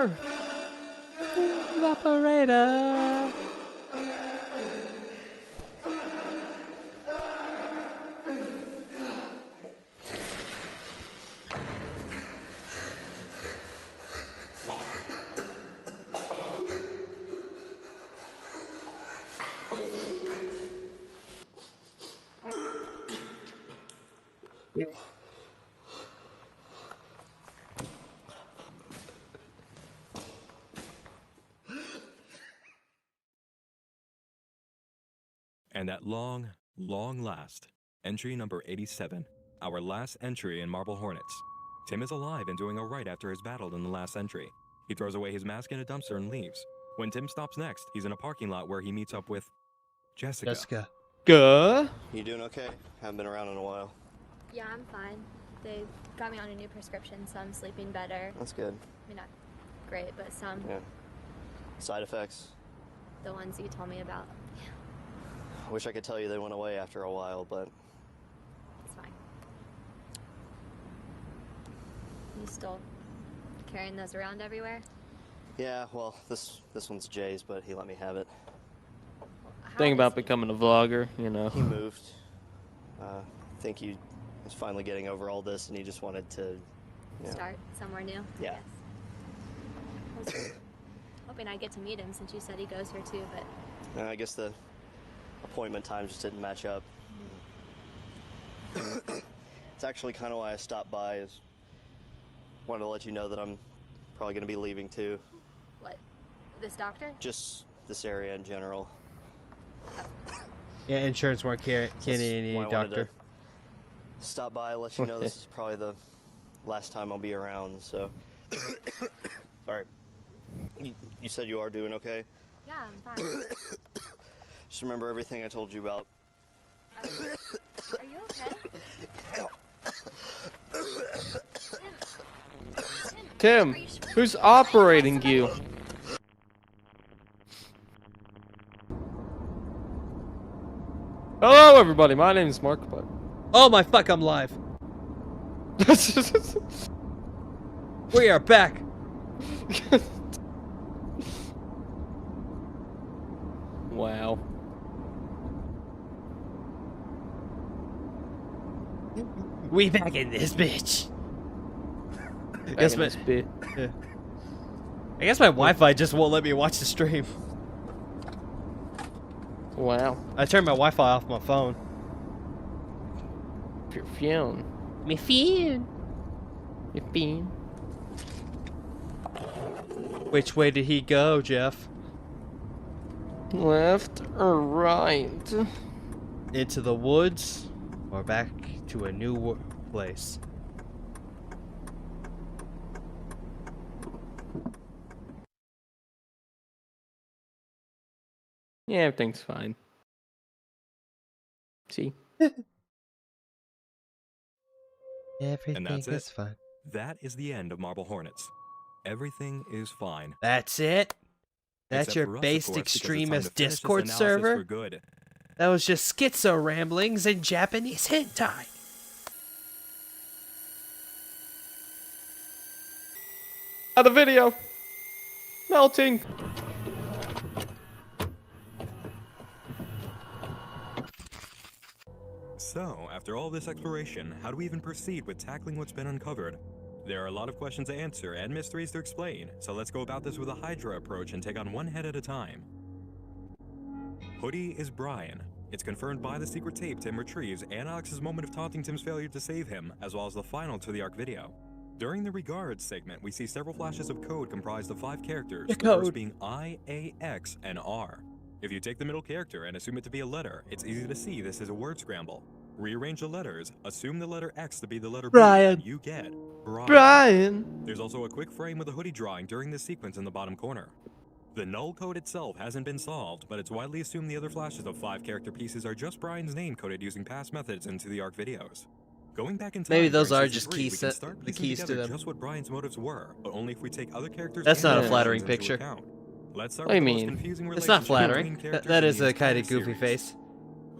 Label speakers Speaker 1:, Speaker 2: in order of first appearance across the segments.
Speaker 1: Operator! Operator!
Speaker 2: And at long last, entry number 87, our last entry in Marble Hornets. Tim is alive and doing alright after his battle in the last entry. He throws away his mask in a dumpster and leaves. When Tim stops next, he's in a parking lot where he meets up with Jessica.
Speaker 1: Good.
Speaker 3: You doing okay? Haven't been around in a while.
Speaker 4: Yeah, I'm fine. They got me on a new prescription, so I'm sleeping better.
Speaker 3: That's good.
Speaker 4: I mean, not great, but some.
Speaker 3: Yeah. Side effects?
Speaker 4: The ones you told me about.
Speaker 3: I wish I could tell you they went away after a while, but...
Speaker 4: It's fine. You still carrying those around everywhere?
Speaker 3: Yeah, well, this one's Jay's, but he let me have it.
Speaker 1: Think about becoming a vlogger, you know.
Speaker 3: He moved. I think he was finally getting over all this, and he just wanted to...
Speaker 4: Start somewhere new?
Speaker 3: Yeah.
Speaker 4: I was hoping I'd get to meet him, since you said he goes here too, but...
Speaker 3: I guess the appointment time just didn't match up. It's actually kind of why I stopped by, is wanted to let you know that I'm probably going to be leaving too.
Speaker 4: What? This doctor?
Speaker 3: Just this area in general.
Speaker 5: Yeah, insurance won't carry any
Speaker 3: Why I wanted
Speaker 5: doctor.
Speaker 3: to stop by, let you know this is probably the last time I'll be around, so... Alright. You said you are doing okay?
Speaker 4: Yeah, I'm fine.
Speaker 3: Just remember everything I told you about.
Speaker 4: Are you okay?
Speaker 1: Tim, who's operating you? Hello, everybody. My name is Mark.
Speaker 5: Oh my fuck! I'm live. We are back.
Speaker 1: Wow.
Speaker 5: We back in this bitch.
Speaker 1: Guess my bit.
Speaker 5: I guess my Wi-Fi just won't let me watch the stream.
Speaker 1: Wow.
Speaker 5: I turned my Wi-Fi off my phone.
Speaker 1: Your phone.
Speaker 5: My phone.
Speaker 1: Your phone.
Speaker 5: Which way did he go, Jeff?
Speaker 1: Left or right?
Speaker 5: Into the woods, or back to a new place?
Speaker 1: Yeah, everything's fine. See?
Speaker 5: Everything
Speaker 2: that's
Speaker 5: is
Speaker 2: it.
Speaker 5: fine.
Speaker 2: That is the end of Marble Hornets. Everything is fine.
Speaker 5: That's it? That's
Speaker 2: Except
Speaker 5: your
Speaker 2: for us, of
Speaker 5: based
Speaker 2: course, because it's time
Speaker 5: extremist
Speaker 2: to finish this
Speaker 5: Discord
Speaker 2: analysis
Speaker 5: server?
Speaker 2: for good.
Speaker 5: That was just schizo ramblings and Japanese hentai.
Speaker 1: Out of video. Melting.
Speaker 2: So, after all this exploration, how do we even proceed with tackling what's been uncovered? There are a lot of questions to answer and mysteries to explain, so let's go about this with a Hydra approach and take on one head at a time. Hoodie is Brian. It's confirmed by the secret tape Tim retrieves and Alex's moment of taunting Tim's failure to save him, as well as the final to the ARC video. During the Regards segment, we see several flashes of code comprised of 5 characters, the first being I, A, X, and R. If you take the middle character and assume it to be a letter, it's easy to see this is a word scramble. Rearrange the letters, assume the letter X to be the letter B,
Speaker 1: Brian.
Speaker 2: and you get Brian.
Speaker 1: Brian.
Speaker 2: There's also a quick frame with a hoodie drawing during this sequence in the bottom corner. The null code itself hasn't been solved, but it's widely assumed the other flashes of 5 character pieces are just Brian's name coded using past methods into the ARC videos. Going back in time,
Speaker 5: Maybe those
Speaker 2: during
Speaker 5: are
Speaker 2: season
Speaker 5: just
Speaker 2: 3,
Speaker 5: key
Speaker 2: we can
Speaker 5: set-
Speaker 2: start
Speaker 5: the
Speaker 2: piecing
Speaker 5: keys to
Speaker 2: together
Speaker 5: them.
Speaker 2: just what Brian's motives were, but only if we take other characters.
Speaker 5: That's
Speaker 2: and
Speaker 5: not a
Speaker 2: their
Speaker 5: flattering
Speaker 2: actions into
Speaker 5: picture.
Speaker 2: account. Let's start
Speaker 1: What do
Speaker 2: with
Speaker 1: you
Speaker 2: the most
Speaker 1: mean?
Speaker 2: confusing
Speaker 5: It's not
Speaker 2: relationship
Speaker 5: flattering.
Speaker 2: between characters
Speaker 5: That
Speaker 2: in
Speaker 5: is
Speaker 2: the
Speaker 5: a kind of
Speaker 2: entire
Speaker 5: goofy
Speaker 2: series.
Speaker 5: face.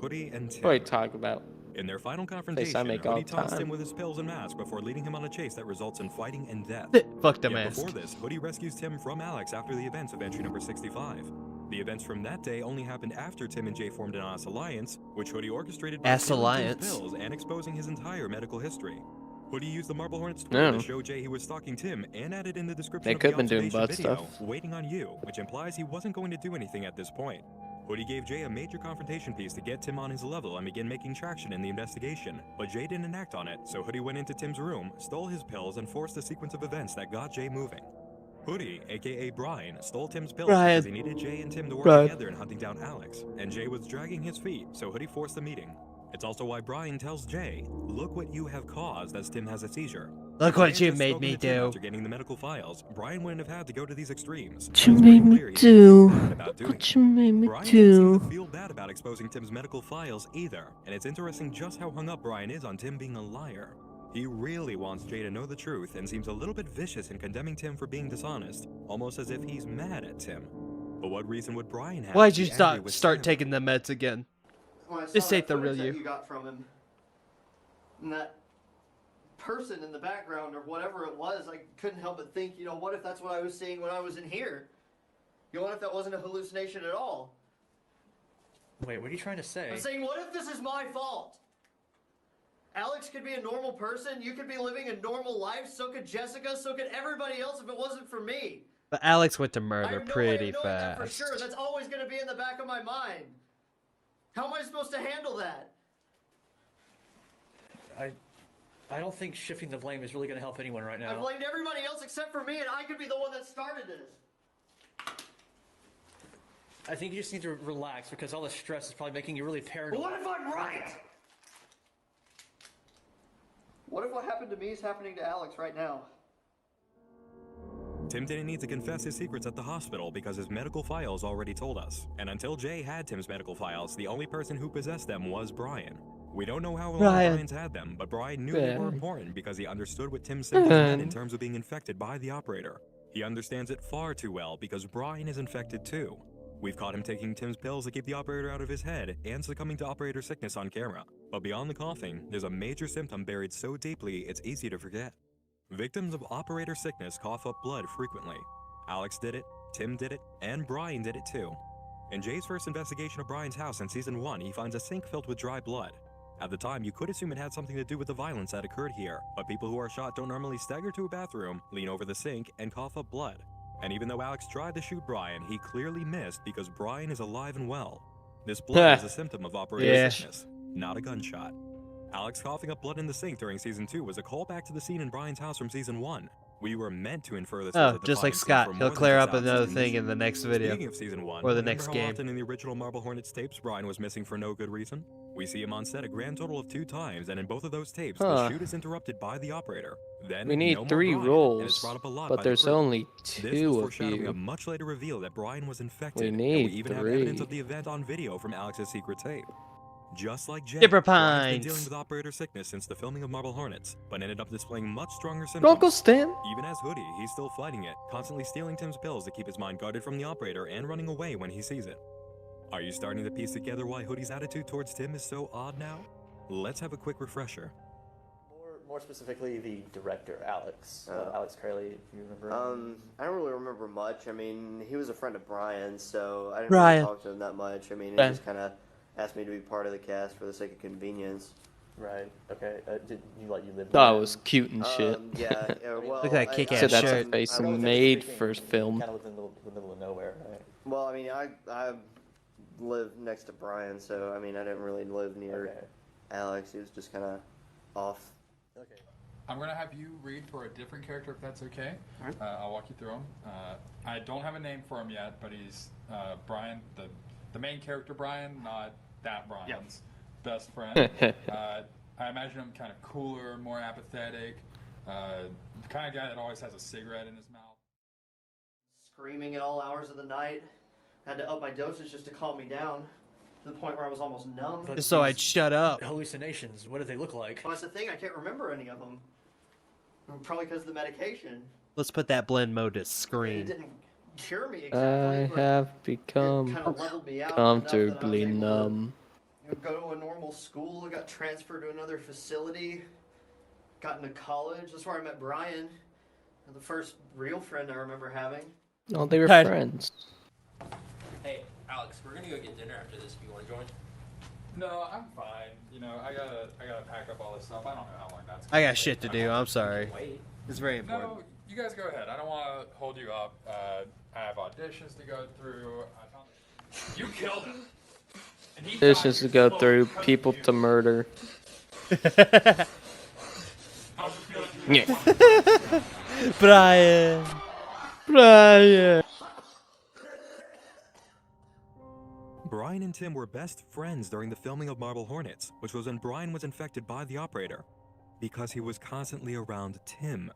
Speaker 2: Hoodie and Tim.
Speaker 1: What are you talking about?
Speaker 2: In their final confrontation,
Speaker 1: I make all
Speaker 2: Hoodie taunts
Speaker 1: time.
Speaker 2: Tim with his pills and mask before leading him on a chase that results in fighting and death.
Speaker 5: Fuck the
Speaker 2: Yet
Speaker 5: mask.
Speaker 2: before this, Hoodie rescues Tim from Alex after the events of entry number 65. The events from that day only happened after Tim and Jay formed an ass alliance, which Hoodie orchestrated by
Speaker 5: Ass
Speaker 2: stealing Tim's
Speaker 5: alliance.
Speaker 2: pills and exposing his entire medical history. Hoodie used the Marble Hornets Twitter to show Jay he was stalking Tim and added in the description
Speaker 1: They
Speaker 2: of
Speaker 1: could
Speaker 2: the
Speaker 1: have been doing
Speaker 2: observation
Speaker 1: butt
Speaker 2: video,
Speaker 1: stuff.
Speaker 2: waiting on you, which implies he wasn't going to do anything at this point. Hoodie gave Jay a major confrontation piece to get Tim on his level and begin making traction in the investigation, but Jay didn't act on it, so Hoodie went into Tim's room, stole his pills, and forced a sequence of events that got Jay moving. Hoodie, aka Brian, stole Tim's pills because he needed Jay and Tim to work together in hunting down Alex, and Jay was dragging his feet, so Hoodie forced the meeting. It's also why Brian tells Jay, "Look what you have caused," as Tim has a seizure.
Speaker 5: Look what
Speaker 2: If
Speaker 5: you
Speaker 2: Jay had
Speaker 5: made
Speaker 2: spoken
Speaker 5: me
Speaker 2: to Tim
Speaker 5: do.
Speaker 2: After getting the medical files, Brian wouldn't have had to go to these extremes.
Speaker 1: What you
Speaker 2: It's
Speaker 1: made
Speaker 2: pretty
Speaker 1: me
Speaker 2: clear he didn't
Speaker 1: do?
Speaker 2: feel bad about doing it.
Speaker 1: What you made me
Speaker 2: Brian didn't seem
Speaker 1: do?
Speaker 2: to feel bad about exposing Tim's medical files either, and it's interesting just how hung up Brian is on Tim being a liar. He really wants Jay to know the truth and seems a little bit vicious in condemning Tim for being dishonest, almost as if he's mad at Tim. But what reason would Brian have
Speaker 5: Why'd
Speaker 2: to
Speaker 5: you
Speaker 2: be angry with
Speaker 5: start
Speaker 2: Tim?
Speaker 5: taking the meds again?
Speaker 3: When I saw
Speaker 5: This ain't
Speaker 3: that
Speaker 5: the real
Speaker 3: footage that
Speaker 5: you.
Speaker 3: you got from him, and that person in the background or whatever it was, I couldn't help but think, what if that's what I was seeing when I was in here? What if that wasn't a hallucination at all?
Speaker 6: Wait, what are you trying to say?
Speaker 3: I'm saying, what if this is my fault? Alex could be a normal person, you could be living a normal life, so could Jessica, so could everybody else if it wasn't for me.
Speaker 5: But Alex went to
Speaker 3: I
Speaker 5: murder
Speaker 3: have no way
Speaker 5: pretty
Speaker 3: of knowing that for
Speaker 5: fast.
Speaker 3: sure. That's always going to be in the back of my mind. How am I supposed to handle that?
Speaker 6: I don't think shifting the blame is really going to help anyone right
Speaker 3: I
Speaker 6: now.
Speaker 3: blamed everybody else except for me, and I could be the one that started this.
Speaker 6: I think you just need to relax because all the stress is probably making you really
Speaker 3: But
Speaker 6: paranoid.
Speaker 3: what if I'm right? What if what happened to me is happening to Alex right now?
Speaker 2: Tim didn't need to confess his secrets at the hospital because his medical files already told us. And until Jay had Tim's medical files, the only person who possessed them was Brian. We don't know how long Brian's had them, but Brian knew they were important because he understood what Tim's symptoms meant in terms of being infected by the operator. He understands it far too well because Brian is infected too. We've caught him taking Tim's pills to keep the operator out of his head and succumbing to operator sickness on camera. But beyond the coughing, there's a major symptom buried so deeply it's easy to forget. Victims of operator sickness cough up blood frequently. Alex did it, Tim did it, and Brian did it too. In Jay's first investigation of Brian's house in Season 1, he finds a sink filled with dry blood. At the time, you could assume it had something to do with the violence that occurred here, but people who are shot don't normally stagger to a bathroom, lean over the sink, and cough up blood. And even though Alex tried to shoot Brian, he clearly missed because Brian is alive and well. This blood is a symptom of operator sickness, not a gunshot. Alex coughing up blood in the sink during Season 2 was a callback to the scene in Brian's house from Season 1. We were meant to infer this.
Speaker 5: Oh, just like Scott. He'll clear up another thing in the next video.
Speaker 2: Speaking of Season 1,
Speaker 5: or the
Speaker 2: remember
Speaker 5: next
Speaker 2: how
Speaker 5: game.
Speaker 2: often in the original Marble Hornets tapes Brian was missing for no good reason? We see him on set a grand total of 2 times, and in both of those tapes, the shoot is interrupted by the operator. Then,
Speaker 1: We need
Speaker 2: no more
Speaker 1: 3
Speaker 2: Brian, and
Speaker 1: roles,
Speaker 2: it's brought up a lot
Speaker 1: but
Speaker 2: by
Speaker 1: there's
Speaker 2: the crew.
Speaker 1: only
Speaker 2: This
Speaker 1: 2
Speaker 2: was
Speaker 1: of
Speaker 2: foreshadowing a
Speaker 1: you.
Speaker 2: much later reveal that Brian was infected.
Speaker 1: We
Speaker 2: and
Speaker 1: need
Speaker 2: we even have
Speaker 1: 3.
Speaker 2: evidence of the event on video from Alex's secret tape. Just like Jay,
Speaker 5: Dipper
Speaker 2: Brian's been
Speaker 5: Pines.
Speaker 2: dealing with operator sickness since the filming of Marble Hornets, but ended up displaying much stronger symptoms.
Speaker 1: Uncle Stan?
Speaker 2: Even as Hoodie, he's still fighting it, constantly stealing Tim's pills to keep his mind guarded from the operator and running away when he sees it. Are you starting to piece together why Hoodie's attitude towards Tim is so odd now? Let's have a quick refresher.
Speaker 7: More specifically, the director, Alex. Alex Curley, if you remember him.
Speaker 3: I don't really remember much. I mean, he was a friend of Brian's, so I didn't
Speaker 5: Brian.
Speaker 3: really talk to him that much. I mean, he
Speaker 1: Ben.
Speaker 3: just kind of asked me to be part of the cast for the sake of convenience.
Speaker 7: Right, okay. Did you live with
Speaker 1: Thought
Speaker 7: him?
Speaker 1: it was cute and shit.
Speaker 3: Yeah, well,
Speaker 5: Look at that
Speaker 3: I-
Speaker 5: kick-ass
Speaker 3: I-
Speaker 1: Said that's
Speaker 5: shirt.
Speaker 1: a face
Speaker 3: I don't-
Speaker 1: made
Speaker 7: Speaking,
Speaker 1: for
Speaker 7: you
Speaker 1: film.
Speaker 7: kind of lived in the middle of nowhere, right?
Speaker 3: Well, I mean, I live next to Brian, so I mean, I didn't really live near
Speaker 7: Okay.
Speaker 3: Alex. He was just kind of off.
Speaker 7: Okay.
Speaker 8: I'm going to have you read for a different character if that's okay.
Speaker 3: Alright.
Speaker 8: I'll walk you through him. I don't have a name for him yet, but he's Brian, the main character Brian, not that Brian's best friend. I imagine him kind of cooler, more apathetic, the kind of guy that always has a cigarette in his mouth.
Speaker 3: Screaming at all hours of the night. Had to up my dosage just to calm me down, to the point where I was almost numb.
Speaker 6: But
Speaker 5: Just so I'd
Speaker 6: these
Speaker 5: shut up.
Speaker 6: hallucinations, what do they look like?
Speaker 3: Well, that's the thing. I can't remember any of them. Probably because of the medication.
Speaker 5: Let's put that blend mode to
Speaker 3: It
Speaker 5: screen.
Speaker 3: didn't cure me
Speaker 1: I
Speaker 3: exactly, but
Speaker 1: have
Speaker 3: it
Speaker 1: become
Speaker 3: kind of leveled me out enough that I was
Speaker 1: comfortably
Speaker 3: able to,
Speaker 1: numb.
Speaker 3: go to a normal school. I got transferred to another facility. Got into college. That's where I met Brian. The first real friend I remember having.
Speaker 1: Oh, they were
Speaker 5: Hey.
Speaker 1: friends.
Speaker 9: Hey, Alex, we're gonna go get dinner after this. If you want to join.
Speaker 8: No, I'm fine. You know, I gotta pack up all this stuff. I don't know how long that's.
Speaker 5: I
Speaker 8: gonna
Speaker 5: got
Speaker 8: take.
Speaker 5: shit to do. I'm sorry.
Speaker 9: Wait.
Speaker 5: It's very important.
Speaker 8: No, you guys go ahead. I don't want to hold you up. I have auditions to go through. You killed him. And he
Speaker 1: This
Speaker 8: died
Speaker 1: is to go
Speaker 8: slowly
Speaker 1: through
Speaker 8: because of
Speaker 1: people
Speaker 8: you.
Speaker 1: to murder.
Speaker 8: How's it feel to you?
Speaker 1: Yeah.
Speaker 5: Brian.
Speaker 2: Brian and Tim were best friends during the filming of Marble Hornets, which was when Brian was infected by the operator. Because he was constantly around Tim.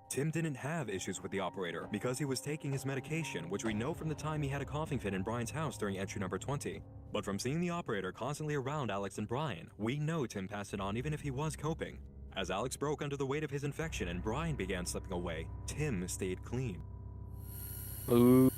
Speaker 2: Tim didn't have issues with the operator because he was taking his medication, which we know from the time he had a coughing fit in Brian's house during entry number 20. But from seeing the operator constantly around Alex and Brian, we know Tim passed it on even if he was coping. As Alex broke under the weight of his infection and Brian began slipping away, Tim stayed clean.
Speaker 1: Ooh.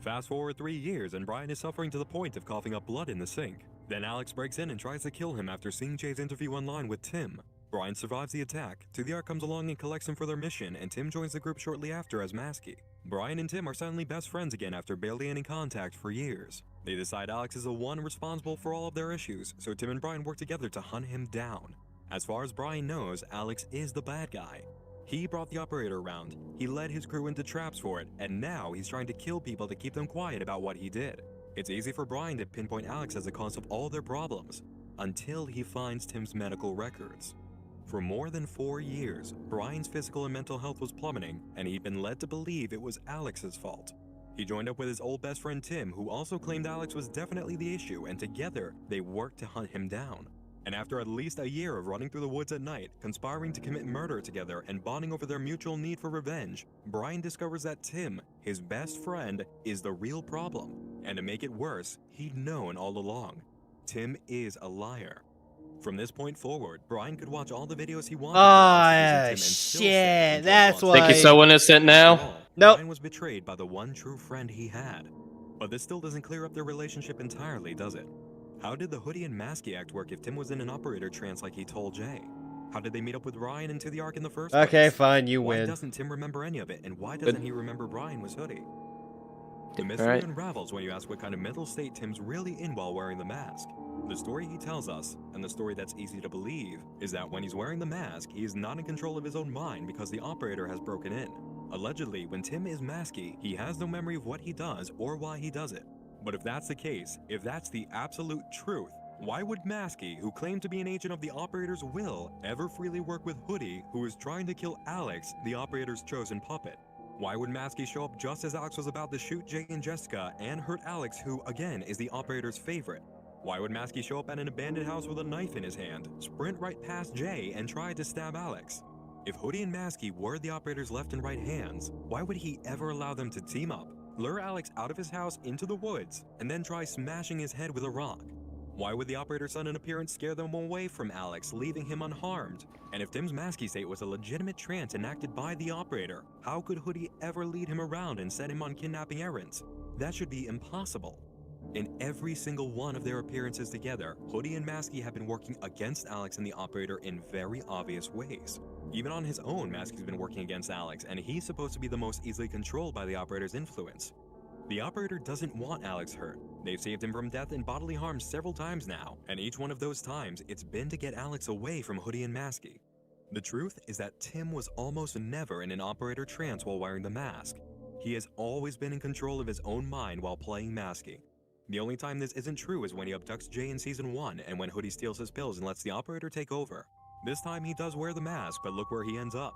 Speaker 2: Fast forward 3 years and Brian is suffering to the point of coughing up blood in the sink. Then Alex breaks in and tries to kill him after seeing Jay's interview online with Tim. Brian survives the attack, 2DR comes along and collects him for their mission, and Tim joins the group shortly after as Maskey. Brian and Tim are suddenly best friends again after barely any contact for years. They decide Alex is the one responsible for all of their issues, so Tim and Brian work together to hunt him down. As far as Brian knows, Alex is the bad guy. He brought the operator around, he led his crew into traps for it, and now he's trying to kill people to keep them quiet about what he did. It's easy for Brian to pinpoint Alex as the cause of all their problems, until he finds Tim's medical records. For more than 4 years, Brian's physical and mental health was plummeting, and he'd been led to believe it was Alex's fault. He joined up with his old best friend Tim, who also claimed Alex was definitely the issue, and together, they worked to hunt him down. And after at least a year of running through the woods at night, conspiring to commit murder together, and bonding over their mutual need for revenge, Brian discovers that Tim, his best friend, is the real problem. And to make it worse, he'd known all along. Tim is a liar. From this point forward, Brian could watch all the videos he wanted.
Speaker 5: Oh, yeah, shit. That's why.
Speaker 1: Think he's so innocent now?
Speaker 5: Nope.
Speaker 2: Brian was betrayed by the one true friend he had. But this still doesn't clear up their relationship entirely, does it? How did the Hoodie and Maskey act work if Tim was in an operator trance like he told Jay? How did they meet up with Ryan into the Ark in the first place?
Speaker 5: Okay, fine, you
Speaker 2: Why
Speaker 5: win.
Speaker 2: doesn't Tim remember any of it, and why doesn't he remember Brian was Hoodie? The mystery
Speaker 1: Right.
Speaker 2: unravels when you ask what kind of mental state Tim's really in while wearing the mask. The story he tells us, and the story that's easy to believe, is that when he's wearing the mask, he is not in control of his own mind because the operator has broken in. Allegedly, when Tim is Maskey, he has no memory of what he does or why he does it. But if that's the case, if that's the absolute truth, why would Maskey, who claimed to be an agent of the operator's will, ever freely work with Hoodie, who is trying to kill Alex, the operator's chosen puppet? Why would Maskey show up just as Alex was about to shoot Jay and Jessica and hurt Alex, who, again, is the operator's favorite? Why would Maskey show up at an abandoned house with a knife in his hand, sprint right past Jay, and try to stab Alex? If Hoodie and Maskey were the operator's left and right hands, why would he ever allow them to team up, lure Alex out of his house into the woods, and then try smashing his head with a rock? Why would the operator's sudden appearance scare them away from Alex, leaving him unharmed? And if Tim's Maskey state was a legitimate trance enacted by the operator, how could Hoodie ever lead him around and set him on kidnapping errands? That should be impossible. In every single one of their appearances together, Hoodie and Maskey have been working against Alex and the operator in very obvious ways. Even on his own, Maskey's been working against Alex, and he's supposed to be the most easily controlled by the operator's influence. The operator doesn't want Alex hurt. They've saved him from death and bodily harm several times now, and each one of those times, it's been to get Alex away from Hoodie and Maskey. The truth is that Tim was almost never in an operator trance while wearing the mask. He has always been in control of his own mind while playing Maskey. The only time this isn't true is when he abducts Jay in Season 1 and when Hoodie steals his pills and lets the operator take over. This time he does wear the mask, but look where he ends up.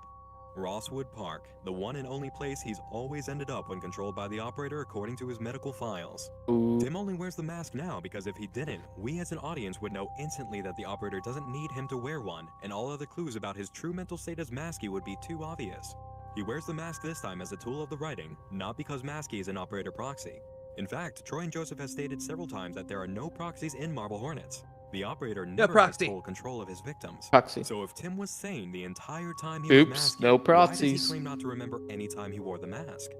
Speaker 2: Rosswood Park, the one and only place he's always ended up when controlled by the operator according to his medical files.
Speaker 1: Ooh.
Speaker 2: Tim only wears the mask now because if he didn't, we as an audience would know instantly that the operator doesn't need him to wear one, and all other clues about his true mental state as Maskey would be too obvious. He wears the mask this time as a tool of the writing, not because Maskey is an operator proxy. In fact, Troy and Joseph has stated several times that there are no proxies in Marble Hornets. The operator never has full control of his victims.
Speaker 1: Proxy.
Speaker 2: So if Tim was sane the entire time he was masking,
Speaker 1: no
Speaker 2: why does
Speaker 1: proxies.
Speaker 2: he claim not to remember any time he wore the mask?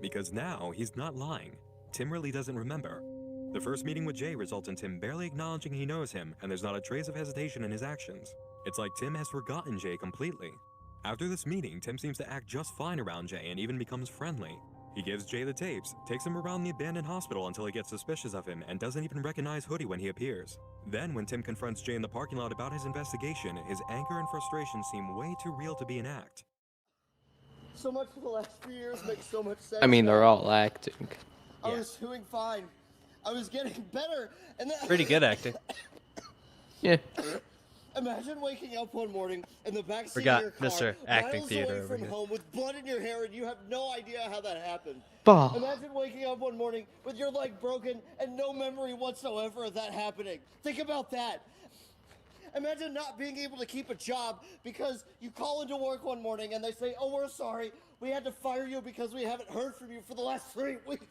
Speaker 2: Because now he's not lying. Tim really doesn't remember. The first meeting with Jay results in Tim barely acknowledging he knows him, and there's not a trace of hesitation in his actions. It's like Tim has forgotten Jay completely. After this meeting, Tim seems to act just fine around Jay and even becomes friendly. He gives Jay the tapes, takes him around the abandoned hospital until he gets suspicious of him, and doesn't even recognize Hoodie when he appears. Then, when Tim confronts Jay in the parking lot about his investigation, his anger and frustration seem way too real to be an act.
Speaker 3: So much for the last few years makes so much sense.
Speaker 1: I mean, they're
Speaker 3: now.
Speaker 1: all acting.
Speaker 3: I was doing fine. I was getting better, and then
Speaker 5: Pretty good acting.
Speaker 1: Yeah.
Speaker 3: Imagine waking up one morning in the backseat
Speaker 5: Forgot
Speaker 3: of your car,
Speaker 5: Mr. Acting
Speaker 3: miles
Speaker 5: Theater
Speaker 3: away
Speaker 5: over
Speaker 3: from
Speaker 5: here.
Speaker 3: home with blood in your hair, and you have no idea how that happened.
Speaker 1: Bah.
Speaker 3: Imagine waking up one morning with your leg broken and no memory whatsoever of that happening. Think about that. Imagine not being able to keep a job because you call into work one morning and they say, "Oh, we're sorry. We had to fire you because we haven't heard from you for the last 3 weeks."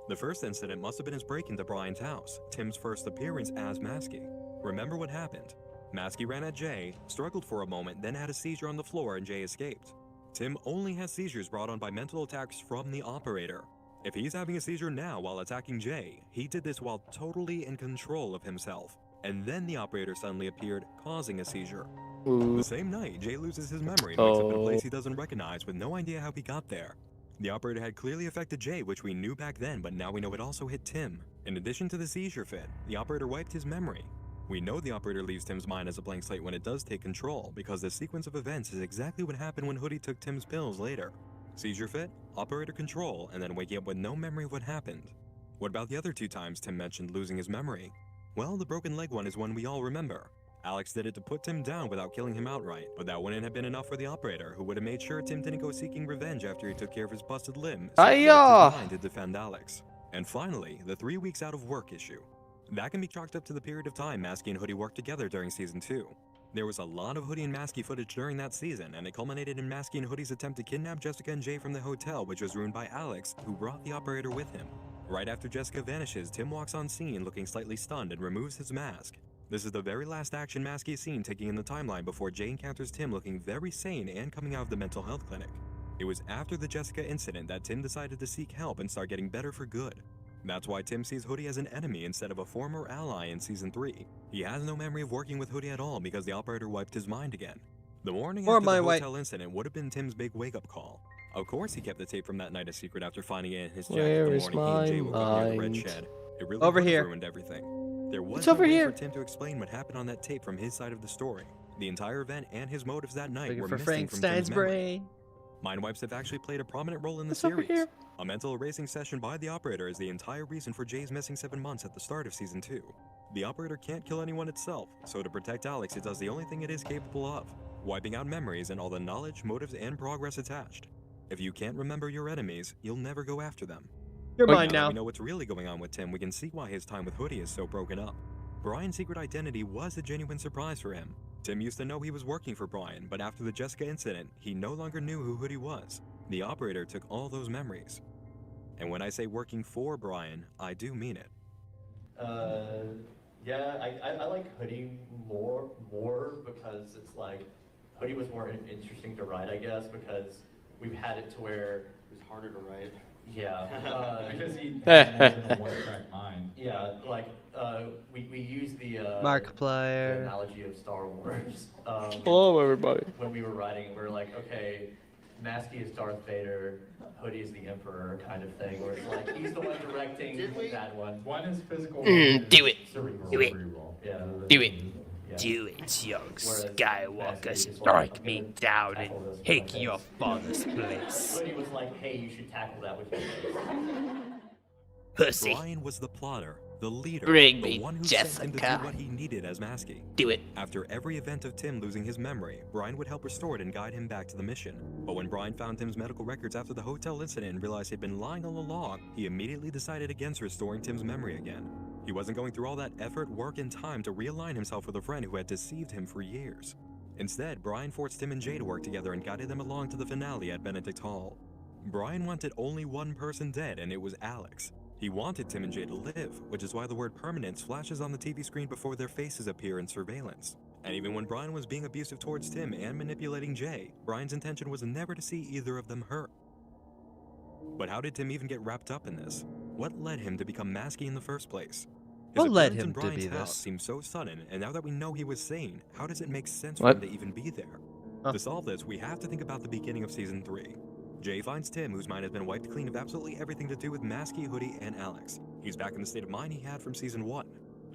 Speaker 2: The first incident must have been his break into Brian's house, Tim's first appearance as Maskey. Remember what happened? Maskey ran at Jay, struggled for a moment, then had a seizure on the floor and Jay escaped. Tim only has seizures brought on by mental attacks from the operator. If he's having a seizure now while attacking Jay, he did this while totally in control of himself. And then the operator suddenly appeared, causing a seizure. The same night, Jay loses his memory and wakes up in a place he doesn't recognize with no idea how he got there. The operator had clearly affected Jay, which we knew back then, but now we know it also hit Tim. In addition to the seizure fit, the operator wiped his memory. We know the operator leaves Tim's mind as a blank slate when it does take control, because the sequence of events is exactly what happened when Hoodie took Tim's pills later. Seizure fit, operator control, and then waking up with no memory of what happened. What about the other 2 times Tim mentioned losing his memory? Well, the broken leg one is one we all remember. Alex did it to put Tim down without killing him outright, but that wouldn't have been enough for the operator, who would have made sure Tim didn't go seeking revenge after he took care of his busted limb, so he left his mind to defend Alex. And finally, the 3 weeks out of work issue. That can be chalked up to the period of time Maskey and Hoodie worked together during Season 2. There was a lot of Hoodie and Maskey footage during that season, and it culminated in Maskey and Hoodie's attempt to kidnap Jessica and Jay from the hotel, which was ruined by Alex, who brought the operator with him. Right after Jessica vanishes, Tim walks on scene looking slightly stunned and removes his mask. This is the very last action Maskey is seen taking in the timeline before Jay encounters Tim looking very sane and coming out of the mental health clinic. It was after the Jessica incident that Tim decided to seek help and start getting better for good. That's why Tim sees Hoodie as an enemy instead of a former ally in Season 3. He has no memory of working with Hoodie at all because the operator wiped his mind again. The morning after the hotel incident would have been Tim's big wake-up call. Of course he kept the tape from that night a secret after finding it in his jacket the morning he and Jay woke up near the red shed. It really
Speaker 5: Over
Speaker 2: would have
Speaker 5: here.
Speaker 2: ruined everything. There was
Speaker 1: It's
Speaker 2: no
Speaker 1: over
Speaker 2: way
Speaker 1: here.
Speaker 2: for Tim to explain what happened on that tape from his side of the story. The entire event and his motives that night
Speaker 5: Looking
Speaker 2: were
Speaker 5: for
Speaker 2: missing from
Speaker 5: Frankenstein's
Speaker 2: Tim's memory.
Speaker 5: brain.
Speaker 2: Mind wipes have actually played a prominent role in the
Speaker 1: It's over
Speaker 2: series.
Speaker 1: here.
Speaker 2: A mental erasing session by the operator is the entire reason for Jay's missing 7 months at the start of Season 2. The operator can't kill anyone itself, so to protect Alex it does the only thing it is capable of, wiping out memories and all the knowledge, motives, and progress attached. If you can't remember your enemies, you'll never go after them.
Speaker 5: You're
Speaker 1: Wait,
Speaker 5: mine
Speaker 2: Now that
Speaker 5: now.
Speaker 2: we know what's really going on with Tim, we can see why his time with Hoodie is so broken up. Brian's secret identity was a genuine surprise for him. Tim used to know he was working for Brian, but after the Jessica incident, he no longer knew who Hoodie was. The operator took all those memories. And when I say working for Brian, I do mean it.
Speaker 7: Yeah, I like Hoodie more because it's like, Hoodie was more interesting to write, I guess, because we've had it to where
Speaker 3: It was harder to write.
Speaker 7: Yeah.
Speaker 8: Because he has a one-track mind.
Speaker 7: Yeah, like we use the
Speaker 5: Markiplier.
Speaker 7: analogy of Star Wars.
Speaker 1: Hello, everybody.
Speaker 7: When we were writing, we were like, okay, Maskey is Darth Vader, Hoodie is the Emperor, kind of thing. Where it's like he's the one directing
Speaker 3: Did we?
Speaker 7: that one.
Speaker 8: One is physical.
Speaker 1: do it.
Speaker 7: Cerebral.
Speaker 1: Do it.
Speaker 7: Cerebral. Yeah.
Speaker 1: Do it.
Speaker 7: Yeah.
Speaker 10: Do it, young
Speaker 7: Whereas
Speaker 10: Skywalker.
Speaker 7: Maskey is
Speaker 10: Strike
Speaker 7: like,
Speaker 10: me
Speaker 7: okay,
Speaker 10: down
Speaker 7: tackle
Speaker 10: and
Speaker 7: this with
Speaker 10: take
Speaker 7: my
Speaker 10: your
Speaker 7: fist.
Speaker 10: father's place.
Speaker 7: Hoodie was like, hey, you should tackle that with your face.
Speaker 10: Pussy.
Speaker 2: Brian was the plotter, the leader,
Speaker 10: Bring
Speaker 2: the
Speaker 10: me
Speaker 2: one who sent him to
Speaker 10: Jessica.
Speaker 2: do what he needed as Maskey.
Speaker 10: Do it.
Speaker 2: After every event of Tim losing his memory, Brian would help restore it and guide him back to the mission. But when Brian found Tim's medical records after the hotel incident and realized he'd been lying all along, he immediately decided against restoring Tim's memory again. He wasn't going through all that effort, work, and time to realign himself with a friend who had deceived him for years. Instead, Brian forced Tim and Jay to work together and guided them along to the finale at Benedict Hall. Brian wanted only one person dead, and it was Alex. He wanted Tim and Jay to live, which is why the word permanence flashes on the TV screen before their faces appear in surveillance. And even when Brian was being abusive towards Tim and manipulating Jay, Brian's intention was never to see either of them hurt. But how did Tim even get wrapped up in this? What led him to become masky in the first place?
Speaker 5: What led
Speaker 2: appearance in
Speaker 5: him to
Speaker 2: Brian's
Speaker 5: be
Speaker 2: house
Speaker 5: this?
Speaker 2: seems so sudden, and now that we know he was sane, how does it make sense
Speaker 1: What?
Speaker 2: for him to even be there?
Speaker 5: Huh.
Speaker 2: To solve this, we have to think about the beginning of Season 3. Jay finds Tim, whose mind has been wiped clean of absolutely everything to do with Masky, Hoodie, and Alex. He's back in the state of mind he had from Season 1.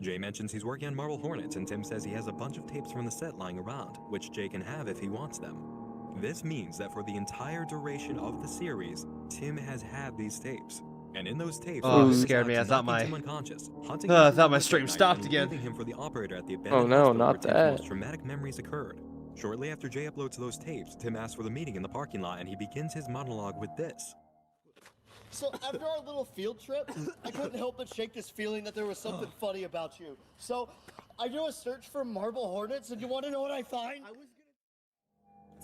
Speaker 2: Jay mentions he's working on Marble Hornets, and Tim says he has a bunch of tapes from the set lying around, which Jay can have if he wants them. This means that for the entire duration of the series, Tim has had these tapes. And in those tapes,
Speaker 5: Oh,
Speaker 2: we witness
Speaker 5: scared me.
Speaker 2: Alex
Speaker 5: I thought
Speaker 2: knocking
Speaker 5: my-
Speaker 2: Tim unconscious, hunting
Speaker 5: I
Speaker 2: him
Speaker 5: thought
Speaker 2: through
Speaker 5: my
Speaker 2: the
Speaker 5: stream
Speaker 2: woods at
Speaker 5: stopped
Speaker 2: night, and
Speaker 5: again.
Speaker 2: leaving him for the operator at the
Speaker 1: Oh
Speaker 2: abandoned
Speaker 1: no,
Speaker 2: hospital where
Speaker 1: not
Speaker 2: Tim's
Speaker 1: that.
Speaker 2: most traumatic memories occurred. Shortly after Jay uploads those tapes, Tim asks for the meeting in the parking lot, and he begins his monologue with this.
Speaker 3: So after our little field trip, I couldn't help but shake this feeling that there was something funny about you. So I do a search for Marble Hornets, and you want to know what I find?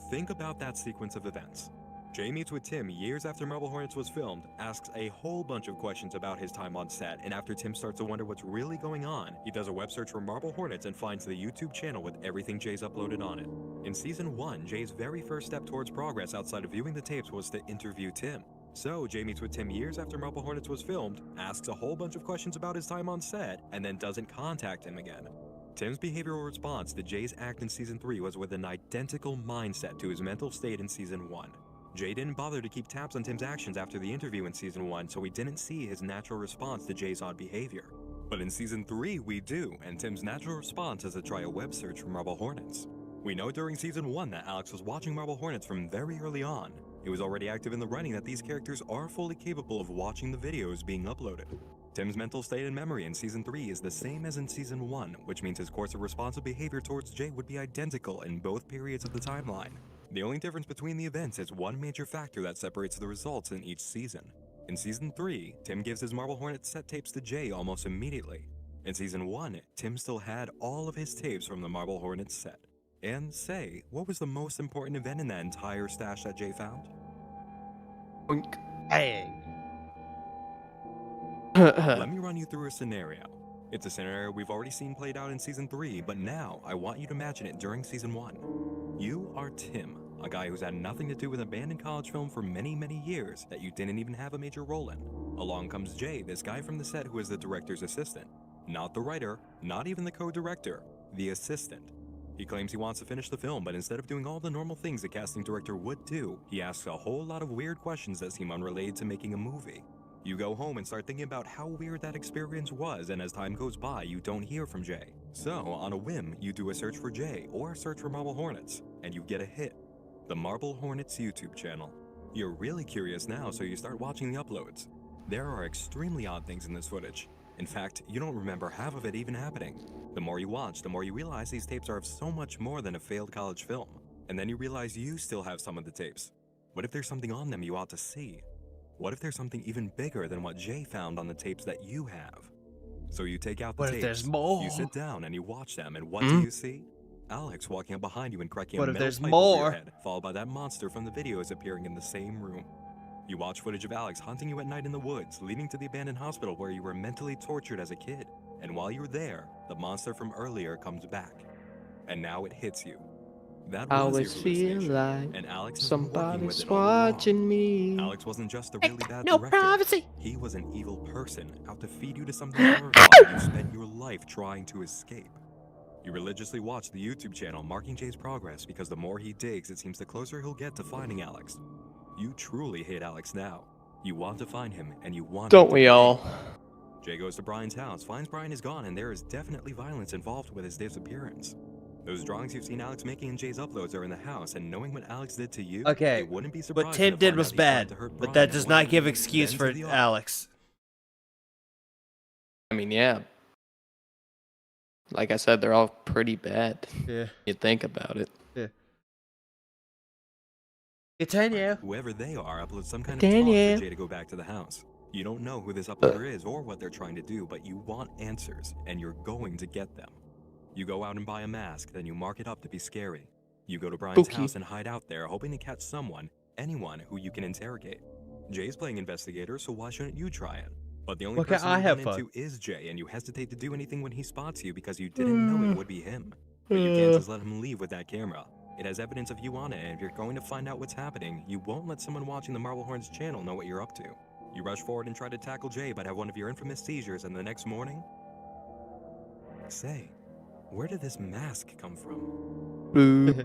Speaker 2: Think about that sequence of events. Jay meets with Tim years after Marble Hornets was filmed, asks a whole bunch of questions about his time on set, and after Tim starts to wonder what's really going on, he does a web search for Marble Hornets and finds the YouTube channel with everything Jay's uploaded on it. In Season 1, Jay's very first step towards progress outside of viewing the tapes was to interview Tim. So, Jay meets with Tim years after Marble Hornets was filmed, asks a whole bunch of questions about his time on set, and then doesn't contact him again. Tim's behavioral response to Jay's act in Season 3 was with an identical mindset to his mental state in Season 1. Jay didn't bother to keep tabs on Tim's actions after the interview in Season 1, so we didn't see his natural response to Jay's odd behavior. But in Season 3, we do, and Tim's natural response is to try a web search for Marble Hornets. We know during Season 1 that Alex was watching Marble Hornets from very early on. It was already active in the writing that these characters are fully capable of watching the videos being uploaded. Tim's mental state and memory in Season 3 is the same as in Season 1, which means his course of responsive behavior towards Jay would be identical in both periods of the timeline. The only difference between the events is one major factor that separates the results in each season. In Season 3, Tim gives his Marble Hornets set tapes to Jay almost immediately. In Season 1, Tim still had all of his tapes from the Marble Hornets set. And say, what was the most important event in that entire stash that Jay found?
Speaker 1: Oink.
Speaker 5: Dang.
Speaker 2: Let me run you through a scenario. It's a scenario we've already seen played out in Season 3, but now I want you to imagine it during Season 1. You are Tim, a guy who's had nothing to do with an abandoned college film for many, many years that you didn't even have a major role in. Along comes Jay, this guy from the set who is the director's assistant. Not the writer, not even the co-director, the assistant. He claims he wants to finish the film, but instead of doing all the normal things a casting director would do, he asks a whole lot of weird questions that seem unrelated to making a movie. You go home and start thinking about how weird that experience was, and as time goes by, you don't hear from Jay. So, on a whim, you do a search for Jay, or a search for Marble Hornets, and you get a hit. The Marble Hornets YouTube channel. You're really curious now, so you start watching the uploads. There are extremely odd things in this footage. In fact, you don't remember half of it even happening. The more you watch, the more you realize these tapes are of so much more than a failed college film. And then you realize you still have some of the tapes. What if there's something on them you ought to see? What if there's something even bigger than what Jay found on the tapes that you have? So you take out the
Speaker 5: What
Speaker 2: tapes,
Speaker 5: if there's more?
Speaker 2: you sit down and you watch them, and what do you see? Alex walking up behind you and cracking
Speaker 5: What
Speaker 2: a
Speaker 5: if
Speaker 2: metal
Speaker 5: there's
Speaker 2: pipe over your
Speaker 5: more?
Speaker 2: head, followed by that monster from the videos appearing in the same room. You watch footage of Alex hunting you at night in the woods, leading to the abandoned hospital where you were mentally tortured as a kid. And while you're there, the monster from earlier comes back. And now it hits you. That
Speaker 1: I
Speaker 2: was your
Speaker 1: always feel
Speaker 2: hallucination,
Speaker 1: like
Speaker 2: and Alex has been working with
Speaker 1: somebody's
Speaker 2: it all along.
Speaker 1: watching me.
Speaker 2: Alex wasn't just a really bad
Speaker 10: No
Speaker 2: director.
Speaker 10: privacy.
Speaker 2: He was an evil person, out to feed you to something horrifying you spent your life trying to escape. You religiously watch the YouTube channel marking Jay's progress because the more he digs, it seems the closer he'll get to finding Alex. You truly hate Alex now. You want to find him, and you want
Speaker 1: Don't
Speaker 2: him to
Speaker 1: we
Speaker 2: be
Speaker 1: all?
Speaker 2: dead. Jay goes to Brian's house, finds Brian is gone, and there is definitely violence involved with his disappearance. Those drawings you've seen Alex making in Jay's uploads are in the house, and knowing what Alex did to you,
Speaker 5: Okay,
Speaker 2: it wouldn't be surprising
Speaker 5: what Tim
Speaker 2: to
Speaker 5: did
Speaker 2: find
Speaker 5: was
Speaker 2: out he tried
Speaker 5: bad,
Speaker 2: to hurt
Speaker 5: but
Speaker 2: Brian
Speaker 5: that
Speaker 2: and
Speaker 5: does
Speaker 2: one
Speaker 5: not give
Speaker 2: day,
Speaker 5: excuse
Speaker 2: then
Speaker 5: for
Speaker 2: to the other.
Speaker 5: Alex.
Speaker 1: I mean, yeah. Like I said, they're all pretty bad.
Speaker 5: Yeah.
Speaker 1: You think about it.
Speaker 5: Yeah. Continue.
Speaker 2: Whoever they are uploads some kind of
Speaker 1: Daniel.
Speaker 2: talk for Jay to go back to the house. You don't know who this uploader is or what they're trying to do, but you want answers, and you're going to get them. You go out and buy a mask, then you mark it up to be scary. You go to Brian's
Speaker 1: Spooky.
Speaker 2: house and hide out there, hoping to catch someone, anyone who you can interrogate. Jay's playing investigator, so why shouldn't you try it? But the only
Speaker 5: Why can't
Speaker 2: person
Speaker 5: I
Speaker 2: you
Speaker 5: have
Speaker 2: run
Speaker 5: fun?
Speaker 2: into is Jay, and you hesitate to do anything when he spots you because you didn't know it would be him. But you can't just let him leave with that camera. It has evidence of you on it, and if you're going to find out what's happening, you won't let someone watching the Marble Hornets channel know what you're up to. You rush forward and try to tackle Jay, but have one of your infamous seizures, and the next morning... Say, where did this mask come from?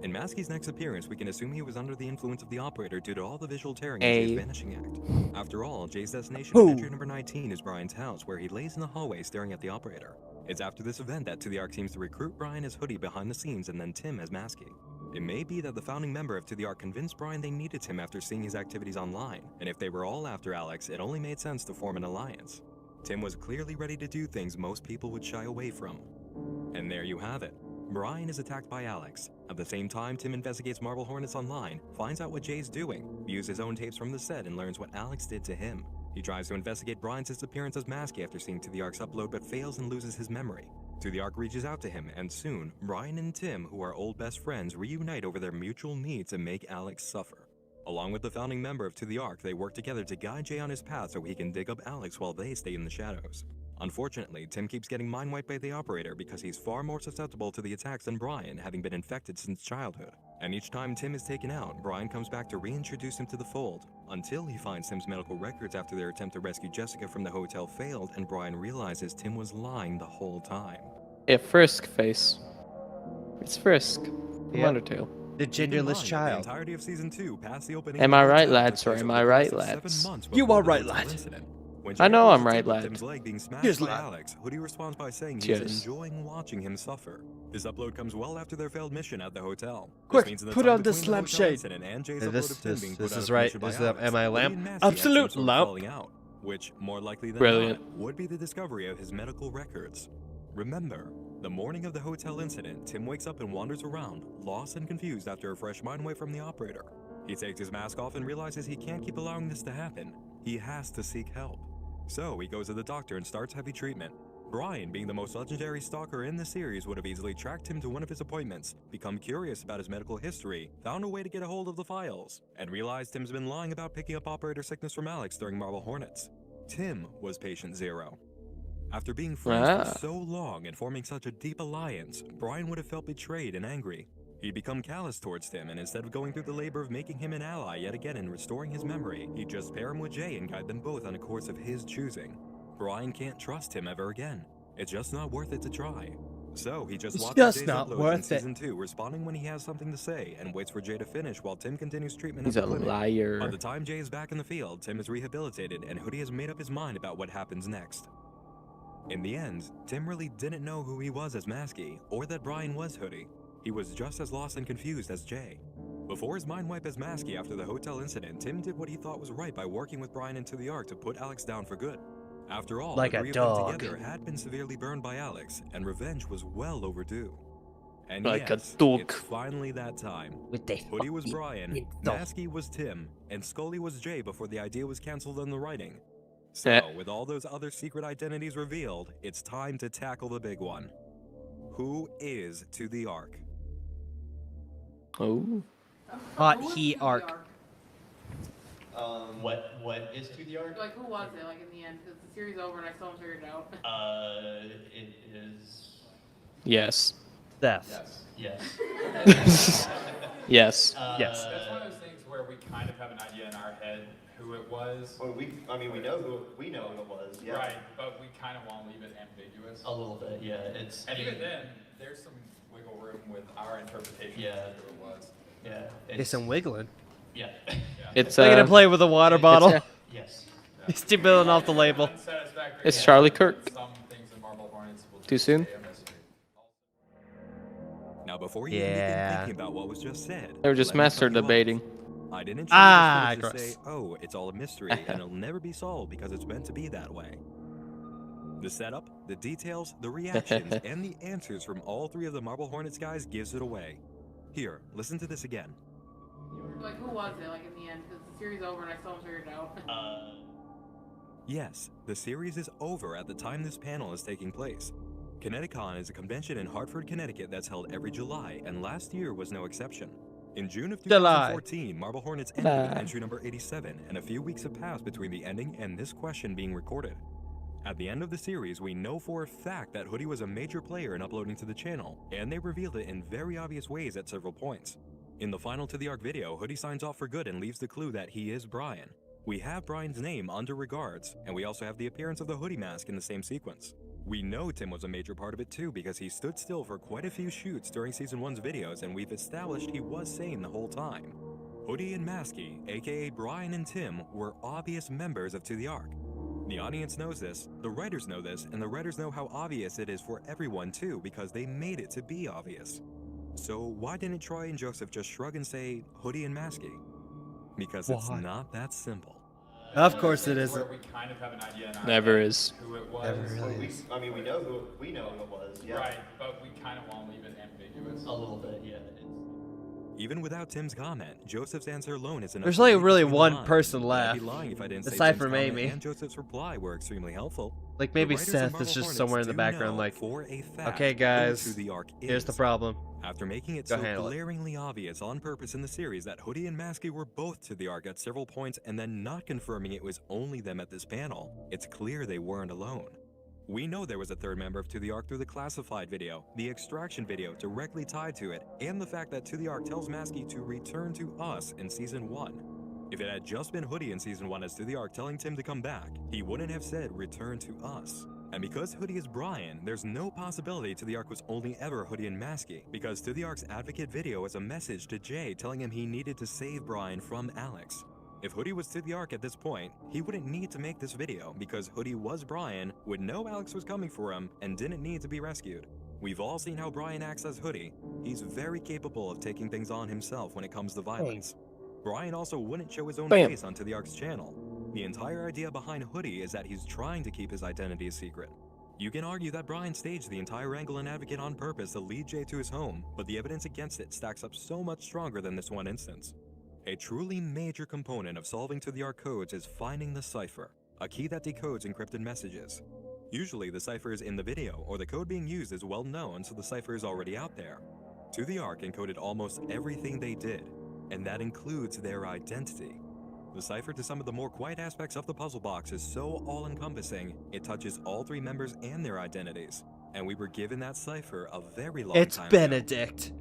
Speaker 2: In Maskey's next appearance, we can assume he was under the influence of the operator due to all the visual tearing in Jay's vanishing act. After all, Jay's destination in entry number 19 is Brian's house, where he lays in the hallway staring at the operator. It's after this event that To The Ark seems to recruit Brian as Hoodie behind the scenes and then Tim as Maskey. It may be that the founding member of To The Ark convinced Brian they needed Tim after seeing his activities online, and if they were all after Alex, it only made sense to form an alliance. Tim was clearly ready to do things most people would shy away from. And there you have it. Brian is attacked by Alex. At the same time, Tim investigates Marble Hornets online, finds out what Jay's doing, views his own tapes from the set, and learns what Alex did to him. He tries to investigate Brian's disappearance as Maskey after seeing To The Ark's upload, but fails and loses his memory. To The Ark reaches out to him, and soon, Brian and Tim, who are old best friends, reunite over their mutual need to make Alex suffer. Along with the founding member of To The Ark, they work together to guide Jay on his path so he can dig up Alex while they stay in the shadows. Unfortunately, Tim keeps getting mind-wiped by the operator because he's far more susceptible to the attacks than Brian, having been infected since childhood. And each time Tim is taken out, Brian comes back to reintroduce him to the fold, until he finds Tim's medical records after their attempt to rescue Jessica from the hotel failed, and Brian realizes Tim was lying the whole time.
Speaker 1: Yeah, Frisk face. It's Frisk. From
Speaker 5: Yep.
Speaker 1: Undertale.
Speaker 5: The genderless
Speaker 2: The
Speaker 5: child.
Speaker 2: entirety of season 2 past the opening
Speaker 1: Am
Speaker 2: of
Speaker 1: I
Speaker 2: the
Speaker 1: right,
Speaker 2: hotel
Speaker 1: lads,
Speaker 2: took
Speaker 1: or
Speaker 2: place
Speaker 1: am
Speaker 2: over
Speaker 1: I
Speaker 2: the
Speaker 1: right,
Speaker 2: course of 7
Speaker 1: lads?
Speaker 2: months
Speaker 5: You
Speaker 2: before
Speaker 5: are
Speaker 2: the
Speaker 5: right,
Speaker 2: hotel
Speaker 5: lad.
Speaker 2: incident. When
Speaker 1: I
Speaker 2: Jay
Speaker 1: know I'm
Speaker 2: approaches
Speaker 1: right,
Speaker 2: Tim with
Speaker 1: lad.
Speaker 2: Tim's leg being smashed
Speaker 5: Cheers,
Speaker 2: by
Speaker 5: lad.
Speaker 2: Alex, Hoodie responds by saying he's
Speaker 1: Cheers.
Speaker 2: enjoying watching him suffer. This upload comes well after their failed mission at the hotel.
Speaker 5: Quick,
Speaker 2: This means in the
Speaker 5: put
Speaker 2: time
Speaker 5: on this
Speaker 2: between the hotel
Speaker 5: lampshade.
Speaker 2: incident and Jay's
Speaker 5: Hey,
Speaker 2: upload
Speaker 5: this-
Speaker 2: of Tim
Speaker 5: this-
Speaker 2: being
Speaker 5: this
Speaker 2: put out
Speaker 5: is
Speaker 2: of
Speaker 5: right.
Speaker 2: commission by
Speaker 5: This is the
Speaker 2: Alex,
Speaker 5: MI
Speaker 2: Hoodie
Speaker 5: lamp.
Speaker 2: and Maskey had some
Speaker 5: Absolute
Speaker 2: sort of
Speaker 5: lamp.
Speaker 2: falling out, which, more likely than
Speaker 1: Brilliant.
Speaker 2: not, would be the discovery of his medical records. Remember, the morning of the hotel incident, Tim wakes up and wanders around, lost and confused after a fresh mind wave from the operator. He takes his mask off and realizes he can't keep allowing this to happen. He has to seek help. So he goes to the doctor and starts heavy treatment. Brian, being the most legendary stalker in the series, would have easily tracked him to one of his appointments, become curious about his medical history, found a way to get a hold of the files, and realized Tim's been lying about picking up operator sickness from Alex during Marble Hornets. Tim was patient zero. After being friends for so long and forming such a deep alliance, Brian would have felt betrayed and angry. He'd become callous towards Tim, and instead of going through the labor of making him an ally yet again and restoring his memory, he'd just pair him with Jay and guide them both on a course of his choosing. Brian can't trust him ever again. It's just not worth it to try. So he just
Speaker 5: It's
Speaker 2: watches
Speaker 5: just
Speaker 2: Jay's
Speaker 5: not
Speaker 2: uploads
Speaker 5: worth
Speaker 2: in
Speaker 5: it.
Speaker 2: season 2, responding when he has something to say, and waits for Jay to finish while Tim continues treatment
Speaker 1: He's
Speaker 2: at
Speaker 1: a
Speaker 2: the clinic.
Speaker 1: liar.
Speaker 2: By the time Jay is back in the field, Tim is rehabilitated, and Hoodie has made up his mind about what happens next. In the end, Tim really didn't know who he was as Maskey, or that Brian was Hoodie. He was just as lost and confused as Jay. Before his mind wipe as Maskey after the hotel incident, Tim did what he thought was right by working with Brian into the Ark to put Alex down for good. After all,
Speaker 5: Like
Speaker 2: the
Speaker 5: a
Speaker 2: three of them
Speaker 5: dog.
Speaker 2: together had been severely burned by Alex, and revenge was well overdue. And
Speaker 1: Like a
Speaker 2: yes,
Speaker 1: dog.
Speaker 2: it's finally that time.
Speaker 10: With the
Speaker 2: Hoodie was Brian,
Speaker 10: fucking dog.
Speaker 2: Maskey was Tim, and Scully was Jay before the idea was cancelled on the writing. So,
Speaker 1: Eh.
Speaker 2: with all those other secret identities revealed, it's time to tackle the big one. Who is To The Ark?
Speaker 1: Oh.
Speaker 5: Hot heat arc.
Speaker 7: What is To The Ark?
Speaker 11: Like, who was it, like, in the end? Because the series over and I still haven't figured it out.
Speaker 7: It is...
Speaker 1: Yes.
Speaker 5: Death.
Speaker 7: Yes.
Speaker 1: Yes.
Speaker 5: Yes.
Speaker 8: That's one of those things where we kind of have an idea in our head who it was.
Speaker 3: Well, we know who it was. Yeah.
Speaker 8: Right, but we kind of want to leave it ambiguous.
Speaker 7: A little bit, yeah. It's...
Speaker 8: And even then, there's some wiggle room with our interpretation
Speaker 7: Yeah.
Speaker 8: of who it was.
Speaker 7: Yeah.
Speaker 5: There's some wiggling.
Speaker 7: Yeah.
Speaker 1: It's
Speaker 5: Look at him play with a water bottle.
Speaker 7: Yes.
Speaker 5: He's still building off the label.
Speaker 8: Unsatisfactory
Speaker 1: It's
Speaker 8: answer.
Speaker 1: Charlie Kirk.
Speaker 8: Some things in Marble Hornets will
Speaker 1: Too
Speaker 8: just
Speaker 1: soon?
Speaker 8: stay a mystery.
Speaker 2: Now, before you even
Speaker 5: Yeah.
Speaker 2: begin thinking about what was just said,
Speaker 1: They were just
Speaker 2: let me
Speaker 1: master
Speaker 2: cut you off.
Speaker 1: debating.
Speaker 2: I didn't choose
Speaker 5: Ah,
Speaker 2: this footage to
Speaker 5: gross.
Speaker 2: say, oh, it's all a mystery and it'll never be solved because it's meant to be that way. The setup, the details, the reactions, and the answers from all three of the Marble Hornets guys gives it away. Here, listen to this again.
Speaker 11: Like, who was it, like, in the end? Because the series over and I still haven't figured it out.
Speaker 2: Yes, the series is over at the time this panel is taking place. Kineticon is a convention in Hartford, Connecticut that's held every July, and last year was no exception. In June of
Speaker 5: July.
Speaker 2: 2014, Marble Hornets ended with entry number 87, and a few weeks have passed between the ending and this question being recorded. At the end of the series, we know for a fact that Hoodie was a major player in uploading to the channel, and they revealed it in very obvious ways at several points. In the final To The Ark video, Hoodie signs off for good and leaves the clue that he is Brian. We have Brian's name under regards, and we also have the appearance of the hoodie mask in the same sequence. We know Tim was a major part of it too because he stood still for quite a few shoots during Season 1's videos, and we've established he was sane the whole time. Hoodie and Maskey, aka Brian and Tim, were obvious members of To the Ark. The audience knows this, the writers know this, and the writers know how obvious it is for everyone too because they made it to be obvious. So why didn't Troy and Joseph just shrug and say Hoodie and Maskey? Because it's not that simple.
Speaker 5: Of course it
Speaker 8: Where
Speaker 5: isn't.
Speaker 8: we kind of have an idea now
Speaker 1: Never is.
Speaker 8: who it was.
Speaker 5: Never really is.
Speaker 3: I mean, we know who it was. Yeah.
Speaker 8: Right, but we kind of want to leave it ambiguous.
Speaker 3: A little bit, yeah.
Speaker 2: Even without Tim's comment, Joseph's answer alone is enough.
Speaker 5: There's
Speaker 2: to
Speaker 5: only
Speaker 2: read
Speaker 5: really
Speaker 2: between the
Speaker 5: one
Speaker 2: lines.
Speaker 5: person
Speaker 2: I'd
Speaker 5: left.
Speaker 2: be lying if I didn't
Speaker 5: The
Speaker 2: say
Speaker 5: cipher
Speaker 2: Tim's
Speaker 5: made
Speaker 2: comment
Speaker 5: me.
Speaker 2: and Joseph's reply were extremely helpful.
Speaker 5: Like
Speaker 2: The
Speaker 5: maybe
Speaker 2: writers of
Speaker 5: Seth
Speaker 2: Marble
Speaker 5: is just
Speaker 2: Hornets
Speaker 5: somewhere in the
Speaker 2: do
Speaker 5: background
Speaker 2: know
Speaker 5: like,
Speaker 2: for a fact
Speaker 5: okay
Speaker 2: who
Speaker 5: guys,
Speaker 2: To the Ark
Speaker 5: here's the
Speaker 2: is.
Speaker 5: problem.
Speaker 2: After making it
Speaker 5: Go
Speaker 2: so
Speaker 5: handle it.
Speaker 2: glaringly obvious on purpose in the series that Hoodie and Maskey were both To the Ark at several points and then not confirming it was only them at this panel, it's clear they weren't alone. We know there was a third member of To the Ark through the classified video, the extraction video directly tied to it, and the fact that To the Ark tells Maskey to return to us in Season 1. If it had just been Hoodie in Season 1 as To the Ark telling Tim to come back, he wouldn't have said return to us. And because Hoodie is Brian, there's no possibility To the Ark was only ever Hoodie and Maskey, because To the Ark's advocate video is a message to Jay telling him he needed to save Brian from Alex. If Hoodie was To the Ark at this point, he wouldn't need to make this video because Hoodie was Brian, would know Alex was coming for him, and didn't need to be rescued. We've all seen how Brian acts as Hoodie. He's very capable of taking things on himself when it comes to violence. Brian also wouldn't show his own face on To the Ark's channel. The entire idea behind Hoodie is that he's trying to keep his identity a secret. You can argue that Brian staged the entire angle and advocate on purpose to lead Jay to his home, but the evidence against it stacks up so much stronger than this one instance. A truly major component of solving To the Ark codes is finding the cipher, a key that decodes encrypted messages. Usually the cipher is in the video, or the code being used is well known, so the cipher is already out there. To the Ark encoded almost everything they did, and that includes their identity. The cipher to some of the more quiet aspects of the puzzle box is so all-encompassing, it touches all three members and their identities, and we were given that cipher a very long
Speaker 5: It's
Speaker 2: time
Speaker 5: Benedict.
Speaker 2: ago.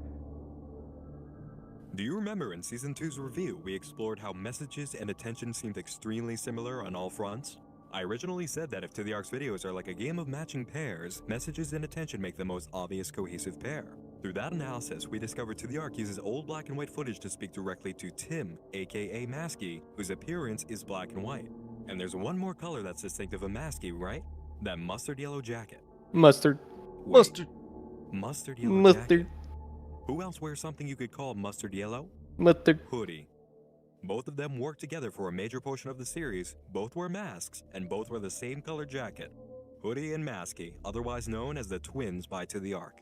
Speaker 2: Do you remember in Season 2's review, we explored how messages and attention seemed extremely similar on all fronts? I originally said that if To the Ark's videos are like a game of matching pairs, messages and attention make the most obvious cohesive pair. Through that analysis, we discovered To the Ark uses old black and white footage to speak directly to Tim, aka Maskey, whose appearance is black and white. And there's one more color that's distinctive of Maskey, right? That mustard yellow jacket.
Speaker 1: Mustard.
Speaker 2: Wait,
Speaker 5: Mustard.
Speaker 2: Mustard yellow
Speaker 1: Mustard.
Speaker 2: jacket. Who else wears something you could call mustard yellow?
Speaker 1: Mustard.
Speaker 2: Hoodie. Both of them work together for a major portion of the series, both wear masks, and both wear the same color jacket. Hoodie and Maskey, otherwise known as the twins by To the Ark.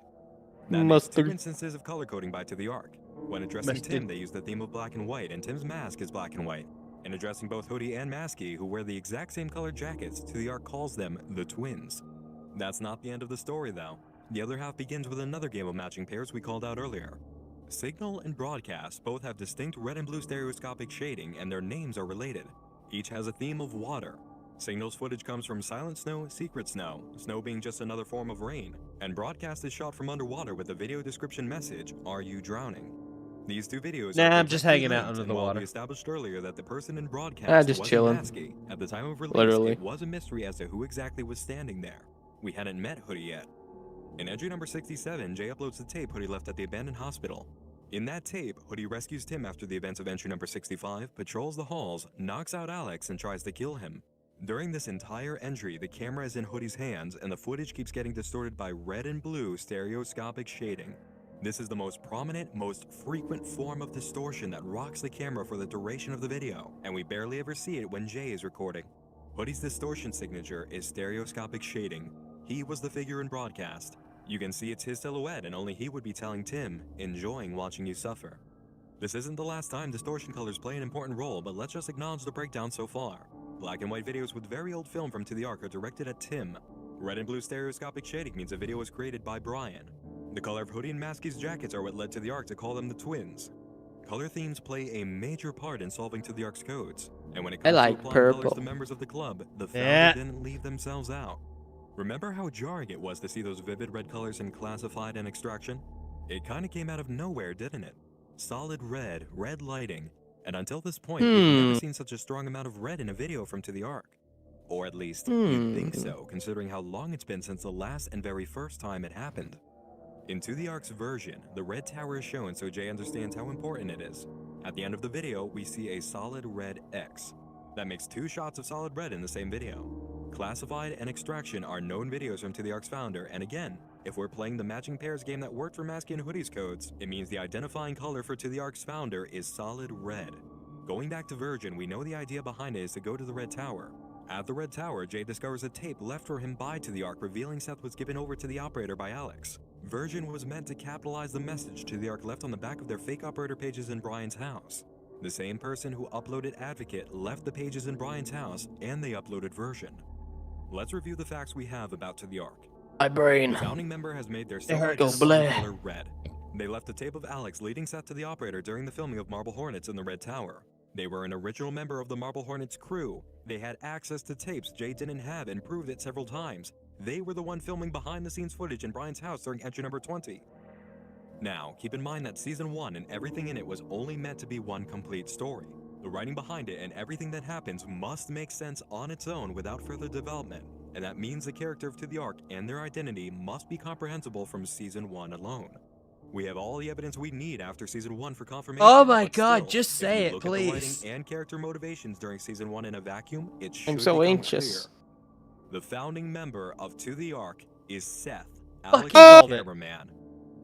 Speaker 2: That makes two
Speaker 1: Mustard.
Speaker 2: instances of color coding by To the Ark. When addressing
Speaker 5: Mustard.
Speaker 2: Tim, they use the theme of black and white, and Tim's mask is black and white. In addressing both Hoodie and Maskey, who wear the exact same colored jackets, To the Ark calls them the twins. That's not the end of the story, though. The other half begins with another game of matching pairs we called out earlier. Signal and Broadcast both have distinct red and blue stereoscopic shading, and their names are related. Each has a theme of water. Signal's footage comes from Silent Snow, Secret Snow, snow being just another form of rain, and Broadcast is shot from underwater with a video description message, "Are you drowning?" These two videos
Speaker 5: Nah,
Speaker 2: are
Speaker 5: I'm just
Speaker 2: directly
Speaker 5: hanging out
Speaker 2: linked,
Speaker 5: under
Speaker 2: and
Speaker 5: the
Speaker 2: while
Speaker 5: water.
Speaker 2: We established earlier that the person in Broadcast
Speaker 1: Just
Speaker 2: wasn't
Speaker 1: chilling.
Speaker 2: Maskey. At the time of release,
Speaker 1: Literally.
Speaker 2: it was a mystery as to who exactly was standing there. We hadn't met Hoodie yet. In entry number 67, Jay uploads the tape Hoodie left at the abandoned hospital. In that tape, Hoodie rescues Tim after the events of entry number 65, patrols the halls, knocks out Alex, and tries to kill him. During this entire entry, the camera is in Hoodie's hands, and the footage keeps getting distorted by red and blue stereoscopic shading. This is the most prominent, most frequent form of distortion that rocks the camera for the duration of the video, and we barely ever see it when Jay is recording. Hoodie's distortion signature is stereoscopic shading. He was the figure in Broadcast. You can see it's his silhouette, and only he would be telling Tim, enjoying watching you suffer. This isn't the last time distortion colors play an important role, but let's just acknowledge the breakdown so far. Black and white videos with very old film from To the Ark are directed at Tim. Red and blue stereoscopic shading means a video was created by Brian. The color of Hoodie and Maskey's jackets are what led To the Ark to call them the twins. Color themes play a major part in solving To the Ark's codes, and when it comes
Speaker 1: like
Speaker 2: to applying colors
Speaker 1: purple.
Speaker 2: to members of the club, the founder
Speaker 5: Yeah.
Speaker 2: didn't leave themselves out. Remember how jarring it was to see those vivid red colors in Classified and Extraction? It kinda came out of nowhere, didn't it? Solid red, red lighting, And until this point, we've never seen such a strong amount of red in a video from To the Ark. Or at least, you'd think so, considering how long it's been since the last and very first time it happened. In To the Ark's version, the red tower is shown so Jay understands how important it is. At the end of the video, we see a solid red X. That makes 2 shots of solid red in the same video. Classified and Extraction are known videos from To the Ark's founder, and again, if we're playing the matching pairs game that worked for Masky and Hoodie's codes, it means the identifying color for To the Ark's founder is solid red. Going back to Virgin, we know the idea behind it is to go to the red tower. At the red tower, Jay discovers a tape left for him by To the Ark revealing Seth was given over to the operator by Alex. Virgin was meant to capitalize the message To the Ark left on the back of their fake operator pages in Brian's house. The same person who uploaded Advocate left the pages in Brian's house, and they uploaded Virgin. Let's review the facts we have about To the Ark.
Speaker 1: My brain.
Speaker 2: The founding member has made their
Speaker 1: hurts.
Speaker 2: color red. They left the tape of Alex leading Seth to the operator during the filming of Marble Hornets in the Red Tower. They were an original member of the Marble Hornets crew. They had access to tapes Jay didn't have and proved it several times. They were the one filming behind-the-scenes footage in Brian's house during entry number 20. Now, keep in mind that Season 1 and everything in it was only meant to be one complete story. The writing behind it and everything that happens must make sense on its own without further development, and that means the character of To the Ark and their identity must be comprehensible from Season 1 alone. We have all the evidence we need after Season 1 for confirmation.
Speaker 5: Oh my
Speaker 2: but
Speaker 5: god,
Speaker 2: still,
Speaker 5: just say
Speaker 2: if
Speaker 5: it,
Speaker 2: you look at the
Speaker 5: please.
Speaker 2: writing and character motivations during Season 1 in a vacuum, it should
Speaker 1: I'm so
Speaker 2: become
Speaker 1: anxious.
Speaker 2: clear. The founding member of To the Ark is Seth,
Speaker 5: Fucking
Speaker 2: Alex's
Speaker 5: called it.
Speaker 2: cameraman.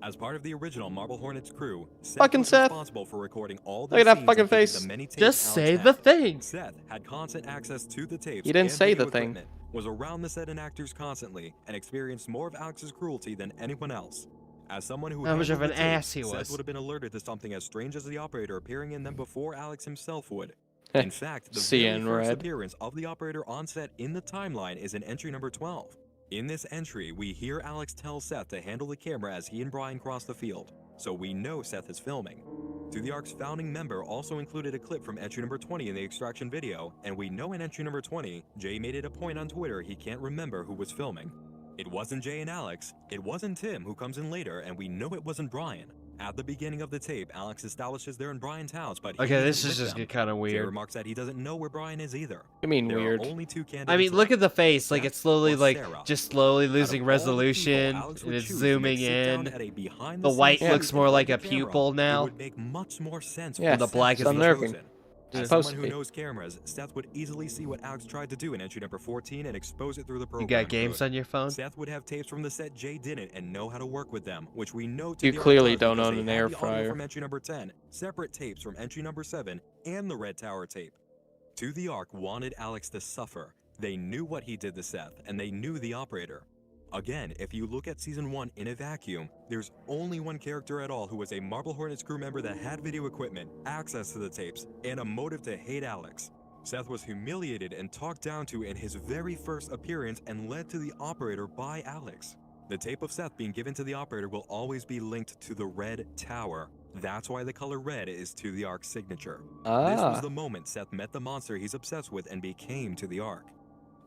Speaker 2: As part of the original Marble Hornets crew, Seth
Speaker 1: Fucking
Speaker 2: was
Speaker 1: Seth.
Speaker 2: responsible for recording all the
Speaker 1: Look at that
Speaker 2: scenes
Speaker 1: fucking
Speaker 2: and keeping
Speaker 1: face.
Speaker 2: the many tapes
Speaker 5: Just
Speaker 2: Alex
Speaker 5: say
Speaker 2: had.
Speaker 5: the thing.
Speaker 2: Seth had constant access to the tapes.
Speaker 1: You didn't
Speaker 2: and
Speaker 1: say the
Speaker 2: video
Speaker 1: thing.
Speaker 2: equipment, was around the set and actors constantly, and experienced more of Alex's cruelty than anyone else. As someone who
Speaker 5: How much of
Speaker 2: handled
Speaker 5: an
Speaker 2: the tape,
Speaker 5: ass he
Speaker 2: Seth
Speaker 5: was.
Speaker 2: would have been alerted to something as strange as the operator appearing in them before Alex himself would. In fact, the very
Speaker 1: CN
Speaker 2: first
Speaker 1: red.
Speaker 2: appearance of the operator on set in the timeline is in entry number 12. In this entry, we hear Alex tell Seth to handle the camera as he and Brian cross the field, so we know Seth is filming. To the Ark's founding member also included a clip from entry number 20 in the extraction video, and we know in entry number 20, Jay made it a point on Twitter he can't remember who was filming. It wasn't Jay and Alex, it wasn't Tim who comes in later, and we know it wasn't Brian. At the beginning of the tape, Alex establishes they're in Brian's house, but
Speaker 5: Okay, this
Speaker 2: isn't
Speaker 5: is
Speaker 2: with
Speaker 5: just
Speaker 2: them.
Speaker 5: kind of
Speaker 2: Jay
Speaker 5: weird.
Speaker 2: remarks that he doesn't know where Brian is either.
Speaker 1: I mean,
Speaker 2: There
Speaker 1: weird.
Speaker 2: are only 2 candidates
Speaker 5: I mean, look
Speaker 2: left.
Speaker 5: at the face, like it's slowly,
Speaker 2: or
Speaker 5: like,
Speaker 2: Sarah.
Speaker 5: just slowly
Speaker 2: Out of
Speaker 5: losing
Speaker 2: all the people
Speaker 5: resolution,
Speaker 2: Alex
Speaker 5: and
Speaker 2: would
Speaker 5: it's
Speaker 2: choose to
Speaker 5: zooming
Speaker 2: make sit down
Speaker 5: in.
Speaker 2: at a behind
Speaker 5: The white
Speaker 2: scenes
Speaker 5: looks
Speaker 2: shoot
Speaker 5: more
Speaker 2: in
Speaker 5: like
Speaker 2: front
Speaker 5: a
Speaker 2: of the camera,
Speaker 5: pupil
Speaker 2: it
Speaker 5: now.
Speaker 2: would make much more sense
Speaker 1: Yeah,
Speaker 2: for
Speaker 5: the
Speaker 2: Seth
Speaker 5: black
Speaker 2: to
Speaker 5: is
Speaker 2: be
Speaker 5: the-
Speaker 1: unnerving.
Speaker 2: chosen.
Speaker 1: It's
Speaker 2: As
Speaker 1: supposed
Speaker 2: someone
Speaker 1: to
Speaker 2: who
Speaker 1: be.
Speaker 2: knows cameras, Seth would easily see what Alex tried to do in entry number 14 and expose it through the
Speaker 5: You
Speaker 2: program
Speaker 5: got games
Speaker 2: code.
Speaker 5: on your phone?
Speaker 2: Seth would have tapes from the set Jay didn't and know how to work with them, which we know To
Speaker 1: You
Speaker 2: the Ark
Speaker 1: clearly
Speaker 2: does
Speaker 1: don't
Speaker 2: because
Speaker 1: own
Speaker 2: they
Speaker 1: an
Speaker 2: had
Speaker 1: air
Speaker 2: the audio
Speaker 1: fryer.
Speaker 2: from entry number 10, separate tapes from entry number 7, and the Red Tower tape. To the Ark wanted Alex to suffer. They knew what he did to Seth, and they knew the operator. Again, if you look at Season 1 in a vacuum, there's only one character at all who was a Marble Hornets crew member that had video equipment, access to the tapes, and a motive to hate Alex. Seth was humiliated and talked down to in his very first appearance and led to the operator by Alex. The tape of Seth being given to the operator will always be linked to the Red Tower. That's why the color red is To the Ark's signature. This was the moment Seth met the monster he's obsessed with and became To the Ark.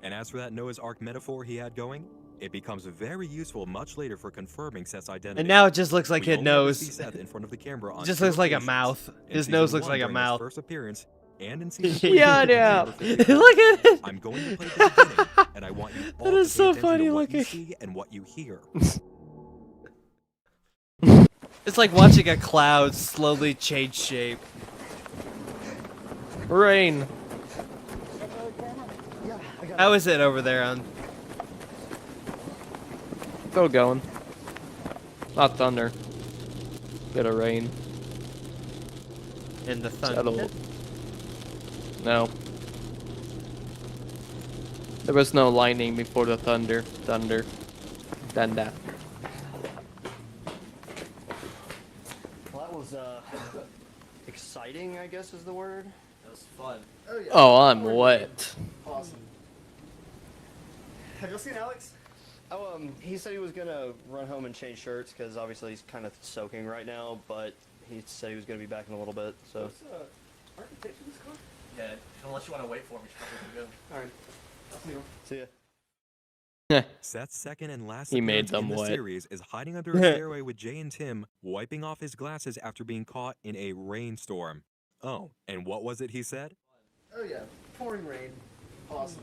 Speaker 2: And as for that Noah's Ark metaphor he had going, it becomes very useful much later for confirming Seth's identity.
Speaker 5: And now it just looks like
Speaker 2: We
Speaker 5: his
Speaker 2: only ever
Speaker 5: nose.
Speaker 2: see Seth in front of the camera on
Speaker 5: It just
Speaker 2: 2
Speaker 5: looks like a
Speaker 2: occasions.
Speaker 5: mouth.
Speaker 2: In
Speaker 5: His
Speaker 2: Season
Speaker 5: nose looks
Speaker 2: 1
Speaker 5: like a
Speaker 2: during his
Speaker 5: mouth.
Speaker 2: first appearance, and in Season 2
Speaker 1: Yeah,
Speaker 2: during
Speaker 1: yeah.
Speaker 2: entry number 54.
Speaker 5: Look at it.
Speaker 2: I'm going to play the beginning, and I want you all
Speaker 5: That
Speaker 2: to
Speaker 5: is
Speaker 2: pay
Speaker 5: so
Speaker 2: attention
Speaker 5: funny
Speaker 2: to what
Speaker 5: looking.
Speaker 2: you see and what you hear.
Speaker 5: It's like watching a cloud slowly change shape.
Speaker 1: Rain.
Speaker 5: How is it over there on?
Speaker 1: Still going. Not thunder. Bit of rain.
Speaker 5: In the thunder?
Speaker 1: Settled. No. There was no lightning before the thunder. Thunder. Thunder.
Speaker 3: Well, that was exciting, I guess is the word.
Speaker 9: That was fun.
Speaker 3: Oh yeah.
Speaker 1: Oh, I'm wet.
Speaker 3: Awesome. Have you seen Alex? Oh, he said he was gonna run home and change shirts because obviously he's kind of soaking right now. But he said he was gonna be back in a little bit. So. Architecture in this car?
Speaker 9: Yeah, unless you want to wait for me, you should probably go.
Speaker 3: All right. I'll see you. See ya.
Speaker 2: Seth's second and last
Speaker 1: He made
Speaker 2: appearance
Speaker 1: them
Speaker 2: in the
Speaker 1: wet.
Speaker 2: series is hiding under a stairway with Jay and Tim, wiping off his glasses after being caught in a rainstorm. Oh, and what was it he said?
Speaker 3: Oh yeah, pouring rain. Awesome.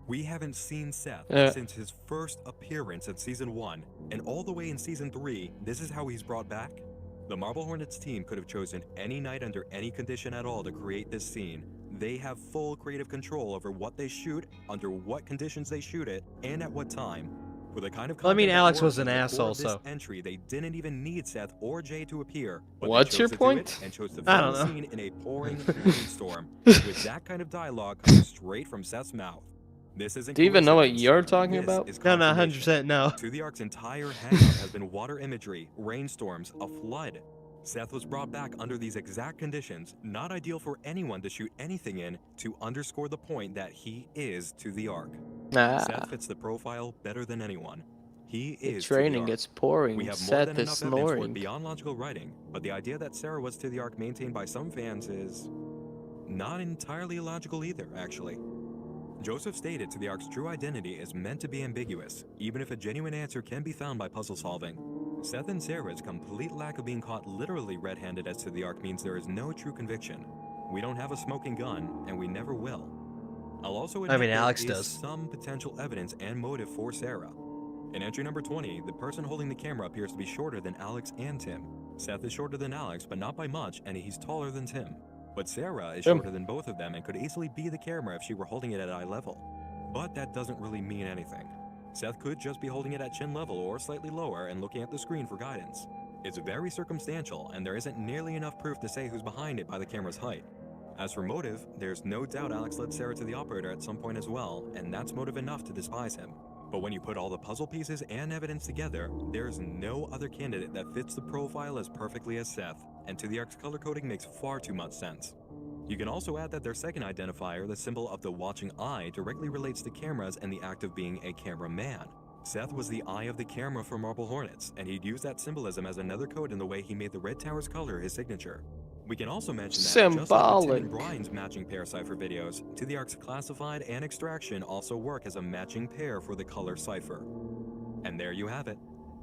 Speaker 2: We haven't seen Seth since his first appearance in Season 1, and all the way in Season 3, this is how he's brought back. The Marble Hornets team could have chosen any night under any condition at all to create this scene. They have full creative control over what they shoot, under what conditions they shoot it, and at what time. For the kind of
Speaker 5: Well, I mean,
Speaker 2: content that
Speaker 5: Alex was
Speaker 2: warranted
Speaker 5: an
Speaker 2: the core
Speaker 5: asshole,
Speaker 2: of this
Speaker 5: so.
Speaker 2: entry, they didn't even need Seth or Jay to appear. But
Speaker 1: What's
Speaker 2: they
Speaker 1: your
Speaker 2: chose to do
Speaker 1: point?
Speaker 2: it and chose to
Speaker 5: I
Speaker 2: film
Speaker 5: don't
Speaker 2: the
Speaker 5: know.
Speaker 2: scene in a pouring rainstorm, with that kind of dialogue coming straight from Seth's mouth. This isn't
Speaker 1: Do you even know what
Speaker 2: coincidence.
Speaker 1: you're talking
Speaker 2: This
Speaker 1: about?
Speaker 2: is
Speaker 5: No, no,
Speaker 2: confirmation.
Speaker 5: 100% no.
Speaker 2: To the Ark's entire hangout has been water imagery, rainstorms, a flood. Seth was brought back under these exact conditions, not ideal for anyone to shoot anything in, to underscore the point that he is to the Ark. Seth fits the profile better than anyone. He is to the
Speaker 1: Training
Speaker 2: Ark.
Speaker 1: gets pouring.
Speaker 2: We have more
Speaker 1: Seth
Speaker 2: than
Speaker 1: is
Speaker 2: enough evidence for it
Speaker 1: snoring.
Speaker 2: beyond logical writing, but the idea that Sarah was to the Ark maintained by some fans is not entirely illogical either, actually. Joseph stated to the Ark's true identity is meant to be ambiguous, even if a genuine answer can be found by puzzle solving. Seth and Sarah's complete lack of being caught literally red-handed as to the Ark means there is no true conviction. We don't have a smoking gun, and we never will. I'll also admit there
Speaker 5: Alex
Speaker 2: is
Speaker 5: does.
Speaker 2: some potential evidence and motive for Sarah. In entry number 20, the person holding the camera appears to be shorter than Alex and Tim. Seth is shorter than Alex, but not by much, and he's taller than Tim. But Sarah is shorter than both of them and could easily be the camera if she were holding it at eye level. But that doesn't really mean anything. Seth could just be holding it at chin level or slightly lower and looking at the screen for guidance. It's very circumstantial, and there isn't nearly enough proof to say who's behind it by the camera's height. As for motive, there's no doubt Alex led Sarah to the operator at some point as well, and that's motive enough to despise him. But when you put all the puzzle pieces and evidence together, there's no other candidate that fits the profile as perfectly as Seth, and to the Ark's color coding makes far too much sense. You can also add that their second identifier, the symbol of the watching eye, directly relates to cameras and the act of being a cameraman. Seth was the eye of the camera for Marble Hornets, and he'd used that symbolism as another code in the way he made the red tower's color his signature. We can also mention that just like with Tim
Speaker 1: Symbolic.
Speaker 2: and Brian's matching pair cipher videos, To the Ark's classified and extraction also work as a matching pair for the color cipher. And there you have it.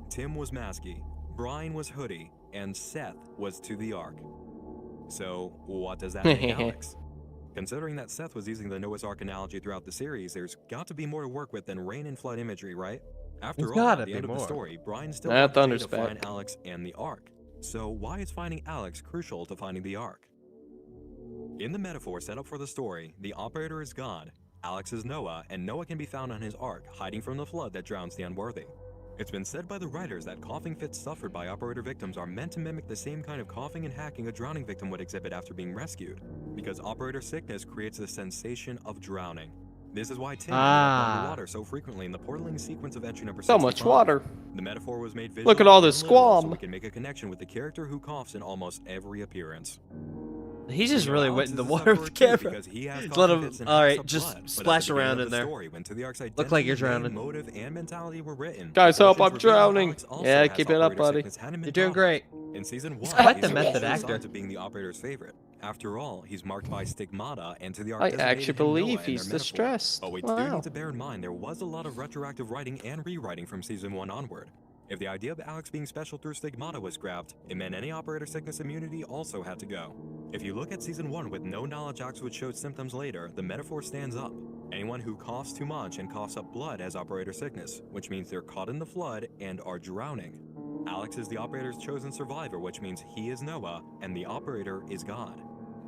Speaker 2: Tim was Masky, Brian was Hoodie, and Seth was To the Ark. So, what does that make Alex? Considering that Seth was using the Noah's Ark analogy throughout the series, there's got to be more to work with than rain and flood imagery, right? After
Speaker 5: There's
Speaker 2: all,
Speaker 5: gotta
Speaker 2: at the
Speaker 5: be
Speaker 2: end of the
Speaker 5: more.
Speaker 2: story, Brian still
Speaker 1: That
Speaker 2: got the
Speaker 1: thunder's
Speaker 2: to find
Speaker 1: back.
Speaker 2: Alex and the Ark. So why is finding Alex crucial to finding the Ark? In the metaphor set up for the story, the operator is God, Alex is Noah, and Noah can be found on his Ark, hiding from the flood that drowns the unworthy. It's been said by the writers that coughing fits suffered by operator victims are meant to mimic the same kind of coughing and hacking a drowning victim would exhibit after being rescued, because operator sickness creates the sensation of drowning. This is why Tim ended up underwater so frequently in the portaling sequence of entry number 65.
Speaker 1: So much water.
Speaker 2: The metaphor was made
Speaker 1: Look at all this
Speaker 2: visual and literal, so
Speaker 1: squam.
Speaker 2: we can make a connection with the character who coughs in almost every appearance.
Speaker 5: He's just
Speaker 2: You know,
Speaker 5: really
Speaker 2: Alex
Speaker 5: wet in the
Speaker 2: is a
Speaker 5: water with the
Speaker 2: sufferer too,
Speaker 5: camera.
Speaker 2: because he has
Speaker 5: Just let
Speaker 2: coughing
Speaker 5: him,
Speaker 2: fits and
Speaker 5: all
Speaker 2: hacks
Speaker 5: right,
Speaker 2: up
Speaker 5: just
Speaker 2: blood. But at the
Speaker 5: splash
Speaker 2: beginning
Speaker 5: around
Speaker 2: of
Speaker 5: in
Speaker 2: the
Speaker 5: there.
Speaker 2: story, when To the Ark's
Speaker 5: Look like you're
Speaker 2: identity, name,
Speaker 5: drowning.
Speaker 2: motive, and mentality were written,
Speaker 1: Guys, help,
Speaker 2: portions
Speaker 1: I'm
Speaker 2: revealing
Speaker 1: drowning.
Speaker 2: Alex also
Speaker 1: Yeah,
Speaker 2: has
Speaker 1: keep it up,
Speaker 2: operator
Speaker 1: buddy.
Speaker 2: sickness hadn't been
Speaker 5: You're doing
Speaker 2: brought up.
Speaker 5: great.
Speaker 2: In season 1,
Speaker 5: I like
Speaker 2: he's
Speaker 5: the method
Speaker 2: also
Speaker 5: actor.
Speaker 2: assigned to being the operator's favorite. After all, he's marked by stigmata, and To the Ark
Speaker 1: I
Speaker 2: designated
Speaker 1: actually
Speaker 2: him Noah
Speaker 1: believe
Speaker 2: in their
Speaker 1: he's
Speaker 2: metaphor.
Speaker 1: distressed.
Speaker 2: But we do
Speaker 1: Wow.
Speaker 2: need to bear in mind there was a lot of retroactive writing and rewriting from season 1 onward. If the idea of Alex being special through stigmata was scrapped, it meant any operator sickness immunity also had to go. If you look at season 1 with no knowledge Alex would show symptoms later, the metaphor stands up. Anyone who coughs too much and coughs up blood has operator sickness, which means they're caught in the flood and are drowning. Alex is the operator's chosen survivor, which means he is Noah, and the operator is God.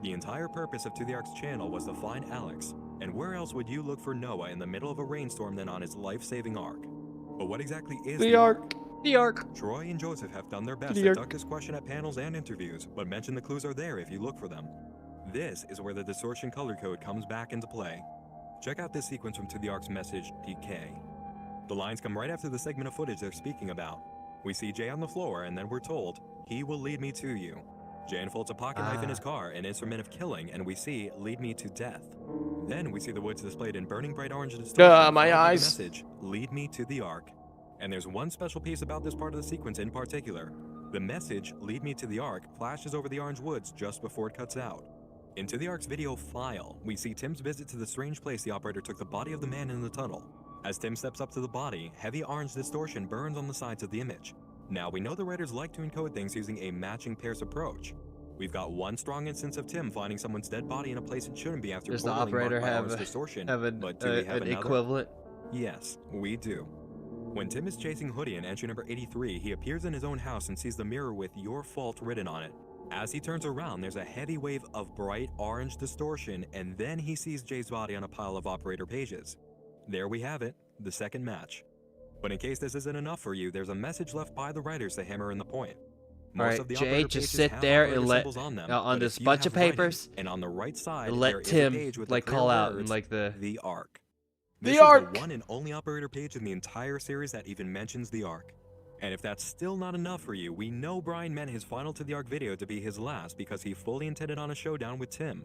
Speaker 2: The entire purpose of To the Ark's channel was to find Alex, and where else would you look for Noah in the middle of a rainstorm than on his life-saving Ark? But what exactly is
Speaker 1: The Ark.
Speaker 5: The Ark.
Speaker 2: Troy and Joseph have done their best
Speaker 1: The
Speaker 2: to
Speaker 1: Ark.
Speaker 2: duck this question at panels and interviews, but mention the clues are there if you look for them. This is where the distortion color code comes back into play. Check out this sequence from To the Ark's message, PK. The lines come right after the segment of footage they're speaking about. We see Jay on the floor, and then we're told, "He will lead me to you." Jay unfolds a pocket knife in his car, an instrument of killing, and we see, "Lead me to death." Then we see the woods displayed in burning bright orange distortion.
Speaker 1: My
Speaker 2: followed by the
Speaker 1: eyes.
Speaker 2: message, "Lead me to the Ark." And there's one special piece about this part of the sequence in particular. The message, "Lead me to the Ark," flashes over the orange woods just before it cuts out. In To the Ark's video file, we see Tim's visit to the strange place the operator took the body of the man in the tunnel. As Tim steps up to the body, heavy orange distortion burns on the sides of the image. Now, we know the writers like to encode things using a matching pairs approach. We've got one strong instance of Tim finding someone's dead body in a place it shouldn't be after
Speaker 5: Does the
Speaker 2: portaling
Speaker 5: operator
Speaker 2: marked by
Speaker 5: have
Speaker 2: orange distortion.
Speaker 5: an,
Speaker 2: But do we have
Speaker 5: an
Speaker 2: another?
Speaker 5: equivalent?
Speaker 2: Yes, we do. When Tim is chasing Hoodie in entry number 83, he appears in his own house and sees the mirror with "Your fault" written on it. As he turns around, there's a heavy wave of bright orange distortion, and then he sees Jay's body on a pile of operator pages. There we have it, the second match. But in case this isn't enough for you, there's a message left by the writers to hammer in the point.
Speaker 5: Alright, Jay, just sit there and let on this bunch of papers,
Speaker 2: and on the right side,
Speaker 5: and let Tim like call out and like
Speaker 2: the Ark.
Speaker 5: The
Speaker 2: This
Speaker 5: Ark!
Speaker 2: is the one and only operator page in the entire series that even mentions the Ark. And if that's still not enough for you, we know Brian meant his final to the Ark video to be his last because he fully intended on a showdown with Tim.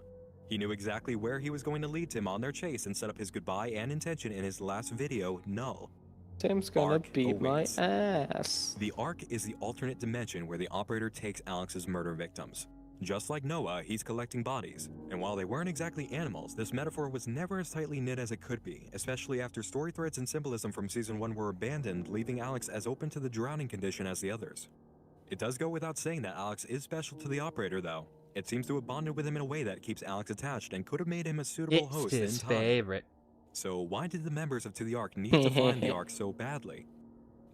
Speaker 2: He knew exactly where he was going to lead Tim on their chase and set up his goodbye and intention in his last video, Null.
Speaker 1: Tim's gonna
Speaker 2: Ark
Speaker 1: beat my
Speaker 2: awaits.
Speaker 1: ass.
Speaker 2: The Ark is the alternate dimension where the operator takes Alex's murder victims. Just like Noah, he's collecting bodies. And while they weren't exactly animals, this metaphor was never as tightly knit as it could be, especially after story threads and symbolism from Season 1 were abandoned, leaving Alex as open to the drowning condition as the others. It does go without saying that Alex is special to the operator, though. It seems to have bonded with him in a way that keeps Alex attached and could have made him a suitable host in
Speaker 5: his
Speaker 2: time.
Speaker 5: favorite.
Speaker 2: So why did the members of To the Ark need to find the Ark so badly?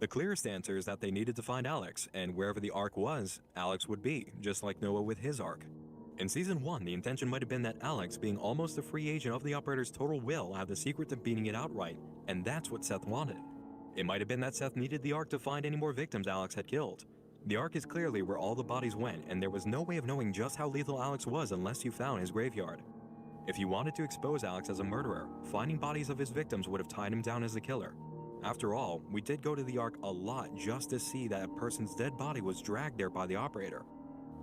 Speaker 2: The clearest answer is that they needed to find Alex, and wherever the Ark was, Alex would be, just like Noah with his Ark. In Season 1, the intention might have been that Alex, being almost a free agent of the operator's total will, had the secret to beating it outright, and that's what Seth wanted. It might have been that Seth needed the Ark to find any more victims Alex had killed. The Ark is clearly where all the bodies went, and there was no way of knowing just how lethal Alex was unless you found his graveyard. If you wanted to expose Alex as a murderer, finding bodies of his victims would have tied him down as a killer. After all, we did go to the Ark a lot just to see that a person's dead body was dragged there by the operator.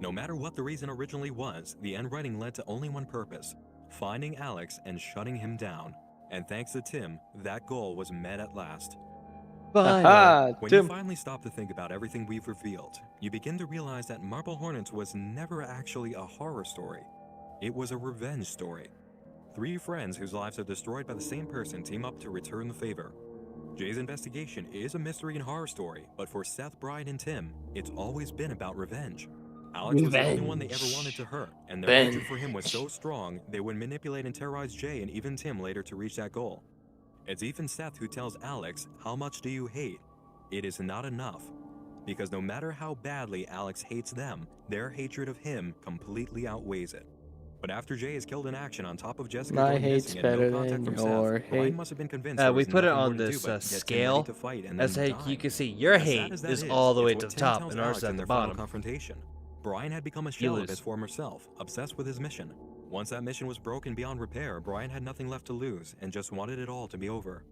Speaker 2: No matter what the reason originally was, the end writing led to only one purpose: finding Alex and shutting him down. And thanks to Tim, that goal was met at last. When you finally stop to think about everything we've revealed, you begin to realize that Marble Hornets was never actually a horror story. It was a revenge story. 3 friends whose lives are destroyed by the same person team up to return the favor. Jay's investigation is a mystery and horror story, but for Seth, Brian, and Tim, it's always been about revenge. Alex was the only one they ever wanted to hurt, and their hatred for him was so strong, they would manipulate and terrorize Jay and even Tim later to reach that goal. It's even Seth who tells Alex, "How much do you hate? It is not enough." Because no matter how badly Alex hates them, their hatred of him completely outweighs it. But after Jay is killed in action on top of Jessica
Speaker 1: My
Speaker 2: going
Speaker 1: hate's
Speaker 2: missing and
Speaker 1: better
Speaker 2: no contact
Speaker 1: than
Speaker 2: from
Speaker 1: your
Speaker 2: Seth, Brian
Speaker 1: hate.
Speaker 2: must have been convinced there
Speaker 5: We
Speaker 2: was
Speaker 5: put it
Speaker 2: nothing more
Speaker 5: on
Speaker 2: to do
Speaker 5: this
Speaker 2: but get Tim ready
Speaker 5: scale.
Speaker 2: to fight and
Speaker 5: That's
Speaker 2: then
Speaker 5: how you
Speaker 2: die.
Speaker 5: can see your
Speaker 2: As sad
Speaker 5: hate
Speaker 2: as that
Speaker 5: is all the
Speaker 2: it's
Speaker 5: way
Speaker 2: what
Speaker 5: to the
Speaker 2: Tim
Speaker 5: top
Speaker 2: tells
Speaker 5: and ours
Speaker 2: Alex
Speaker 5: is at
Speaker 2: in
Speaker 5: the
Speaker 2: their final
Speaker 5: bottom.
Speaker 2: confrontation. Brian had become a
Speaker 5: You
Speaker 2: shell of
Speaker 5: lose.
Speaker 2: his former self, obsessed with his mission. Once that mission was broken beyond repair, Brian had nothing left to lose and just wanted it all to be over.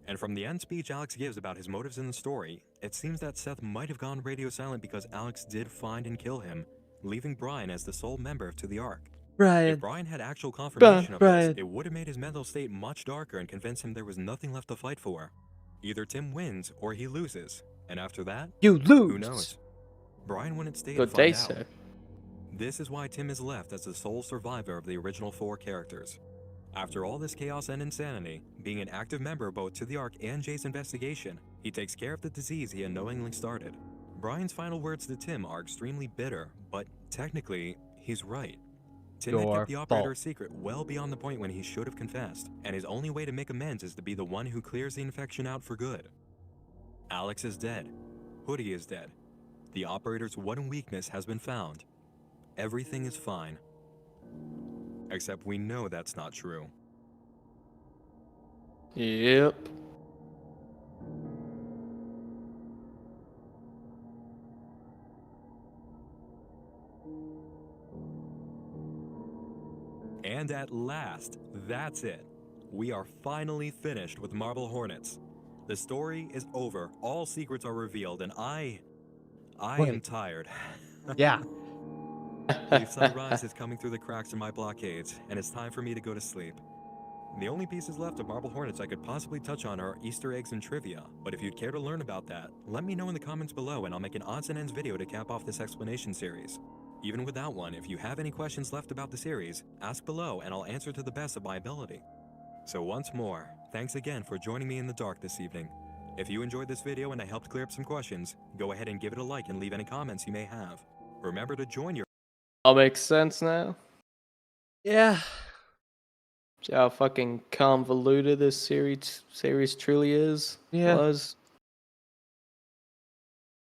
Speaker 2: And from the end speech Alex gives about his motives in the story, it seems that Seth might have gone radio silent because Alex did find and kill him, leaving Brian as the sole member of To the Ark. If Brian had actual confirmation of this, it would have made his mental state much darker and convinced him there was nothing left to fight for. Either Tim wins or he loses, and after that,
Speaker 5: you lose.
Speaker 2: Who knows? Brian wouldn't stay to
Speaker 1: Good
Speaker 2: find
Speaker 1: day,
Speaker 2: out.
Speaker 1: sir.
Speaker 2: This is why Tim is left as the sole survivor of the original 4 characters. After all this chaos and insanity, being an active member of both To the Ark and Jay's investigation, he takes care of the disease he unknowingly started. Brian's final words to Tim are extremely bitter, but technically, he's right. Tim had kept the operator a secret well beyond the point when he should have confessed, and his only way to make amends is to be the one who clears the infection out for good. Alex is dead. Hoodie is dead. The operator's one weakness has been found. Everything is fine. Except we know that's not true.
Speaker 1: Yep.
Speaker 2: And at last, that's it. We are finally finished with Marble Hornets. The story is over, all secrets are revealed, and I am tired.
Speaker 5: Yeah.
Speaker 2: The sunrise is coming through the cracks in my blockades, and it's time for me to go to sleep. The only pieces left of Marble Hornets I could possibly touch on are Easter eggs and trivia, but if you'd care to learn about that, let me know in the comments below and I'll make an odds and ends video to cap off this explanation series. Even without one, if you have any questions left about the series, ask below and I'll answer to the best of my ability. So once more, thanks again for joining me in the dark this evening. If you enjoyed this video and I helped clear up some questions, go ahead and give it a like and leave any comments you may have. Remember to join your
Speaker 1: All makes sense now.
Speaker 5: Yeah.
Speaker 1: See how fucking convoluted this series truly is.
Speaker 5: Yeah.
Speaker 1: Was.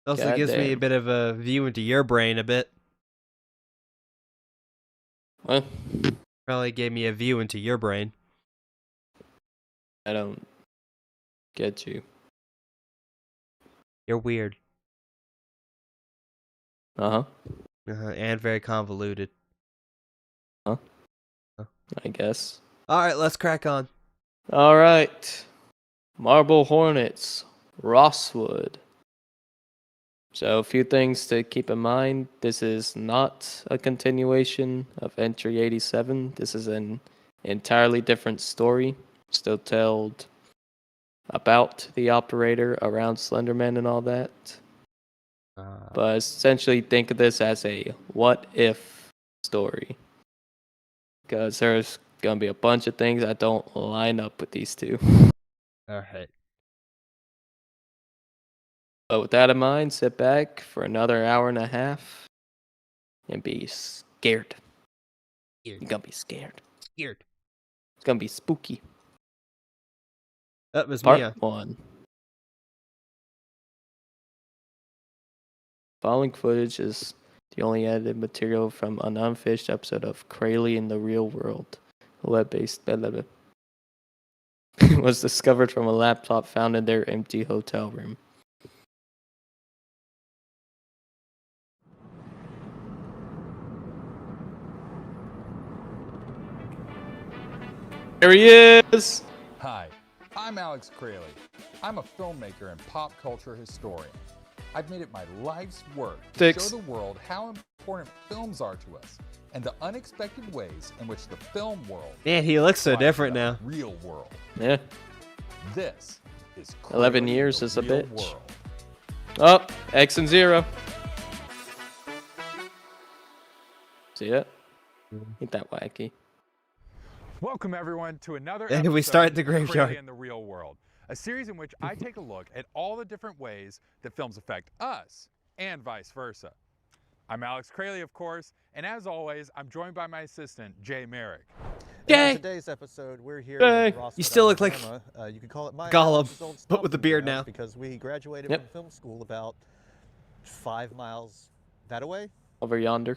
Speaker 5: Also gives me a
Speaker 1: Goddamn.
Speaker 5: bit of a view into your brain a bit.
Speaker 1: What?
Speaker 5: Probably gave me a view into your brain.
Speaker 1: I don't get you.
Speaker 5: You're weird.
Speaker 1: Uh-huh.
Speaker 5: And very convoluted.
Speaker 1: Huh? I guess.
Speaker 5: Alright, let's crack on.
Speaker 1: Alright. Marble Hornets. Rosswood. So a few things to keep in mind. This is not a continuation of Entry 87. This is an entirely different story. Still told about the operator around Slenderman and all that. But essentially think of this as a what if story. Because there's going to be a bunch of things that don't line up with these two.
Speaker 5: Alright.
Speaker 1: But with that in mind, sit back for another hour and a half and be scared. You're going to be scared.
Speaker 5: Scared.
Speaker 1: It's going to be spooky.
Speaker 5: That was
Speaker 1: Part
Speaker 5: Mia.
Speaker 1: 1. Following footage is the only edited material from an unfinished episode of Crayley in the Real World, a web-based was discovered from a laptop found in their empty hotel room. There he is!
Speaker 8: Hi, I'm Alex Crayley. I'm a filmmaker and pop culture historian. I've made it my life's work to show the world how important films are to us and the unexpected ways in which the film world
Speaker 5: Man, he looks so different now.
Speaker 8: real world.
Speaker 1: Yeah.
Speaker 8: This is
Speaker 1: 11
Speaker 8: Crayley
Speaker 1: years
Speaker 8: the
Speaker 1: is a
Speaker 8: Real
Speaker 1: bitch.
Speaker 8: World.
Speaker 1: Oh, X and 0. See it? Ain't that wacky.
Speaker 8: Welcome everyone to another
Speaker 5: And
Speaker 8: episode
Speaker 5: we start at the
Speaker 8: of
Speaker 5: graveyard.
Speaker 8: Crayley in the Real World, a series in which I take a look at all the different ways that films affect us and vice versa. I'm Alex Crayley, of course, and as always, I'm joined by my assistant, Jay Merrick.
Speaker 5: Yay!
Speaker 12: In today's episode, we're here
Speaker 5: Yay!
Speaker 12: in Rosswood,
Speaker 5: You still look like
Speaker 12: Alabama. You could call it my
Speaker 5: Gollum,
Speaker 12: Alex's old
Speaker 5: but with the
Speaker 12: stomping
Speaker 5: beard
Speaker 12: ground
Speaker 5: now.
Speaker 12: because we graduated
Speaker 1: Yep.
Speaker 12: from film school about 5 miles that away.
Speaker 1: Over yonder.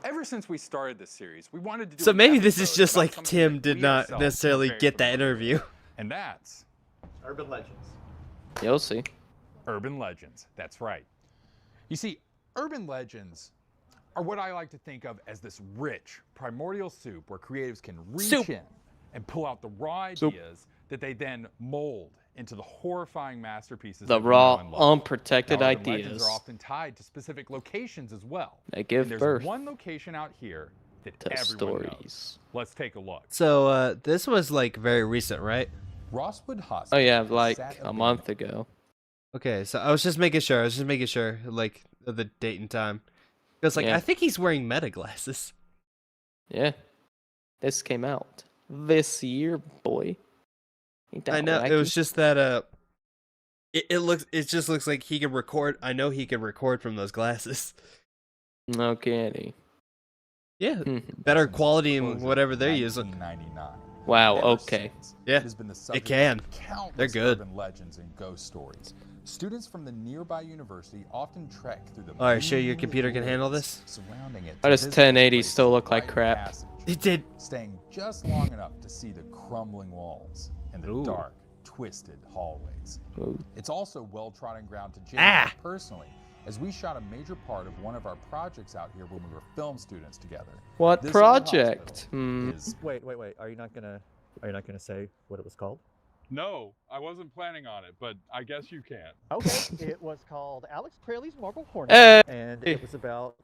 Speaker 8: Ever since we started this series, we wanted to do
Speaker 5: So
Speaker 8: an
Speaker 5: maybe this is
Speaker 8: episode
Speaker 5: just
Speaker 8: about
Speaker 5: like
Speaker 8: something
Speaker 5: Tim
Speaker 8: that
Speaker 5: did
Speaker 8: we
Speaker 5: not
Speaker 8: ourselves
Speaker 5: necessarily
Speaker 8: are very
Speaker 5: get that
Speaker 8: familiar
Speaker 5: interview.
Speaker 8: with, and that's
Speaker 7: Urban legends.
Speaker 1: You'll see.
Speaker 8: urban legends. That's right. You see, urban legends are what I like to think of as this rich, primordial soup where creatives can reach in and pull out the raw ideas that they then mold into the horrifying masterpieces.
Speaker 1: The
Speaker 8: that we
Speaker 1: raw,
Speaker 8: know and love.
Speaker 1: unprotected
Speaker 8: Now, urban legends
Speaker 1: ideas
Speaker 8: are often tied to specific locations as well.
Speaker 1: that give
Speaker 8: And there's
Speaker 1: birth
Speaker 8: one location out here that
Speaker 1: to
Speaker 8: everyone knows.
Speaker 1: stories.
Speaker 8: Let's take a look.
Speaker 5: So this was like very recent, right?
Speaker 8: Rosswood Hospital.
Speaker 1: Oh yeah, like
Speaker 8: sat
Speaker 1: a
Speaker 8: abandoned.
Speaker 1: month ago.
Speaker 5: Okay, so I was just making sure. Like of the date and time. Because like
Speaker 1: Yeah.
Speaker 5: I think he's wearing meta glasses.
Speaker 1: Yeah. This came out this year, boy. Ain't that
Speaker 5: I know. It
Speaker 1: wacky?
Speaker 5: was just that it just looks like he can record. I know he can record from those glasses.
Speaker 1: No kidding.
Speaker 5: Yeah, better quality in
Speaker 8: Closure
Speaker 5: whatever
Speaker 8: in
Speaker 5: they're using.
Speaker 8: 1999.
Speaker 1: Wow,
Speaker 8: Ever
Speaker 1: okay.
Speaker 8: since,
Speaker 5: Yeah,
Speaker 8: it has been the subject
Speaker 5: can.
Speaker 8: of countless
Speaker 5: They're good.
Speaker 8: urban legends and ghost stories. Students from the nearby university often trek through the
Speaker 5: Alright, sure your
Speaker 8: blue
Speaker 5: computer can handle
Speaker 8: woods
Speaker 5: this?
Speaker 8: surrounding it
Speaker 1: Why
Speaker 8: to
Speaker 1: does
Speaker 8: visit
Speaker 1: 1080
Speaker 8: this
Speaker 1: still
Speaker 8: place
Speaker 1: look
Speaker 8: of
Speaker 1: like
Speaker 8: rite of
Speaker 1: crap?
Speaker 8: passage,
Speaker 5: It did.
Speaker 8: staying just long enough to see the crumbling walls and the
Speaker 5: Ooh.
Speaker 8: dark, twisted hallways.
Speaker 1: Ooh.
Speaker 8: It's also well-trodden ground to Jay
Speaker 5: Ah!
Speaker 8: personally, as we shot a major part of one of our projects out here when we were film students together.
Speaker 1: What
Speaker 8: This old
Speaker 1: project?
Speaker 8: hospital is
Speaker 12: Wait. Are you not gonna say what it was called?
Speaker 8: No, I wasn't planning on it, but I guess you can.
Speaker 12: Okay. It was called Alex Crayley's Marble Hornets,
Speaker 1: Hey!
Speaker 12: and it was about.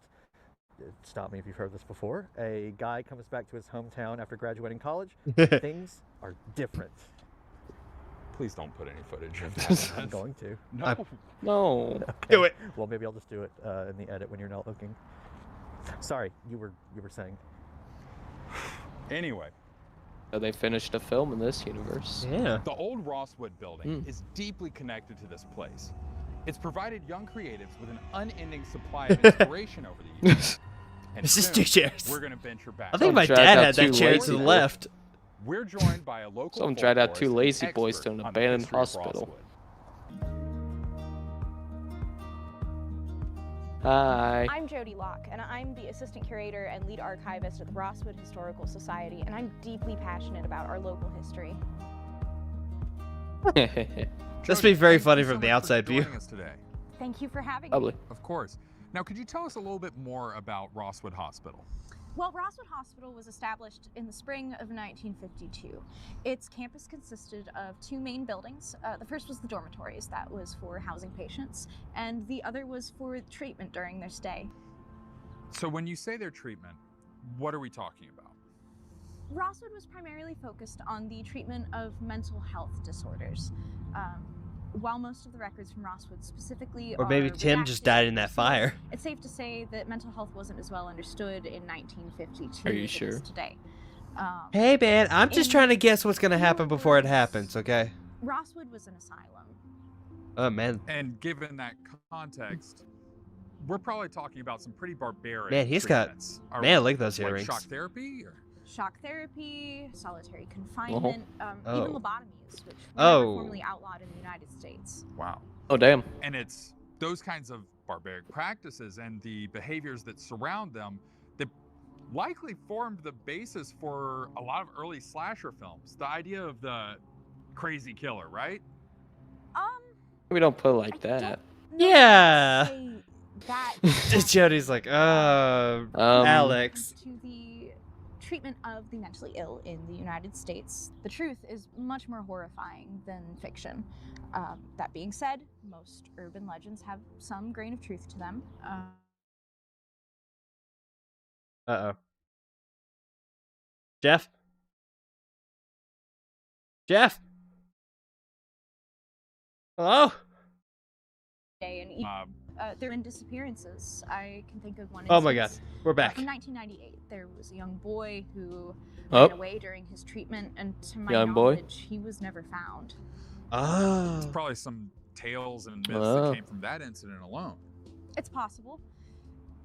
Speaker 12: Stop me if you've heard this before. A guy comes back to his hometown after graduating college. Things are different.
Speaker 8: Please don't put any footage of that.
Speaker 12: I'm going to.
Speaker 8: No.
Speaker 1: No.
Speaker 12: Okay.
Speaker 5: Do it.
Speaker 12: Well, maybe I'll just do it in the edit when you're not looking. Sorry, you were saying.
Speaker 8: Anyway,
Speaker 1: So they finished a film in this universe.
Speaker 5: Yeah.
Speaker 8: the old Rosswood building is deeply connected to this place. It's provided young creatives with an unending supply of inspiration over the years.
Speaker 2: And
Speaker 5: This is
Speaker 2: soon,
Speaker 5: 2 chairs.
Speaker 2: We're gonna venture back.
Speaker 5: I think my
Speaker 1: dragged
Speaker 5: dad
Speaker 1: out
Speaker 5: had that
Speaker 1: 2
Speaker 5: chair
Speaker 1: lazy
Speaker 5: to the
Speaker 1: boys.
Speaker 5: left.
Speaker 2: We're joined by a local
Speaker 1: Someone tried out 2
Speaker 2: folklorist and
Speaker 1: lazy boys
Speaker 2: expert
Speaker 1: to an
Speaker 2: on the
Speaker 1: abandoned
Speaker 2: history of
Speaker 1: hospital.
Speaker 2: Rosswood.
Speaker 1: Hi.
Speaker 13: I'm Jody Locke, and I'm the assistant curator and lead archivist at the Rosswood Historical Society, and I'm deeply passionate about our local history.
Speaker 5: This would be very
Speaker 2: Thank
Speaker 5: funny
Speaker 2: you so
Speaker 5: from the
Speaker 2: much for
Speaker 5: outside view.
Speaker 2: joining us today.
Speaker 13: Thank you for having
Speaker 1: Probably.
Speaker 13: me.
Speaker 2: Of course. Now, could you tell us a little bit more about Rosswood Hospital?
Speaker 13: Well, Rosswood Hospital was established in the spring of 1952. Its campus consisted of 2 main buildings. The first was the dormitories, that was for housing patients, and the other was for treatment during their stay.
Speaker 2: So when you say their treatment, what are we talking about?
Speaker 13: Rosswood was primarily focused on the treatment of mental health disorders. While most of the records from Rosswood specifically
Speaker 5: Or maybe
Speaker 13: are
Speaker 5: Tim just
Speaker 13: redacted
Speaker 5: died
Speaker 13: and
Speaker 5: in that
Speaker 13: sealed,
Speaker 5: fire.
Speaker 13: It's safe to say that mental health wasn't as well understood in 1952
Speaker 1: Are you
Speaker 13: as it
Speaker 1: sure?
Speaker 13: is today.
Speaker 5: Hey man, I'm just
Speaker 13: in
Speaker 5: trying to guess what's gonna happen before it happens, okay?
Speaker 13: Rosswood was an asylum.
Speaker 5: Oh man.
Speaker 2: And given that context, we're probably talking about some pretty barbaric
Speaker 5: Man, he's got-
Speaker 2: treatments.
Speaker 5: man, look at those
Speaker 2: like
Speaker 5: earrings.
Speaker 2: shock therapy? Or?
Speaker 13: Shock therapy, solitary confinement, even
Speaker 5: Oh.
Speaker 13: lobotomies, which were
Speaker 5: Oh.
Speaker 13: never formally outlawed in the United States.
Speaker 2: Wow.
Speaker 1: Oh, damn.
Speaker 2: And it's those kinds of barbaric practices and the behaviors that surround them that likely formed the basis for a lot of early slasher films. The idea of the crazy killer, right?
Speaker 1: We don't put it like that.
Speaker 5: Yeah.
Speaker 13: Say that
Speaker 5: Jody's like, Alex.
Speaker 13: to the treatment of the mentally ill in the United States. The truth is much more horrifying than fiction. That being said, most urban legends have some grain of truth to them.
Speaker 5: Uh-oh. Jeff? Jeff? Hello?
Speaker 13: And there have been disappearances. I can think of one.
Speaker 5: Oh my god,
Speaker 13: instance,
Speaker 5: we're back.
Speaker 13: From 1998, there was a young boy who
Speaker 1: Oh.
Speaker 13: ran away during his treatment, and to my
Speaker 1: Young boy?
Speaker 13: knowledge, he was never found.
Speaker 2: It's
Speaker 5: Oh.
Speaker 2: probably some tales and myths
Speaker 1: Oh.
Speaker 2: that came from that incident alone.
Speaker 13: It's possible.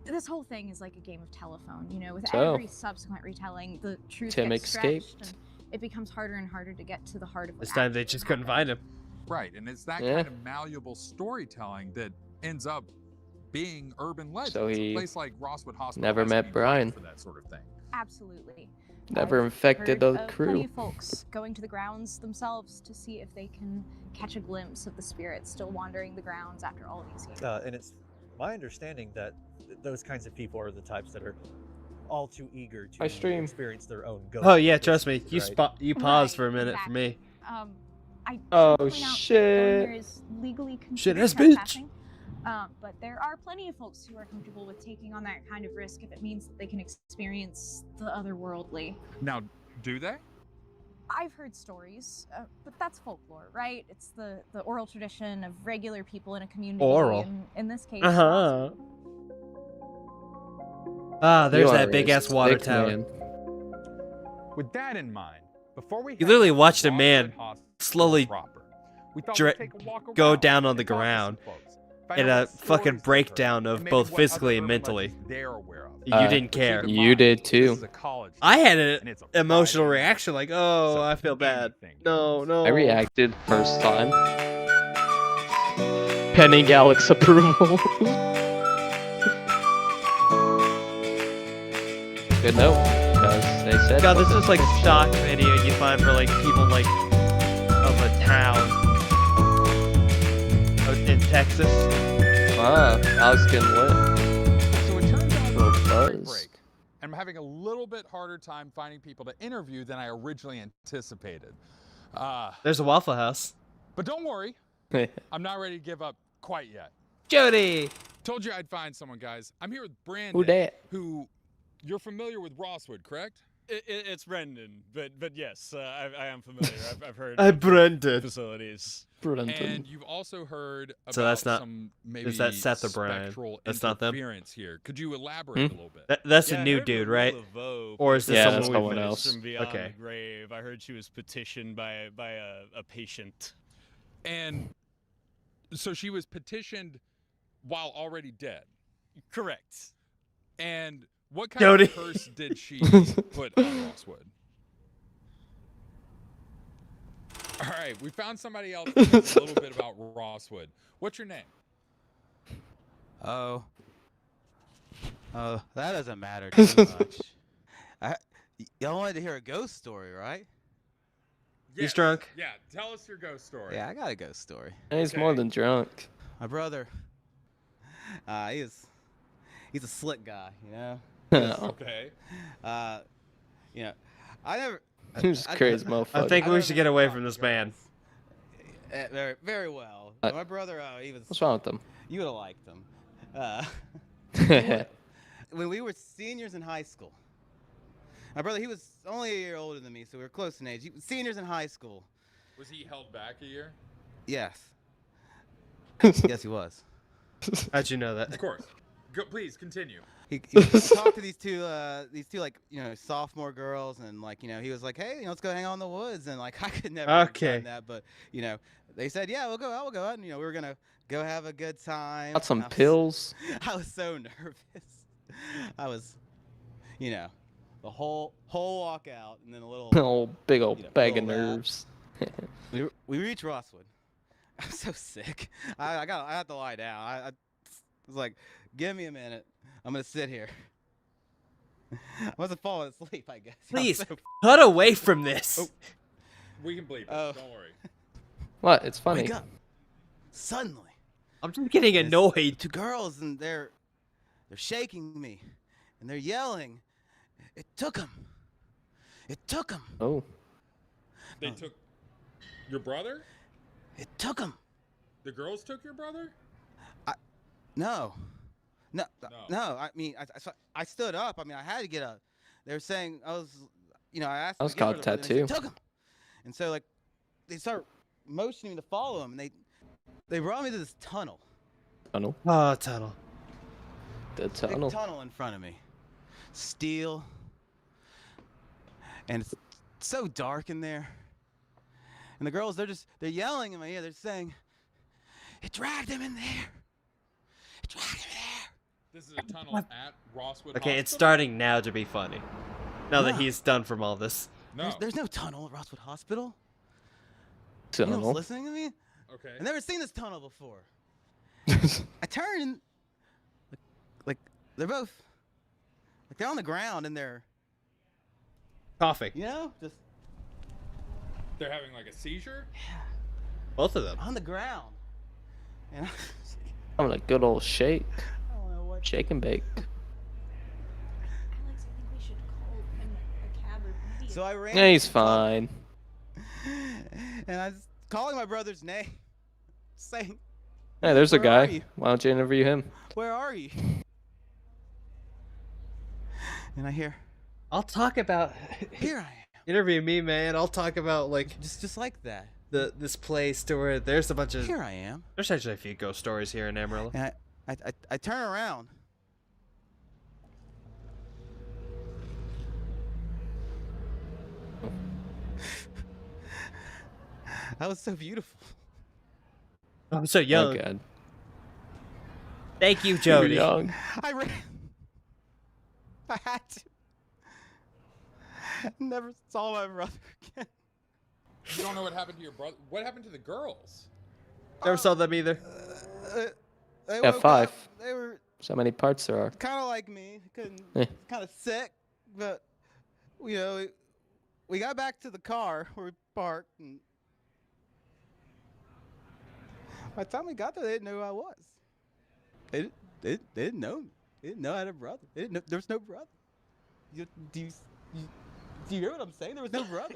Speaker 13: This whole thing is like a game of telephone, you know, with
Speaker 1: So,
Speaker 13: every subsequent retelling, the truth
Speaker 1: Tim
Speaker 13: gets stretched,
Speaker 1: escaped.
Speaker 13: and it becomes harder and harder to get to the heart of what
Speaker 5: This time they
Speaker 13: actually
Speaker 5: just couldn't
Speaker 13: happened.
Speaker 5: find him.
Speaker 2: Right, and it's that
Speaker 1: Yeah.
Speaker 2: kind of malleable storytelling that ends up being urban legends.
Speaker 1: So he
Speaker 2: a place like Rosswood Hospital
Speaker 1: never
Speaker 2: has to
Speaker 1: met
Speaker 2: be ripe
Speaker 1: Brian.
Speaker 2: for that sort of thing.
Speaker 13: Absolutely.
Speaker 1: Never
Speaker 13: I've
Speaker 1: infected
Speaker 13: heard
Speaker 1: the
Speaker 13: of
Speaker 1: crew.
Speaker 13: Plenty of folks going to the grounds themselves to see if they can catch a glimpse of the spirits still wandering the grounds after all these years.
Speaker 12: And it's my understanding that those kinds of people are the types that are all too eager to
Speaker 1: I stream.
Speaker 12: experience their own ghost.
Speaker 5: Oh yeah, trust me.
Speaker 12: experiences,
Speaker 5: You
Speaker 12: right?
Speaker 5: you paused
Speaker 13: Right,
Speaker 5: for a minute for
Speaker 13: exactly.
Speaker 5: me.
Speaker 13: I
Speaker 1: Oh,
Speaker 13: should point out that
Speaker 1: shit.
Speaker 13: going there is legally
Speaker 5: Shit
Speaker 13: considered
Speaker 5: ass bitch.
Speaker 13: trespassing, but there are plenty of folks who are comfortable with taking on that kind of risk if it means that they can experience the otherworldly.
Speaker 2: Now, do they?
Speaker 13: I've heard stories, but that's folklore, right? It's the oral tradition of regular people in a community.
Speaker 5: Oral.
Speaker 13: In this case,
Speaker 5: Uh-huh. Ah, there's
Speaker 1: You
Speaker 5: that
Speaker 1: are
Speaker 5: big
Speaker 1: a
Speaker 5: ass water
Speaker 1: sick
Speaker 5: tower.
Speaker 1: man.
Speaker 2: With that in mind, before we
Speaker 5: You
Speaker 2: head
Speaker 5: literally
Speaker 2: to
Speaker 5: watched a
Speaker 2: Rosswood
Speaker 5: man
Speaker 2: Hospital
Speaker 5: slowly
Speaker 2: proper, we thought
Speaker 5: dra-
Speaker 2: we'd take a walk
Speaker 5: go
Speaker 2: around
Speaker 5: down on the
Speaker 2: and talk to some
Speaker 5: ground
Speaker 2: folks, find
Speaker 5: in
Speaker 2: out
Speaker 5: a
Speaker 2: what
Speaker 5: fucking
Speaker 2: stories they've
Speaker 5: breakdown
Speaker 2: heard,
Speaker 5: of
Speaker 2: and maybe
Speaker 5: both
Speaker 2: what
Speaker 5: physically
Speaker 2: other
Speaker 5: and
Speaker 2: urban
Speaker 5: mentally.
Speaker 2: legends they're aware of.
Speaker 5: You didn't
Speaker 2: But keep
Speaker 5: care.
Speaker 2: in
Speaker 1: You
Speaker 2: mind,
Speaker 1: did
Speaker 2: this
Speaker 1: too.
Speaker 2: is a college
Speaker 5: I had
Speaker 2: and
Speaker 5: an
Speaker 2: it's a
Speaker 5: emotional
Speaker 2: Friday night.
Speaker 5: reaction like, oh,
Speaker 2: So
Speaker 5: I feel bad.
Speaker 2: anything
Speaker 5: No,
Speaker 2: goes.
Speaker 5: no.
Speaker 1: I reacted first time. Pending Alex approval. Good note. Because they said.
Speaker 5: God, this
Speaker 1: fuck
Speaker 5: is like a stock video you find for like people like of a town in Texas.
Speaker 1: Ah, Alex getting lit.
Speaker 2: So it turns out
Speaker 1: Little
Speaker 2: it's spring
Speaker 1: buzz.
Speaker 2: break. I'm having a little bit harder time finding people to interview than I originally anticipated.
Speaker 5: There's a Waffle House.
Speaker 2: But don't worry, I'm not ready to give up quite yet.
Speaker 5: Jody!
Speaker 2: Told you I'd find someone, guys. I'm here with Brandon.
Speaker 1: Who dat?
Speaker 2: Who, you're familiar with Rosswood, correct?
Speaker 14: It's Brendan, but yes, I am familiar. I've heard
Speaker 5: I'm
Speaker 14: of
Speaker 5: Brendan.
Speaker 14: facilities.
Speaker 2: And you've also heard about
Speaker 5: So that's not-
Speaker 2: some maybe
Speaker 5: is that Seth or Brian?
Speaker 2: spectral
Speaker 5: That's not them?
Speaker 2: interference here. Could you elaborate a little bit?
Speaker 5: That's
Speaker 14: Yeah,
Speaker 5: a
Speaker 14: I
Speaker 5: new
Speaker 14: heard
Speaker 5: dude,
Speaker 14: Rule
Speaker 5: right?
Speaker 14: Laveau
Speaker 5: Or is this
Speaker 1: Yeah,
Speaker 5: someone
Speaker 1: that's
Speaker 5: we
Speaker 1: someone
Speaker 5: finished?
Speaker 1: else.
Speaker 14: From beyond
Speaker 5: Okay.
Speaker 14: the grave. I heard she was petitioned by a patient.
Speaker 2: And so she was petitioned while already dead.
Speaker 14: Correct.
Speaker 2: And
Speaker 8: What kind
Speaker 5: Jody.
Speaker 8: of curse did she put on Rosswood? All right, we found somebody else who knows a little bit about Rosswood. What's your name?
Speaker 15: Oh, that doesn't matter too much. Y'all wanted to hear a ghost story, right?
Speaker 5: He's drunk.
Speaker 8: Yeah, tell us your ghost story.
Speaker 15: Yeah, I got a ghost story.
Speaker 1: He's more than drunk.
Speaker 15: My brother, he's a slick guy, you know.
Speaker 8: Okay.
Speaker 15: You know, I never.
Speaker 1: He's a crazy motherfucker.
Speaker 5: I think we should get away from this man.
Speaker 15: Very, very well. My brother, he was.
Speaker 1: What's wrong with him?
Speaker 15: You would have liked him. When we were seniors in high school, my brother, he was only a year older than me, so we were close in age. Seniors in high school.
Speaker 8: Was he held back a year?
Speaker 15: Yes. Yes, he was.
Speaker 5: How'd you know that?
Speaker 8: Of course. Please continue.
Speaker 15: He talked to these two like, you know, sophomore girls, and like, you know, he was like, hey, you know, let's go hang out in the woods, and like I could never have done that, but you know, they said, yeah, we'll go out, and you know, we were gonna go have a good time.
Speaker 1: Got some pills.
Speaker 15: I was so nervous. I was, you know, the whole walk out, and then a little
Speaker 1: Big old
Speaker 15: you know,
Speaker 1: bag of
Speaker 15: little
Speaker 1: nerves.
Speaker 15: we reached Rosswood. I'm so sick. I had to lie down. I was like, give me a minute. I'm gonna sit here. I wasn't falling asleep, I guess.
Speaker 5: Please, cut away from this.
Speaker 15: Oh.
Speaker 8: We can bleep it. Don't worry.
Speaker 1: What? It's funny.
Speaker 15: Wake up. Suddenly.
Speaker 5: I'm just getting annoyed.
Speaker 15: Two girls, and they're shaking me, and they're yelling. It took them. It took them.
Speaker 1: Oh.
Speaker 8: They took your brother?
Speaker 15: It took them.
Speaker 8: The girls took your brother?
Speaker 15: No. I mean, I stood up. I mean, I had to get up. They were saying I was, you know, I asked.
Speaker 1: I was called tattoo.
Speaker 15: Took them. And so like, they start motioning me to follow them, and they brought me to this tunnel.
Speaker 1: Tunnel.
Speaker 5: Oh, tunnel.
Speaker 1: The tunnel.
Speaker 15: Big tunnel in front of me. Steel. And it's so dark in there. And the girls, they're yelling in my ear. They're saying, "It dragged him in there. It dragged him in there."
Speaker 8: This is a tunnel at Rosswood
Speaker 5: Okay, it's
Speaker 8: Hospital?
Speaker 5: starting now to be funny. Now that
Speaker 15: No.
Speaker 5: he's done from all this.
Speaker 8: No.
Speaker 15: There's no tunnel at Rosswood Hospital.
Speaker 1: Tunnel.
Speaker 15: You know what's listening to me?
Speaker 8: Okay.
Speaker 15: I've never seen this tunnel before. I turn and like they're both like they're on the ground and they're
Speaker 5: coughing.
Speaker 15: You know, just
Speaker 8: They're having like a seizure?
Speaker 5: Both of them.
Speaker 15: on the ground. And
Speaker 1: I'm a good old shake.
Speaker 15: I don't know what.
Speaker 1: Shake and bake.
Speaker 4: Alex, I think we should call him a cab or maybe.
Speaker 15: So I ran.
Speaker 1: Yeah, he's fine.
Speaker 15: And I was calling my brother's name, saying,
Speaker 1: Hey, there's a
Speaker 15: Where are
Speaker 1: guy.
Speaker 15: you?
Speaker 1: Why don't you interview him?
Speaker 15: "Where are you?" And I hear,
Speaker 5: I'll talk about.
Speaker 15: "Here I am."
Speaker 5: Interview me, man. I'll talk about like
Speaker 15: Just like that.
Speaker 5: this place to where there's a bunch of.
Speaker 15: Here I am.
Speaker 5: There's actually a few ghost stories here in Amarillo.
Speaker 15: And I turn around. That was so beautiful.
Speaker 5: I'm so young.
Speaker 1: Oh, God.
Speaker 5: Thank you,
Speaker 1: You're
Speaker 5: Jody.
Speaker 1: young.
Speaker 15: I ran. I had to. Never saw my brother again.
Speaker 8: You don't know what happened to your brother? What happened to the girls?
Speaker 5: Never saw them either.
Speaker 15: They
Speaker 1: Yeah,
Speaker 15: woke
Speaker 1: 5.
Speaker 15: up, They were
Speaker 1: So many parts there are.
Speaker 15: kind of like me, kind
Speaker 1: Eh.
Speaker 15: of sick, but you know, we got back to the car where we parked, and by the time we got there, they didn't know who I was. They didn't know me. They didn't know I had a brother. They didn't know, there was no brother. Do you hear what I'm saying? There was no brother.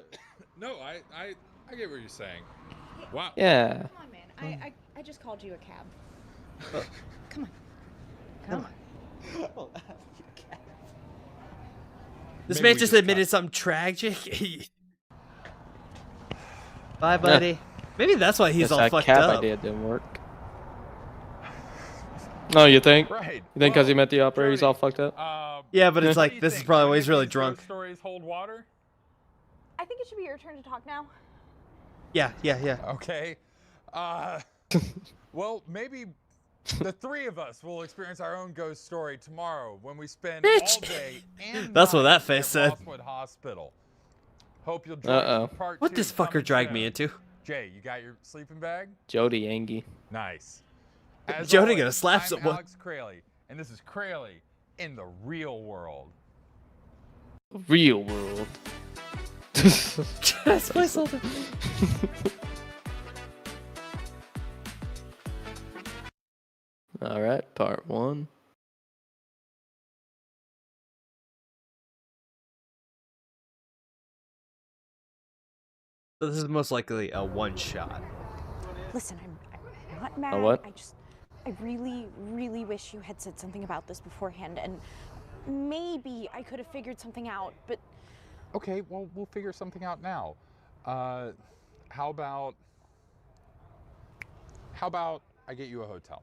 Speaker 8: No, I get what you're saying. Wow.
Speaker 1: Yeah.
Speaker 13: Come on, man. I just called you a cab. Come on. Come on.
Speaker 5: This
Speaker 8: Maybe
Speaker 5: man
Speaker 8: we
Speaker 5: just
Speaker 8: just
Speaker 5: admitted something tragic. Bye, buddy. Maybe that's why he's
Speaker 1: Guess
Speaker 5: all
Speaker 1: that
Speaker 5: fucked
Speaker 1: cab
Speaker 5: up.
Speaker 1: idea didn't work. No, you think?
Speaker 8: Right.
Speaker 1: You think because he met the operator, he's all fucked up?
Speaker 5: Yeah, but it's
Speaker 8: What do
Speaker 5: like
Speaker 8: you
Speaker 5: this is
Speaker 8: think?
Speaker 5: probably
Speaker 8: When
Speaker 5: why
Speaker 8: did
Speaker 5: he's really
Speaker 8: these
Speaker 5: drunk.
Speaker 8: ghost stories hold water?
Speaker 13: I think it should be your turn to talk now.
Speaker 5: Yeah.
Speaker 8: Okay. Well, maybe The three of us will experience our own ghost story tomorrow when we spend
Speaker 5: Bitch.
Speaker 8: all day and
Speaker 5: That's what
Speaker 8: night
Speaker 5: that face
Speaker 8: at
Speaker 5: said.
Speaker 8: Rosswood Hospital. Hope you'll join us for part 2.
Speaker 5: What this fucker
Speaker 8: coming
Speaker 5: dragged me
Speaker 8: soon.
Speaker 5: into?
Speaker 8: Jay, you got your sleeping bag?
Speaker 1: Jody Angie.
Speaker 8: Nice. As
Speaker 5: Jody
Speaker 8: always,
Speaker 5: gonna slap
Speaker 8: I'm
Speaker 5: someone.
Speaker 8: Alex Crayley, and this is Crayley in the real world.
Speaker 1: Real world.
Speaker 5: That's placeholder.
Speaker 1: All right, part 1.
Speaker 5: So this is most likely a one-shot.
Speaker 13: Listen, I'm not mad.
Speaker 1: what?
Speaker 13: I really, really wish you had said something about this beforehand, and maybe I could have figured something out, but...
Speaker 8: Okay, well, we'll figure something out now. How about I get you a hotel?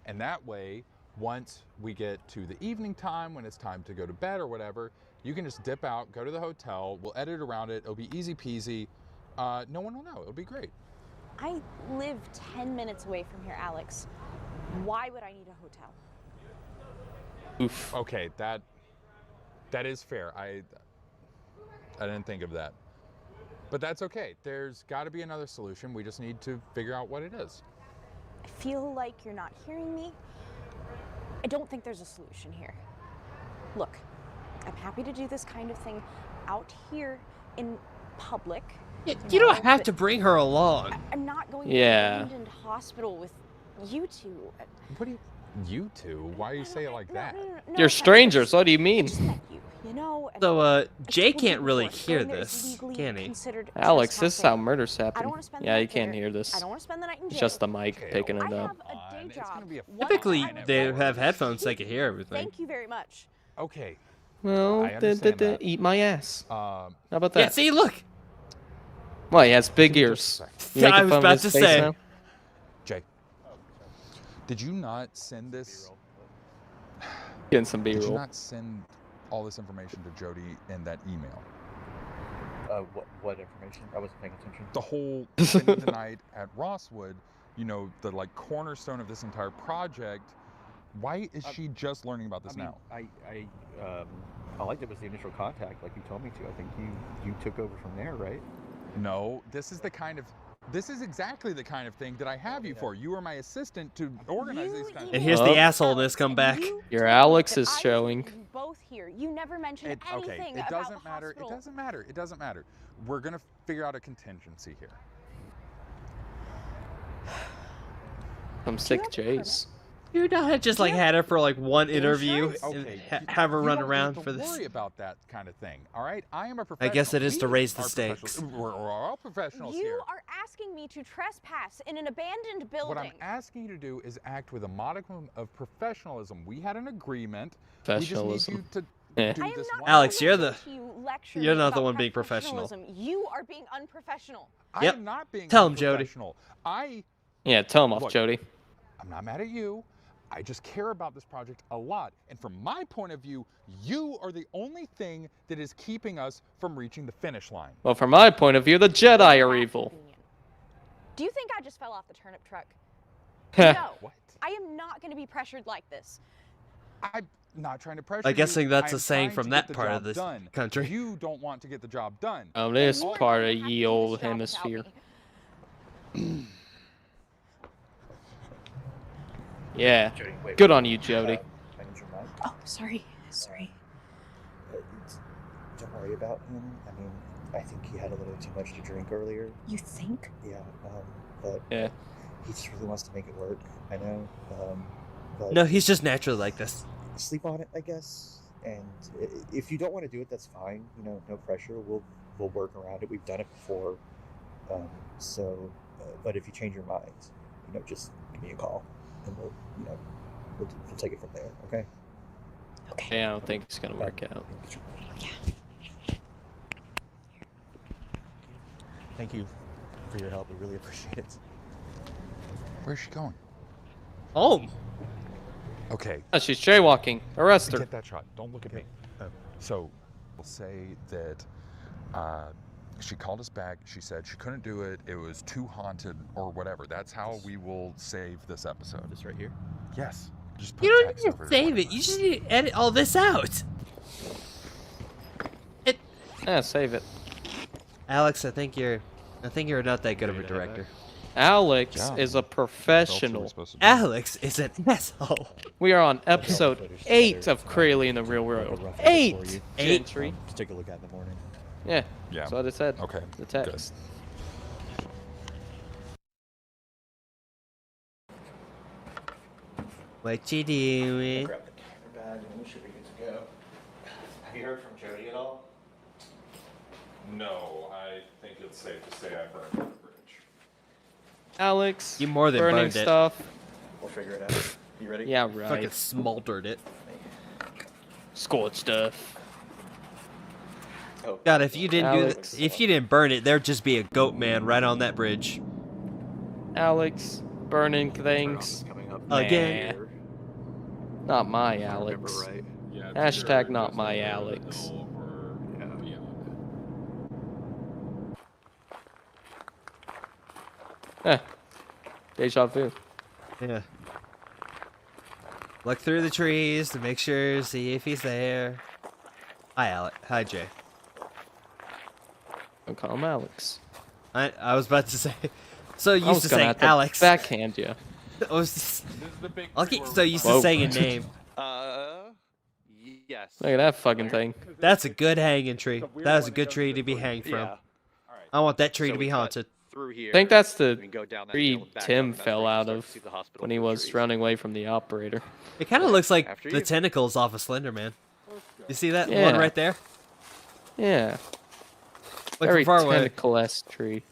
Speaker 8: And that way, once we get to the evening time, when it's time to go to bed or whatever, you can just dip out, go to the hotel, we'll edit around it, it'll be easy peasy. No one will know, it'll be great.
Speaker 13: I live 10 minutes away from here, Alex. Why would I need a hotel?
Speaker 1: Oof.
Speaker 8: Okay, that is fair. I didn't think of that. But that's okay. There's got to be another solution. We just need to figure out what it is.
Speaker 13: I feel like you're not hearing me. I don't think there's a solution here. Look, I'm happy to do this kind of thing out here in public.
Speaker 5: You don't
Speaker 13: know,
Speaker 5: have
Speaker 13: but
Speaker 5: to bring her along.
Speaker 13: I'm not going
Speaker 1: Yeah.
Speaker 13: to an abandoned hospital with you two.
Speaker 8: What do you two? Why do you say it like that?
Speaker 13: No,
Speaker 1: You're strangers. What do you mean?
Speaker 13: You know, and
Speaker 5: So,
Speaker 13: I
Speaker 5: Jay
Speaker 13: told you
Speaker 5: can't really
Speaker 13: before,
Speaker 5: hear
Speaker 13: going there is
Speaker 5: this,
Speaker 13: legally
Speaker 5: can he?
Speaker 13: considered
Speaker 1: Alex, this is how
Speaker 13: trespassing.
Speaker 1: murders
Speaker 13: I
Speaker 1: happen.
Speaker 13: don't want to spend the
Speaker 1: Yeah,
Speaker 13: night
Speaker 1: you can't
Speaker 13: there.
Speaker 1: hear this.
Speaker 13: I don't want to spend the night in
Speaker 1: It's
Speaker 13: jail.
Speaker 1: just the mic picking it
Speaker 13: I
Speaker 1: up.
Speaker 13: have a day job.
Speaker 5: Typically, they have headphones so they can hear everything.
Speaker 13: Thank you very much.
Speaker 8: Okay.
Speaker 1: Well,
Speaker 8: I understand that.
Speaker 1: eat my ass. How about
Speaker 5: Yeah,
Speaker 1: that?
Speaker 5: see, look.
Speaker 1: Well, he has big ears. You making
Speaker 5: I was
Speaker 1: fun of
Speaker 5: about
Speaker 1: his
Speaker 5: to
Speaker 1: face
Speaker 5: say.
Speaker 1: now?
Speaker 8: Jay, did you not send this?
Speaker 1: Getting some
Speaker 8: Did you
Speaker 1: B-roll.
Speaker 8: not send all this information to Jody in that email?
Speaker 12: What information? I wasn't paying attention.
Speaker 8: The whole spending the night at Rosswood, you know, the like cornerstone of this entire project. Why is she just learning about this now?
Speaker 12: All I did was the initial contact, like you told me to. I think you took over from there, right?
Speaker 8: No, this is exactly the kind of thing that I have you for. You are my assistant to organize these kinds of
Speaker 5: And here's the assholeness come back.
Speaker 1: Your Alex is showing.
Speaker 13: Both here. You never mentioned anything
Speaker 8: it
Speaker 13: about
Speaker 8: doesn't
Speaker 13: the
Speaker 8: matter.
Speaker 13: hospital.
Speaker 8: It doesn't matter. It doesn't matter. We're gonna figure out a contingency here.
Speaker 1: I'm sick, Jace.
Speaker 5: You know, I just like had her for like one interview
Speaker 8: Okay,
Speaker 5: and have her
Speaker 8: you
Speaker 5: run
Speaker 8: don't
Speaker 5: around
Speaker 8: need
Speaker 5: for
Speaker 8: to
Speaker 5: this.
Speaker 8: worry about that kind of thing. All right, I am a
Speaker 5: I
Speaker 8: professional.
Speaker 5: guess it is to
Speaker 8: We
Speaker 5: raise the
Speaker 8: are
Speaker 5: stakes.
Speaker 8: professionals. We're all professionals
Speaker 13: You
Speaker 8: here.
Speaker 13: are asking me to trespass in an abandoned building.
Speaker 8: What I'm asking you to do is act with a modicum of professionalism. We had an agreement. We just need
Speaker 1: Professionalism.
Speaker 8: you to
Speaker 1: Eh.
Speaker 8: do
Speaker 13: I am
Speaker 8: this
Speaker 13: not
Speaker 8: one.
Speaker 5: Alex, you're
Speaker 13: going
Speaker 5: the-
Speaker 13: to you lecture
Speaker 5: you're
Speaker 13: me
Speaker 5: not the
Speaker 13: about
Speaker 5: one being professional.
Speaker 13: professionalism. You are being unprofessional.
Speaker 8: I
Speaker 5: Yep.
Speaker 8: am not being
Speaker 5: Tell him, Jody.
Speaker 8: unprofessional.
Speaker 1: Yeah, tell him off,
Speaker 8: Look,
Speaker 1: Jody.
Speaker 8: I'm not mad at you. I just care about this project a lot. And from my point of view, you are the only thing that is keeping us from reaching the finish line.
Speaker 1: Well, from my point of view, the Jedi are evil.
Speaker 13: Do you think I just fell off the turnip truck?
Speaker 1: Heh.
Speaker 13: No.
Speaker 8: What?
Speaker 13: I am not going to be pressured like this.
Speaker 8: I'm not trying to pressure
Speaker 5: I guessing
Speaker 8: you.
Speaker 5: that's
Speaker 8: I
Speaker 5: a
Speaker 8: am
Speaker 5: saying
Speaker 8: trying
Speaker 5: from
Speaker 8: to
Speaker 5: that
Speaker 8: get the
Speaker 5: part of
Speaker 8: job
Speaker 5: this
Speaker 8: done.
Speaker 5: country.
Speaker 8: You don't want to get the job done.
Speaker 1: Oh, this
Speaker 13: You are
Speaker 1: part
Speaker 13: going
Speaker 1: of
Speaker 13: to have to
Speaker 1: ye
Speaker 13: do this
Speaker 1: old
Speaker 13: job without
Speaker 1: hemisphere.
Speaker 13: me.
Speaker 1: Yeah.
Speaker 12: Jody, wait,
Speaker 1: Good on you, Jody.
Speaker 12: I need your mic.
Speaker 13: Oh, sorry. Sorry.
Speaker 12: Don't worry about him. I mean, I think he had a little too much to drink earlier.
Speaker 13: You think?
Speaker 12: Yeah, but
Speaker 1: Yeah.
Speaker 12: he just really wants to make it work. I know. But
Speaker 5: No, he's just naturally like this.
Speaker 12: sleep on it, I guess. And if you don't want to do it, that's fine. You know, no pressure. We'll work around it. We've done it before. But if you change your mind, you know, just give me a call, and we'll take it from there. Okay.
Speaker 1: Yeah, I don't think it's gonna work out.
Speaker 12: Thank you for your help. We really appreciate it.
Speaker 8: Where's she going?
Speaker 5: Home.
Speaker 8: Okay.
Speaker 1: Oh, she's jaywalking. Arrest her.
Speaker 8: Get that shot. Don't look at me. So, we'll say that
Speaker 16: She called us back. She said she couldn't do it. It was too haunted or whatever. That's how we will save this episode.
Speaker 12: This right here?
Speaker 16: Yes. Just put
Speaker 5: You don't
Speaker 16: text
Speaker 5: need
Speaker 16: over
Speaker 5: to save it. You just need to edit all this out.
Speaker 1: Yeah, save it.
Speaker 5: Alex, I think you're not that good of a director.
Speaker 1: Alex is a professional.
Speaker 5: Alex is an asshole.
Speaker 1: We are on episode 8 of Crazy in the Real World. 8! Gentry.
Speaker 12: Just take a look at it in the morning.
Speaker 1: Yeah.
Speaker 16: Yeah.
Speaker 1: That's what it said.
Speaker 16: Okay.
Speaker 1: The text.
Speaker 5: What you doing?
Speaker 3: Grab the camera bag and we should be good to go. Have you heard from Jody at all?
Speaker 8: No, I think it's safe to say I burned the bridge.
Speaker 1: Alex,
Speaker 5: You more than
Speaker 1: burning
Speaker 5: burned it.
Speaker 1: stuff.
Speaker 3: We'll figure it out. You ready?
Speaker 1: Yeah, right.
Speaker 5: Fucking smoldered it.
Speaker 1: Scored stuff.
Speaker 3: Oh,
Speaker 5: God, if you didn't
Speaker 1: Alex.
Speaker 5: if you didn't burn it, there'd just be a goat man right on that bridge.
Speaker 1: Alex, burning things.
Speaker 5: Again.
Speaker 1: Nah. Not my Alex.
Speaker 3: Right.
Speaker 8: Yeah,
Speaker 1: Hashtag not my Alex. Deja vu.
Speaker 5: Yeah. Look through the trees to make sure, see if he's there. Hi, Alex. Hi, Jay.
Speaker 1: I'll call him Alex.
Speaker 5: I was about to say. So
Speaker 1: I
Speaker 5: used
Speaker 1: was
Speaker 5: to
Speaker 1: gonna
Speaker 5: saying
Speaker 1: have to
Speaker 5: Alex.
Speaker 1: backhand you.
Speaker 5: I was just,
Speaker 8: big
Speaker 5: I'll get
Speaker 8: tour
Speaker 5: so used to
Speaker 1: Whoa.
Speaker 5: saying a name.
Speaker 15: Yes.
Speaker 1: Look at that fucking thing.
Speaker 5: That's a good hanging tree. That is a good tree to be hanged from.
Speaker 15: Yeah.
Speaker 5: I want that tree
Speaker 15: So
Speaker 5: to
Speaker 15: we
Speaker 5: be
Speaker 15: cut
Speaker 5: haunted.
Speaker 15: Through here.
Speaker 1: I think that's the
Speaker 15: we can go down that
Speaker 1: tree
Speaker 15: hill and back
Speaker 1: Tim
Speaker 15: up, and that's
Speaker 1: fell
Speaker 15: where you
Speaker 1: out
Speaker 15: start
Speaker 1: of
Speaker 15: to see the hospital
Speaker 1: when he
Speaker 15: through the
Speaker 1: was
Speaker 15: trees.
Speaker 1: running away from the operator.
Speaker 5: It kind of looks like
Speaker 15: After
Speaker 5: the
Speaker 15: you.
Speaker 5: tentacles off of Slender Man. You see that
Speaker 1: Yeah.
Speaker 5: one right there?
Speaker 1: Yeah.
Speaker 5: Like
Speaker 1: Very
Speaker 5: from far away.
Speaker 1: tentacle-esque tree.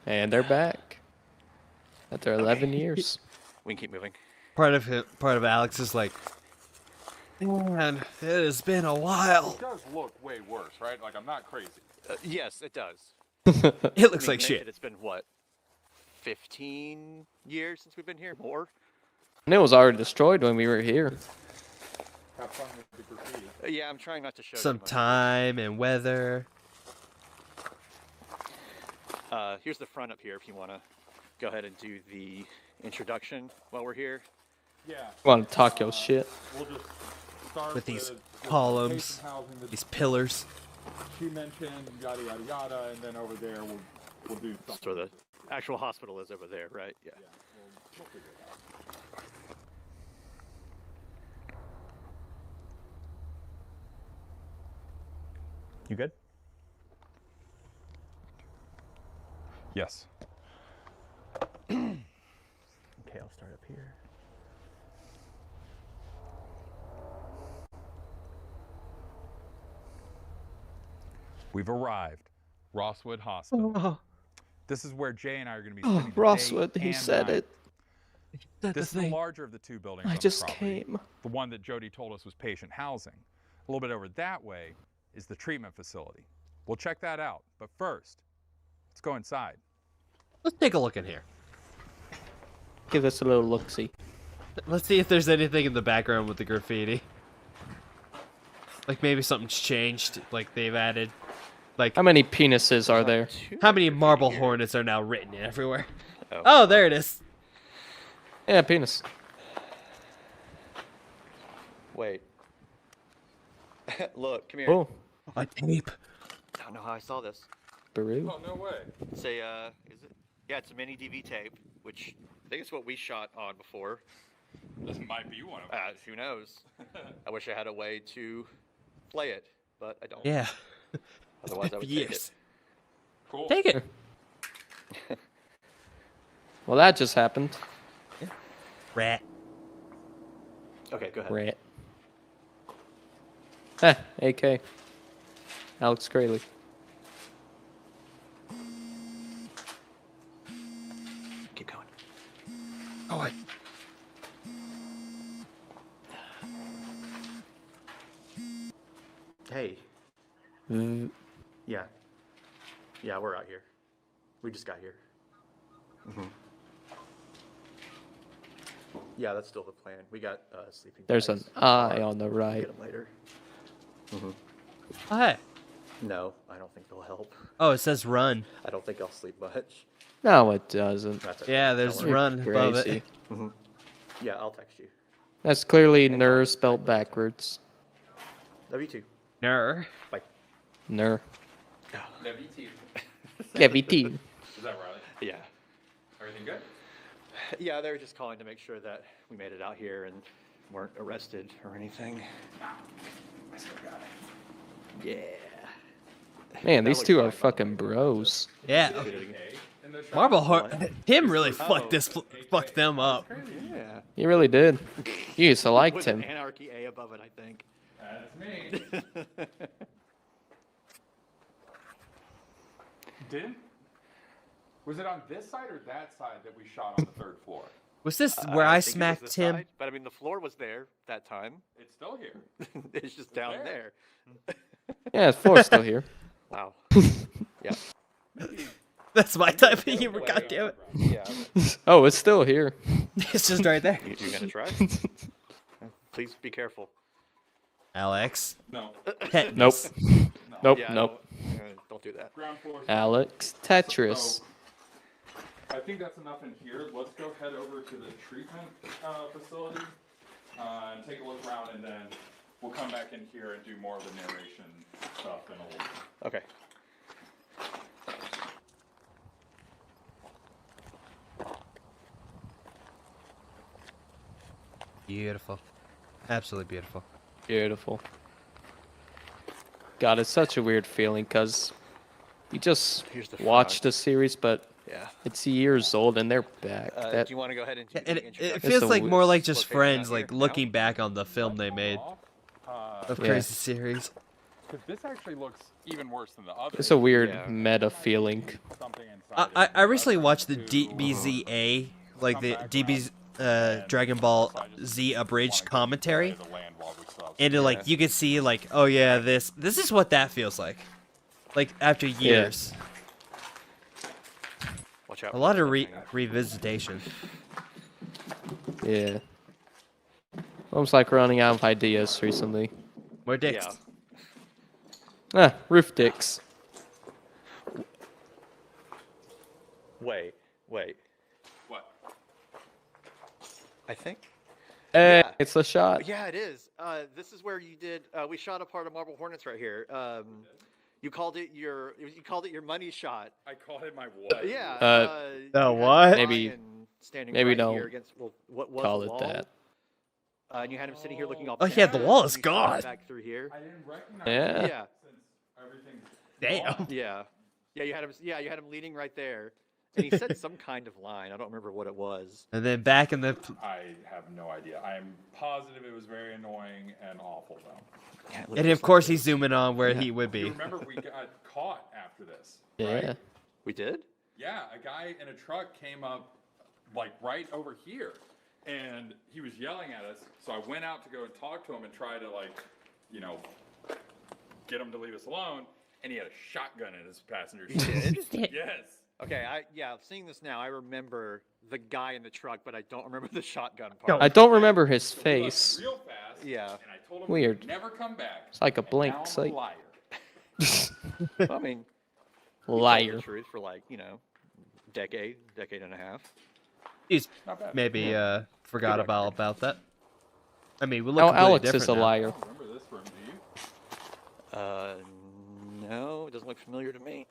Speaker 1: And they're back. After 11 years.
Speaker 15: We can keep moving.
Speaker 5: Part of Alex is like, man, it has been a while.
Speaker 8: It does look way worse, right? Like, I'm not crazy.
Speaker 15: Yes, it does.
Speaker 5: It looks
Speaker 15: I mean,
Speaker 5: like shit.
Speaker 15: granted, It's been what, 15 years since we've been here? More?
Speaker 1: And it was already destroyed when we were here.
Speaker 8: Have fun with the graffiti.
Speaker 15: Yeah, I'm trying not to show
Speaker 5: Some
Speaker 15: too much.
Speaker 5: time and weather.
Speaker 15: Here's the front up here if you want to go ahead and do the introduction while we're here.
Speaker 8: Yeah.
Speaker 1: Want to talk your shit?
Speaker 8: We'll just start
Speaker 5: With these
Speaker 8: with
Speaker 5: columns,
Speaker 8: patient housing that
Speaker 5: these pillars.
Speaker 8: she mentioned, yada yada yada, and then over there we'll do something.
Speaker 15: So the actual hospital is over there, right? Yeah.
Speaker 8: We'll figure it out.
Speaker 12: You good?
Speaker 16: Yes.
Speaker 12: Okay, I'll start up here.
Speaker 16: We've arrived. Rosswood Hospital.
Speaker 5: Oh,
Speaker 16: This is where Jay and I are going to be
Speaker 1: oh
Speaker 16: spending the
Speaker 1: Rosswood,
Speaker 16: day
Speaker 1: he
Speaker 16: and
Speaker 1: said
Speaker 16: night.
Speaker 1: it.
Speaker 16: This is the larger of the two buildings
Speaker 1: I
Speaker 16: on the
Speaker 1: just
Speaker 16: property.
Speaker 1: came.
Speaker 16: The one that Jody told us was patient housing. A little bit over that way is the treatment facility. We'll check that out. But first, let's go inside.
Speaker 5: let's take a look in here.
Speaker 1: Give us a little look-see.
Speaker 5: Let's see if there's anything in the background with the graffiti. Like maybe something's changed. Like they've added. Like
Speaker 1: How many penises are there?
Speaker 5: how many Marble Hornets are now written in everywhere? Oh, there it is.
Speaker 1: Yeah, penis.
Speaker 15: Wait. Look, come here.
Speaker 1: Oh,
Speaker 5: A tape.
Speaker 15: I don't know how I saw this.
Speaker 1: Baru.
Speaker 8: Oh, no way.
Speaker 15: It's a, is it? Yeah, it's a mini DV tape, which I think it's what we shot on before.
Speaker 8: This might be one of them.
Speaker 15: Who knows? I wish I had a way to play it, but I don't.
Speaker 5: Yeah.
Speaker 15: Otherwise, I would take it.
Speaker 5: Yes.
Speaker 8: Cool.
Speaker 5: Take it.
Speaker 1: Well, that just happened.
Speaker 5: Rat.
Speaker 15: Okay, go ahead.
Speaker 1: Rat. Heh, AK. Alex Crayley.
Speaker 15: Keep going.
Speaker 5: Oh, wait.
Speaker 15: Hey.
Speaker 1: Mm,
Speaker 15: Yeah. Yeah, we're out here. We just got here. Yeah, that's still the plan. We got sleeping
Speaker 1: there's
Speaker 15: bags
Speaker 1: an
Speaker 15: in the
Speaker 1: eye
Speaker 15: car.
Speaker 1: on the
Speaker 15: We'll
Speaker 1: right.
Speaker 15: get 'em later.
Speaker 5: Oh, hey.
Speaker 7: No, I don't think they'll help.
Speaker 5: Oh, it says run.
Speaker 7: I don't think I'll sleep much.
Speaker 1: No, it doesn't.
Speaker 7: That's okay.
Speaker 5: Yeah, there's
Speaker 7: Don't worry.
Speaker 5: run above it.
Speaker 1: Crazy.
Speaker 7: Mhm. Yeah, I'll text you.
Speaker 1: That's clearly Ner spelled backwards.
Speaker 7: Love you too.
Speaker 5: Ner.
Speaker 7: Bye.
Speaker 1: Ner.
Speaker 8: Love you too.
Speaker 1: Yeah, VT.
Speaker 8: Is that right?
Speaker 7: Yeah.
Speaker 8: Everything good?
Speaker 7: Yeah, they were just calling to make sure that we made it out here and weren't arrested or anything. I still got it. Yeah.
Speaker 1: Man,
Speaker 7: That
Speaker 1: these
Speaker 7: looks
Speaker 1: two are
Speaker 7: fine, by the
Speaker 1: fucking
Speaker 7: way.
Speaker 1: bros.
Speaker 5: Yeah. Marble Hornet. Him really fucked them up.
Speaker 7: Yeah.
Speaker 1: He really did. You used to like
Speaker 7: With
Speaker 1: him.
Speaker 7: an Anarchy A above it, I think.
Speaker 8: That's me. Was it on this side or that side that we shot on the 3rd floor?
Speaker 5: Was this where I
Speaker 7: think it was
Speaker 5: smacked
Speaker 7: this
Speaker 5: him?
Speaker 7: side, but I mean, the floor was there that time.
Speaker 8: It's still here.
Speaker 7: It's just down there.
Speaker 1: Yeah, the floor's still here.
Speaker 7: Wow. Yeah.
Speaker 5: That's my type of humor, goddammit.
Speaker 7: Yeah.
Speaker 1: Oh, it's still here.
Speaker 5: It's just right there.
Speaker 7: You gonna try? Please be careful.
Speaker 5: Alex.
Speaker 8: No.
Speaker 1: Nope. Nope,
Speaker 7: Yeah,
Speaker 1: nope.
Speaker 7: Don't do that.
Speaker 8: Ground floor.
Speaker 1: Alex Tetris.
Speaker 8: I think that's enough in here. Let's go head over to the treatment facility and take a look around, and then we'll come back in here and do more of the narration stuff in a little bit.
Speaker 7: Okay.
Speaker 5: Beautiful. Absolutely beautiful.
Speaker 1: Beautiful. God, it's such a weird feeling because you just
Speaker 7: Here's the
Speaker 1: watched
Speaker 7: front.
Speaker 1: a series, but
Speaker 7: Yeah.
Speaker 1: it's years old and they're back.
Speaker 7: Do you want to go ahead and do
Speaker 5: And
Speaker 7: the
Speaker 5: it
Speaker 7: introduction?
Speaker 5: feels
Speaker 1: a
Speaker 5: like
Speaker 1: w-
Speaker 5: more like just
Speaker 7: location
Speaker 5: friends,
Speaker 7: out
Speaker 5: like
Speaker 7: here?
Speaker 5: looking back on the film they made of
Speaker 1: Yeah.
Speaker 5: Crazy Series.
Speaker 16: Because this actually looks even worse than the other.
Speaker 1: It's a weird
Speaker 7: Yeah.
Speaker 1: meta feeling.
Speaker 16: Something inside
Speaker 5: I recently watched the DBZA, like the DBZ Dragon Ball Z abridged commentary, and like you could see like, oh yeah, this is what that feels like after years.
Speaker 7: Watch out.
Speaker 5: A lot of revisitation.
Speaker 1: Yeah. Almost like running out of ideas recently.
Speaker 5: More dicks.
Speaker 7: Yeah.
Speaker 1: Ah, roof dicks.
Speaker 7: Wait.
Speaker 8: What?
Speaker 7: I think.
Speaker 1: Hey,
Speaker 7: Yeah.
Speaker 1: it's the shot.
Speaker 7: Yeah, it is. This is where you did. We shot a part of Marble Hornets right here. You called it your money shot.
Speaker 8: I called it my what?
Speaker 7: Yeah.
Speaker 5: The
Speaker 7: you had
Speaker 5: what?
Speaker 1: Maybe-
Speaker 7: Brian standing
Speaker 1: maybe
Speaker 7: right
Speaker 1: don't
Speaker 7: here against what was
Speaker 1: call
Speaker 7: the
Speaker 1: it
Speaker 7: wall.
Speaker 1: that.
Speaker 7: And you had him sitting here looking all.
Speaker 5: Oh, yeah, the wall is
Speaker 7: You shot
Speaker 5: gone.
Speaker 7: Back through here.
Speaker 8: I didn't recognize
Speaker 1: Yeah.
Speaker 8: it
Speaker 7: Yeah.
Speaker 8: since everything.
Speaker 5: Damn.
Speaker 7: Yeah. Yeah. You had him. Yeah. You had him leaning right there, and he said some kind of line. I don't remember what it was.
Speaker 5: And then back in the
Speaker 8: I have no idea. I'm positive it was very annoying and awful though.
Speaker 7: Yeah, it
Speaker 5: and of course he's zooming on where he would
Speaker 8: You
Speaker 5: be.
Speaker 8: remember we got caught after this?
Speaker 1: Yeah.
Speaker 7: We did.
Speaker 8: Yeah, a guy in a truck came up like right over here, and he was yelling at us. So I went out to go and talk to him and try to get him to leave us alone. And he had a shotgun in his passenger seat. Yes.
Speaker 7: Okay. Seeing this now, I remember the guy in the truck, but I don't remember the shotgun part.
Speaker 1: I don't remember his
Speaker 8: So we left
Speaker 1: face.
Speaker 8: real fast.
Speaker 7: Yeah.
Speaker 8: And I told him
Speaker 1: Weird.
Speaker 8: he'd never come back.
Speaker 1: It's like a
Speaker 8: and
Speaker 1: blank
Speaker 8: now I'm a
Speaker 1: sight.
Speaker 8: liar.
Speaker 7: I mean, he
Speaker 1: Liar.
Speaker 7: told the truth for decade and a half.
Speaker 5: He's
Speaker 8: Not bad.
Speaker 5: maybe forgot
Speaker 7: Good record.
Speaker 5: about that. I mean, we look
Speaker 1: Now
Speaker 5: completely
Speaker 1: Alex is a
Speaker 5: different now.
Speaker 1: liar.
Speaker 8: Remember this room, do you?
Speaker 7: No, it doesn't look familiar to me.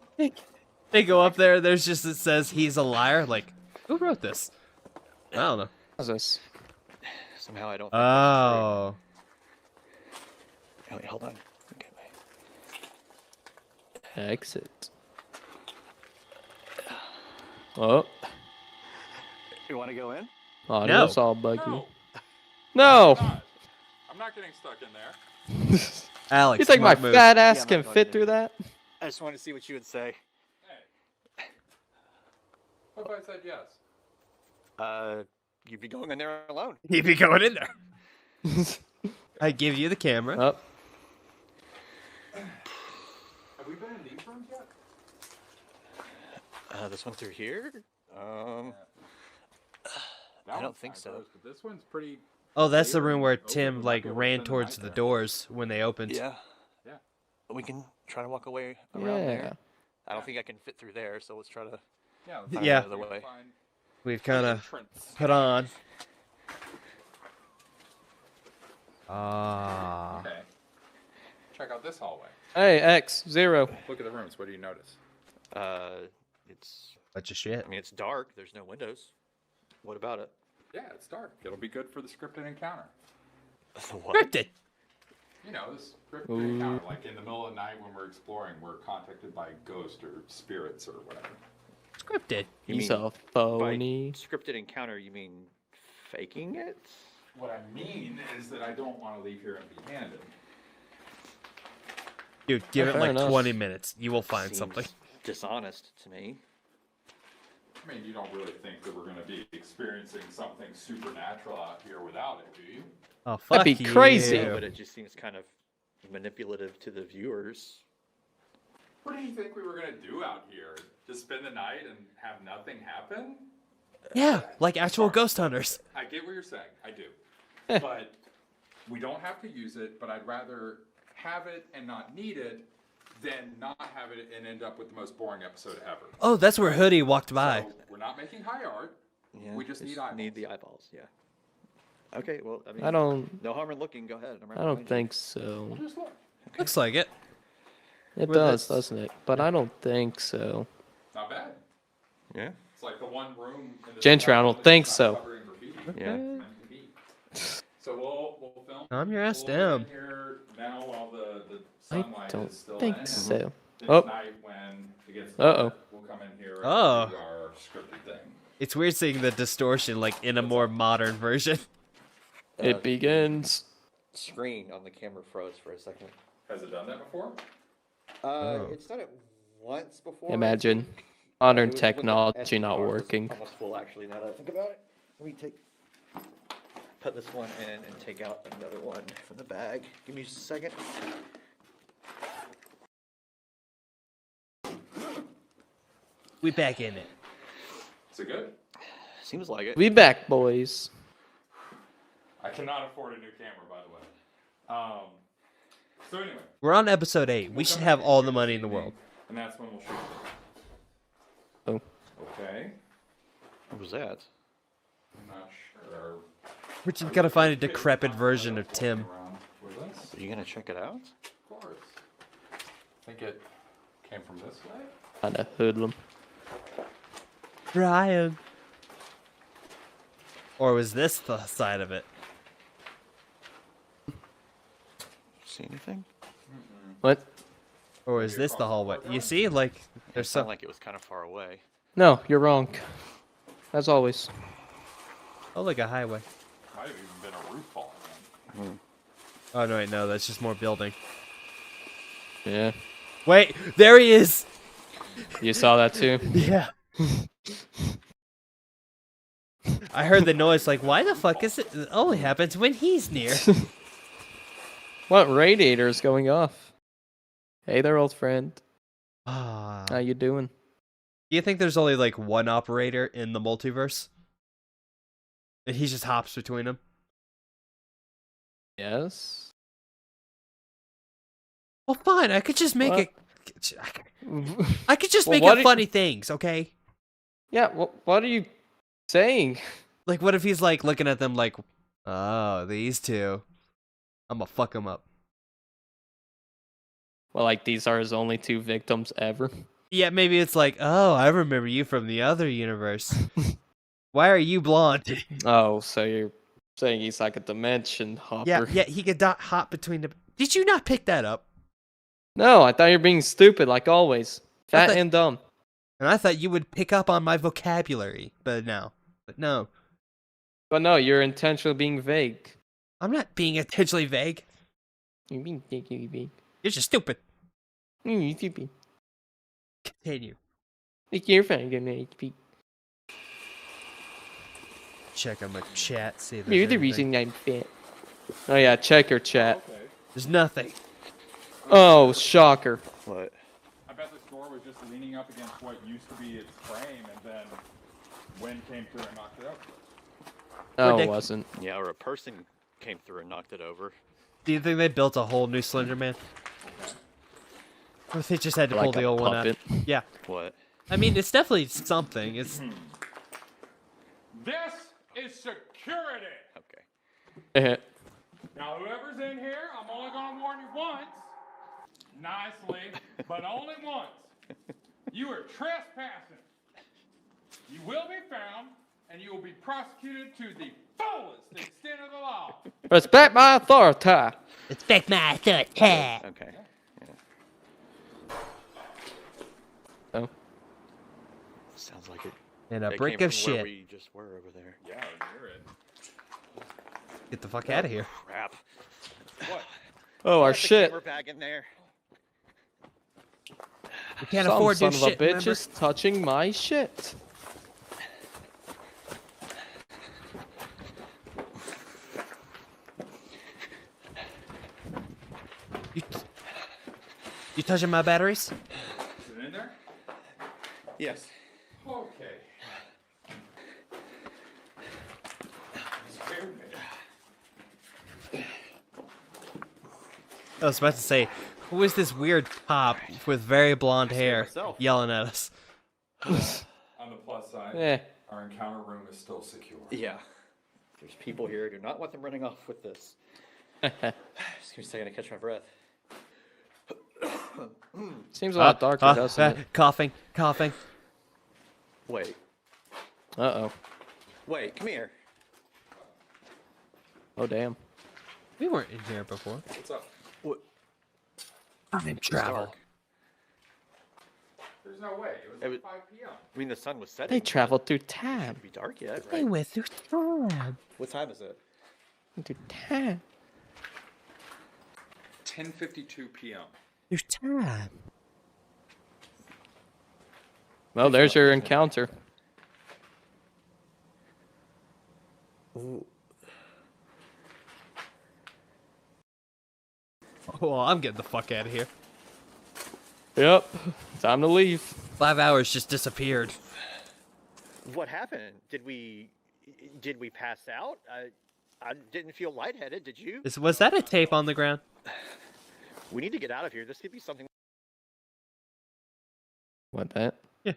Speaker 5: They go up there. There's just it says he's a liar. Like, who wrote this? I don't know.
Speaker 1: How's this?
Speaker 7: Somehow I don't. Think
Speaker 5: Oh,
Speaker 7: Oh, wait, hold on. Okay, wait.
Speaker 1: Exit. Oh.
Speaker 7: You want to go in?
Speaker 1: Oh,
Speaker 5: No.
Speaker 1: that's all buggy.
Speaker 8: No.
Speaker 1: No.
Speaker 8: I'm not getting stuck in there.
Speaker 5: Alex.
Speaker 1: You think my
Speaker 5: smart move.
Speaker 1: fat ass
Speaker 7: Yeah, I'm
Speaker 1: can
Speaker 7: not going
Speaker 1: fit
Speaker 7: in
Speaker 1: through
Speaker 7: either.
Speaker 1: that?
Speaker 7: I just wanted to see what you would say.
Speaker 8: Hey. What if I said yes?
Speaker 7: You'd be going in there alone.
Speaker 5: He'd be going in there. I give you the camera.
Speaker 1: Oh.
Speaker 8: Have we been in these rooms yet?
Speaker 7: This one through here?
Speaker 8: That
Speaker 7: I don't
Speaker 8: one's
Speaker 7: think
Speaker 8: kinda
Speaker 7: so.
Speaker 8: gross, but this one's pretty.
Speaker 5: Oh, that's the
Speaker 8: clear
Speaker 5: room
Speaker 8: and
Speaker 5: where
Speaker 8: open.
Speaker 5: Tim
Speaker 8: It might
Speaker 5: like
Speaker 8: be open
Speaker 5: ran
Speaker 8: in the
Speaker 5: towards
Speaker 8: night
Speaker 5: the
Speaker 8: there.
Speaker 5: doors when they opened.
Speaker 7: Yeah.
Speaker 8: Yeah.
Speaker 7: We can try to walk away around
Speaker 1: Yeah.
Speaker 7: there. I don't think I can fit through there, so let's try to find
Speaker 5: Yeah.
Speaker 7: another way.
Speaker 5: We've kind of put on. Ah.
Speaker 16: Okay. Check out this hallway.
Speaker 1: Hey, X, 0.
Speaker 16: Look at the rooms. What do you notice?
Speaker 7: It's
Speaker 5: bunch of shit.
Speaker 7: I mean, it's dark. There's no windows. What about it?
Speaker 16: Yeah, it's dark. It'll be good for the scripted encounter.
Speaker 7: What?
Speaker 5: Scripted.
Speaker 16: You know, this scripted encounter, like in the middle of the night when we're exploring, we're contacted by ghosts or spirits or whatever.
Speaker 5: Scripted.
Speaker 1: He's a phony.
Speaker 7: By scripted encounter, you mean faking it?
Speaker 16: What I mean is that I don't want to leave here empty-handed.
Speaker 5: Dude, give it
Speaker 1: Fair
Speaker 5: like
Speaker 1: enough.
Speaker 5: 20 minutes. You will find
Speaker 7: Seems
Speaker 5: something.
Speaker 7: dishonest to me.
Speaker 16: I mean, you don't really think that we're going to be experiencing something supernatural out here without it, do you?
Speaker 5: Oh, fuck
Speaker 1: That'd be crazy.
Speaker 5: you.
Speaker 7: But it just seems kind of manipulative to the viewers.
Speaker 16: What do you think we were going to do out here? Just spend the night and have nothing happen?
Speaker 5: Yeah, like actual ghost hunters.
Speaker 16: I get what you're saying. I do. But we don't have to use it, but I'd rather have it and not need it than not have it and end up with the most boring episode ever.
Speaker 5: Oh, that's where Hoodie walked by.
Speaker 16: So we're not making high art.
Speaker 7: Yeah,
Speaker 16: we just need eyeballs.
Speaker 7: Need the eyeballs, yeah. Okay, well, I mean,
Speaker 1: I don't-
Speaker 7: No harm in looking. Go ahead. I'm right
Speaker 1: I don't
Speaker 7: behind
Speaker 1: think so.
Speaker 16: We'll just look.
Speaker 5: Looks like it.
Speaker 1: It
Speaker 5: But
Speaker 1: does,
Speaker 5: that's-
Speaker 1: doesn't it? But I don't think so.
Speaker 16: Not bad.
Speaker 7: Yeah.
Speaker 16: It's like the one room in the
Speaker 1: Gentry, I don't think so.
Speaker 16: covered in graffiti.
Speaker 7: Yeah.
Speaker 16: It's meant to be. So we'll film.
Speaker 5: Calm your ass
Speaker 16: a little
Speaker 5: down.
Speaker 16: bit here now while the
Speaker 1: I
Speaker 16: sunlight
Speaker 1: don't
Speaker 16: is still
Speaker 1: think
Speaker 16: in.
Speaker 1: so.
Speaker 16: Then
Speaker 1: Oh.
Speaker 16: tonight when it gets
Speaker 1: Uh-oh.
Speaker 16: dark, we'll come in here and
Speaker 5: Oh.
Speaker 16: do our scripted thing.
Speaker 5: It's weird seeing the distortion like in a more modern version.
Speaker 1: It begins.
Speaker 7: Screen on the camera froze for a second.
Speaker 16: Has it done that before?
Speaker 7: It's done it once before.
Speaker 1: Imagine
Speaker 7: It
Speaker 1: modern
Speaker 7: was when the
Speaker 1: technology not
Speaker 7: SDR was
Speaker 1: working.
Speaker 7: Almost full, actually. Now that I think about it, let me put this one in and take out another one from the bag. Give me just a second.
Speaker 5: We back in it.
Speaker 16: Is it good?
Speaker 7: Seems like it.
Speaker 1: We back, boys.
Speaker 16: I cannot afford a new camera, by the way. So anyway.
Speaker 5: We're on episode 8. We should have all the money in the world.
Speaker 16: And that's when we'll shoot it.
Speaker 1: Oh.
Speaker 16: Okay.
Speaker 7: What was that?
Speaker 16: I'm not sure.
Speaker 5: We're just gotta find a decrepit version of Tim.
Speaker 7: Are you gonna check it out?
Speaker 16: Of course. I think it came from this way.
Speaker 1: Kinda hoodlum.
Speaker 5: Brian. Or was this the side of it?
Speaker 7: See anything?
Speaker 1: What?
Speaker 5: Or is this the hallway? You see, like,
Speaker 7: It
Speaker 5: there's
Speaker 7: sounded
Speaker 5: some.
Speaker 7: like it was kind of far away.
Speaker 1: No, you're wrong. As always.
Speaker 5: Oh, like a highway.
Speaker 16: Might have even been a roof falling in.
Speaker 5: Oh no, wait, no, that's just more building.
Speaker 1: Yeah.
Speaker 5: Wait, there he is.
Speaker 1: You saw that too?
Speaker 5: Yeah. I heard the noise. Like, why the fuck is it? It only happens when he's near.
Speaker 1: What radiator is going off? Hey there, old friend.
Speaker 5: Ah.
Speaker 1: How you doing?
Speaker 5: Do you think there's only like one operator in the multiverse? And he just hops between them?
Speaker 1: Yes.
Speaker 5: Well, fine. I could just make
Speaker 1: What?
Speaker 5: it. I could just
Speaker 1: Well,
Speaker 5: make
Speaker 1: what
Speaker 5: it
Speaker 1: are-
Speaker 5: funny things, okay?
Speaker 1: Yeah. What are you saying?
Speaker 5: Like, what if he's like looking at them like, oh, these two, I'm gonna fuck them up.
Speaker 1: Well, like these are his only 2 victims ever.
Speaker 5: Yeah, maybe it's like, oh, I remember you from the other universe. Why are you blonde?
Speaker 1: Oh, so you're saying he's like a dimension hopper?
Speaker 5: Yeah, he could hop between the. Did you not pick that up?
Speaker 1: No, I thought you were being stupid like always. Fat
Speaker 5: thought-
Speaker 1: and dumb.
Speaker 5: And I thought you would pick up on my vocabulary, but no.
Speaker 1: But no, you're intentionally being vague.
Speaker 5: I'm not being intentionally vague.
Speaker 1: You're being vague.
Speaker 5: You're just stupid.
Speaker 1: You're stupid.
Speaker 5: Continue.
Speaker 1: You're fine, HP.
Speaker 5: Check on my chat. See if
Speaker 1: You're
Speaker 5: there's
Speaker 1: the
Speaker 5: anything.
Speaker 1: reason I'm fat. Oh yeah, check your chat.
Speaker 5: There's nothing.
Speaker 1: Oh, shocker.
Speaker 7: What?
Speaker 16: I bet this door was just leaning up against what used to be its frame, and then wind came through and knocked it over.
Speaker 1: No, it wasn't.
Speaker 7: Yeah, or a person came through and knocked it over.
Speaker 5: Do you think they built a whole new Slender Man? They just had to
Speaker 1: Like
Speaker 5: pull the
Speaker 1: a
Speaker 5: old one out.
Speaker 1: puppet.
Speaker 5: Yeah.
Speaker 7: What?
Speaker 5: I mean, it's definitely something. It's.
Speaker 16: This is security.
Speaker 1: Eh.
Speaker 16: Now, whoever's in here, I'm only going to warn you once, nicely, but only once. You are trespassing. You will be found, and you will be prosecuted to the fullest extent of the law.
Speaker 1: Respect my authority.
Speaker 10: Respect my authority.
Speaker 7: Okay.
Speaker 1: Oh.
Speaker 7: Sounds like it.
Speaker 5: And a
Speaker 7: it
Speaker 5: brick
Speaker 7: came
Speaker 5: of
Speaker 7: from where
Speaker 5: shit.
Speaker 7: we just were over there.
Speaker 16: Yeah, I hear it.
Speaker 5: Get the fuck out of here.
Speaker 7: Crap.
Speaker 16: What?
Speaker 1: Oh, our
Speaker 7: Put the
Speaker 1: shit.
Speaker 7: camera back in there.
Speaker 5: We can't
Speaker 1: Some
Speaker 5: afford
Speaker 1: son
Speaker 5: this
Speaker 1: of
Speaker 5: shit.
Speaker 1: a bitch
Speaker 5: Remember?
Speaker 1: is touching my shit.
Speaker 5: You touching my batteries?
Speaker 16: Is it in there?
Speaker 7: Yes.
Speaker 16: Okay. Scared me.
Speaker 5: I was about to say, who is this weird cop with very blonde hair
Speaker 7: myself.
Speaker 5: yelling at us?
Speaker 16: On the plus side,
Speaker 1: Eh.
Speaker 16: our encounter room is still secure.
Speaker 7: Yeah. There's people here. I do not want them running off with this. Just give me a second to catch my breath.
Speaker 1: Seems a lot darker, doesn't it?
Speaker 5: Coughing, coughing.
Speaker 7: Wait.
Speaker 1: Uh-oh.
Speaker 7: Wait, come here.
Speaker 1: Oh, damn.
Speaker 5: We weren't in here before.
Speaker 16: What's up?
Speaker 7: What?
Speaker 5: I'm in
Speaker 7: It's
Speaker 5: travel.
Speaker 7: dark.
Speaker 16: There's no way. It was 5 p.m.
Speaker 7: I mean, the sun was setting.
Speaker 1: They
Speaker 7: but
Speaker 1: traveled through
Speaker 7: It
Speaker 1: time.
Speaker 7: shouldn't be dark yet,
Speaker 5: They
Speaker 7: right?
Speaker 5: went through time.
Speaker 7: What time is it?
Speaker 1: Through time.
Speaker 16: 10:52 p.m.
Speaker 5: Through time.
Speaker 1: Well, there's your encounter.
Speaker 7: Ooh.
Speaker 5: Oh, well, I'm getting the fuck out of here.
Speaker 1: Yep. Time to leave.
Speaker 5: 5 hours just disappeared.
Speaker 7: What happened? Did we pass out? I didn't feel lightheaded. Did you?
Speaker 5: Was that a tape on the ground?
Speaker 7: We need to get out of here. This could be something.
Speaker 1: What, that?
Speaker 5: Yeah.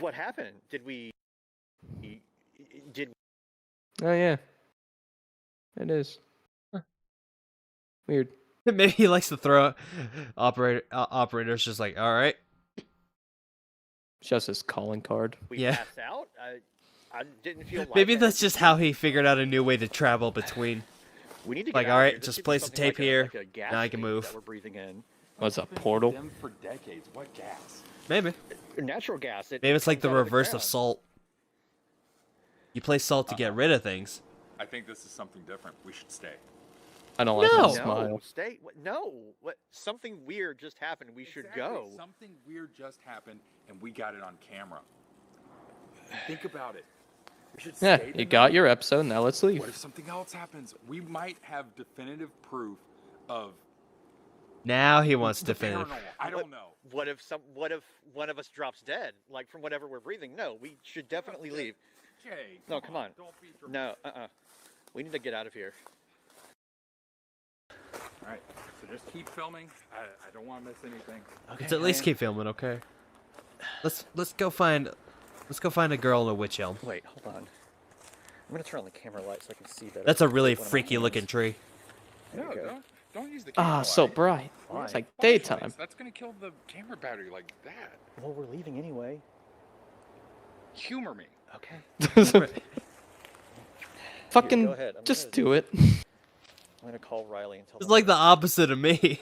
Speaker 7: What happened? Did we?
Speaker 1: Oh, yeah. It is.
Speaker 5: Huh.
Speaker 1: Weird.
Speaker 5: Maybe he likes to throw operators just like, all right.
Speaker 1: Just his calling card.
Speaker 7: We
Speaker 5: Yeah.
Speaker 7: passed out. I didn't feel.
Speaker 5: Maybe
Speaker 7: lightheaded.
Speaker 5: that's just how he figured out a new way to travel between.
Speaker 7: We need to get
Speaker 5: Like,
Speaker 7: out
Speaker 5: all
Speaker 7: of
Speaker 5: right,
Speaker 7: here. This
Speaker 5: just
Speaker 7: could be
Speaker 5: place the
Speaker 7: something
Speaker 5: tape
Speaker 7: like
Speaker 5: here.
Speaker 7: like a gas
Speaker 5: Now I can
Speaker 7: leak
Speaker 5: move.
Speaker 7: That we're breathing in.
Speaker 1: What's a
Speaker 16: Been using
Speaker 1: portal?
Speaker 16: Them for decades. What gas?
Speaker 5: Maybe.
Speaker 7: Natural gas.
Speaker 5: Maybe it's like the
Speaker 7: comes out
Speaker 5: reverse of
Speaker 7: ground.
Speaker 5: salt. You place salt to get rid of things.
Speaker 16: I think this is something different. We should stay.
Speaker 1: I don't like
Speaker 5: No.
Speaker 1: his smile.
Speaker 7: No, stay. What? No. What? Something weird just happened. We should go.
Speaker 16: Something weird just happened, and we got it on camera. Think about it. We should
Speaker 1: Yeah,
Speaker 16: stay
Speaker 1: you
Speaker 16: tonight.
Speaker 1: got your episode, now let's leave.
Speaker 16: What if something else happens? We might have definitive proof of
Speaker 5: Now he wants
Speaker 16: the
Speaker 5: definitive.
Speaker 16: paranormal. I don't know.
Speaker 7: What if one of us drops dead, like from whatever we're breathing? No, we should definitely leave.
Speaker 16: Jay,
Speaker 7: No, come on.
Speaker 16: Don't be
Speaker 7: No, we need to get out of here.
Speaker 16: All right, so just keep filming. I don't want to miss anything.
Speaker 7: Okay.
Speaker 5: Let's at least keep filming, okay? Let's go find a girl in a witch elm.
Speaker 7: Wait, hold on. I'm gonna turn on the camera light so I can see better.
Speaker 5: That's a really
Speaker 7: One of my
Speaker 5: freaky
Speaker 7: hands.
Speaker 5: looking tree.
Speaker 16: No,
Speaker 7: There you go.
Speaker 16: don't use the
Speaker 1: Ah,
Speaker 16: camera
Speaker 1: so
Speaker 16: light.
Speaker 1: bright.
Speaker 7: Why?
Speaker 1: It's like
Speaker 16: Flashlights,
Speaker 1: daytime.
Speaker 16: That's gonna kill the camera battery like that.
Speaker 7: Well, we're leaving anyway.
Speaker 16: Humor me.
Speaker 7: Okay.
Speaker 1: Fucking
Speaker 7: Go ahead. I'm
Speaker 1: just
Speaker 7: gonna-
Speaker 1: do it.
Speaker 7: I'm gonna call Riley and tell
Speaker 5: It's
Speaker 7: him
Speaker 5: like the
Speaker 7: we're
Speaker 5: opposite of me.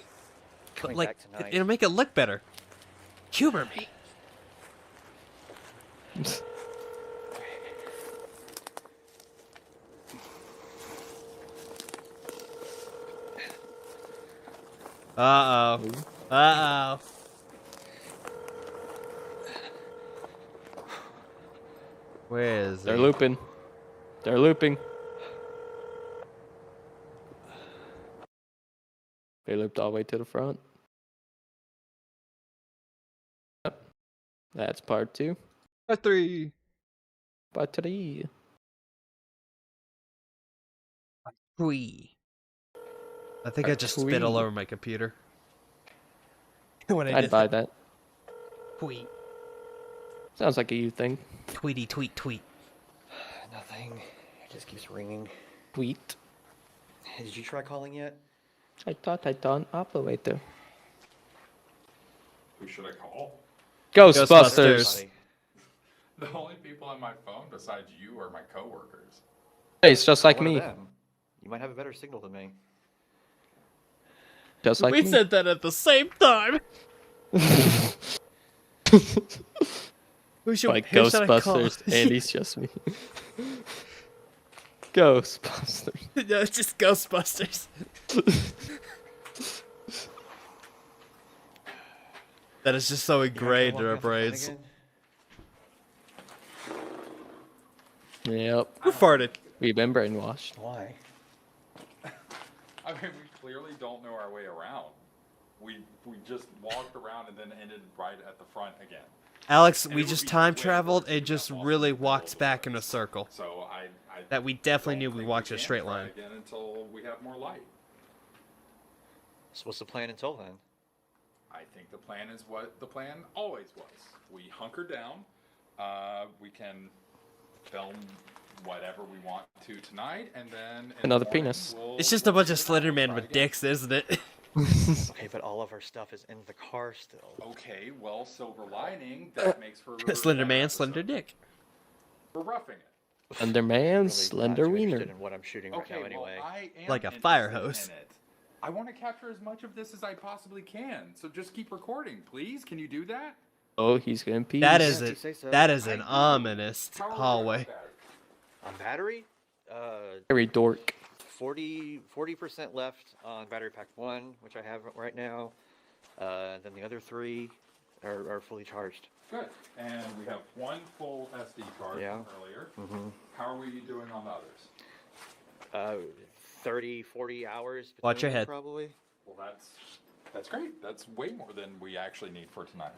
Speaker 7: coming
Speaker 5: Like
Speaker 7: back tonight.
Speaker 5: it'll make it look better. Humor me. Uh oh. Uh oh. Where is
Speaker 1: They're
Speaker 5: he?
Speaker 1: looping. They're looping. They looped all the way to the front. Yep. That's part 2.
Speaker 5: Part 3.
Speaker 1: Part 3.
Speaker 5: 3. I think I just spit all over my computer. When
Speaker 1: I'd buy that.
Speaker 5: Tweet.
Speaker 1: Sounds like a you thing.
Speaker 5: Tweety tweet tweet.
Speaker 7: Nothing. It just keeps ringing.
Speaker 1: Tweet.
Speaker 7: Did you try calling yet?
Speaker 1: I thought I'd done operator.
Speaker 8: Who should I call?
Speaker 1: Ghostbusters.
Speaker 8: The only people on my phone besides you are my coworkers.
Speaker 1: Hey, it's just like
Speaker 7: One of
Speaker 1: me.
Speaker 7: them. You might have a better signal than me.
Speaker 1: Just like
Speaker 5: we
Speaker 1: me.
Speaker 5: said that at the same time.
Speaker 1: Like Ghostbusters, Andy's just me. Ghostbusters.
Speaker 5: No, it's just Ghostbusters. That is just so ingrained in our brains.
Speaker 1: Yep.
Speaker 5: Who farted?
Speaker 1: We've been brainwashed.
Speaker 7: Why?
Speaker 8: I mean, we clearly don't know our way around. We just walked around and then ended right at the front again.
Speaker 5: Alex, we just time traveled and just really walked back in a circle.
Speaker 8: So I
Speaker 5: that we definitely knew we walked in a straight line.
Speaker 8: Again until we have more light.
Speaker 7: So what's the plan until then?
Speaker 8: I think the plan is what the plan always was. We hunker down. We can film whatever we want to tonight, and then in
Speaker 1: Another
Speaker 8: the morning,
Speaker 1: penis.
Speaker 5: It's just a bunch of Slenderman with dicks, isn't it?
Speaker 7: Okay, but all of our stuff is in the car still.
Speaker 8: Okay, well, silver lining, that makes for
Speaker 5: Slender Man, Slender Dick.
Speaker 8: We're roughing it.
Speaker 1: Slender Man, Slender Wiener.
Speaker 7: In what I'm shooting right now anyway.
Speaker 8: Well, I am
Speaker 5: Like a fire
Speaker 8: interested
Speaker 5: hose.
Speaker 8: in it. I want to capture as much of this as I possibly can, so just keep recording, please. Can you do that?
Speaker 1: Oh, he's gonna pee.
Speaker 5: That is an ominous hallway.
Speaker 7: On battery?
Speaker 1: Very dork.
Speaker 7: 40% left on battery pack 1, which I have right now. Then the other 3 are fully charged.
Speaker 8: Good. And we have one full SD card
Speaker 7: Yeah.
Speaker 8: from earlier.
Speaker 7: Mm-hmm.
Speaker 8: How are we doing on the others?
Speaker 7: 30, 40 hours.
Speaker 5: Watch your
Speaker 7: between them,
Speaker 5: head.
Speaker 7: Probably.
Speaker 8: Well, that's great. That's way more than we actually need for tonight.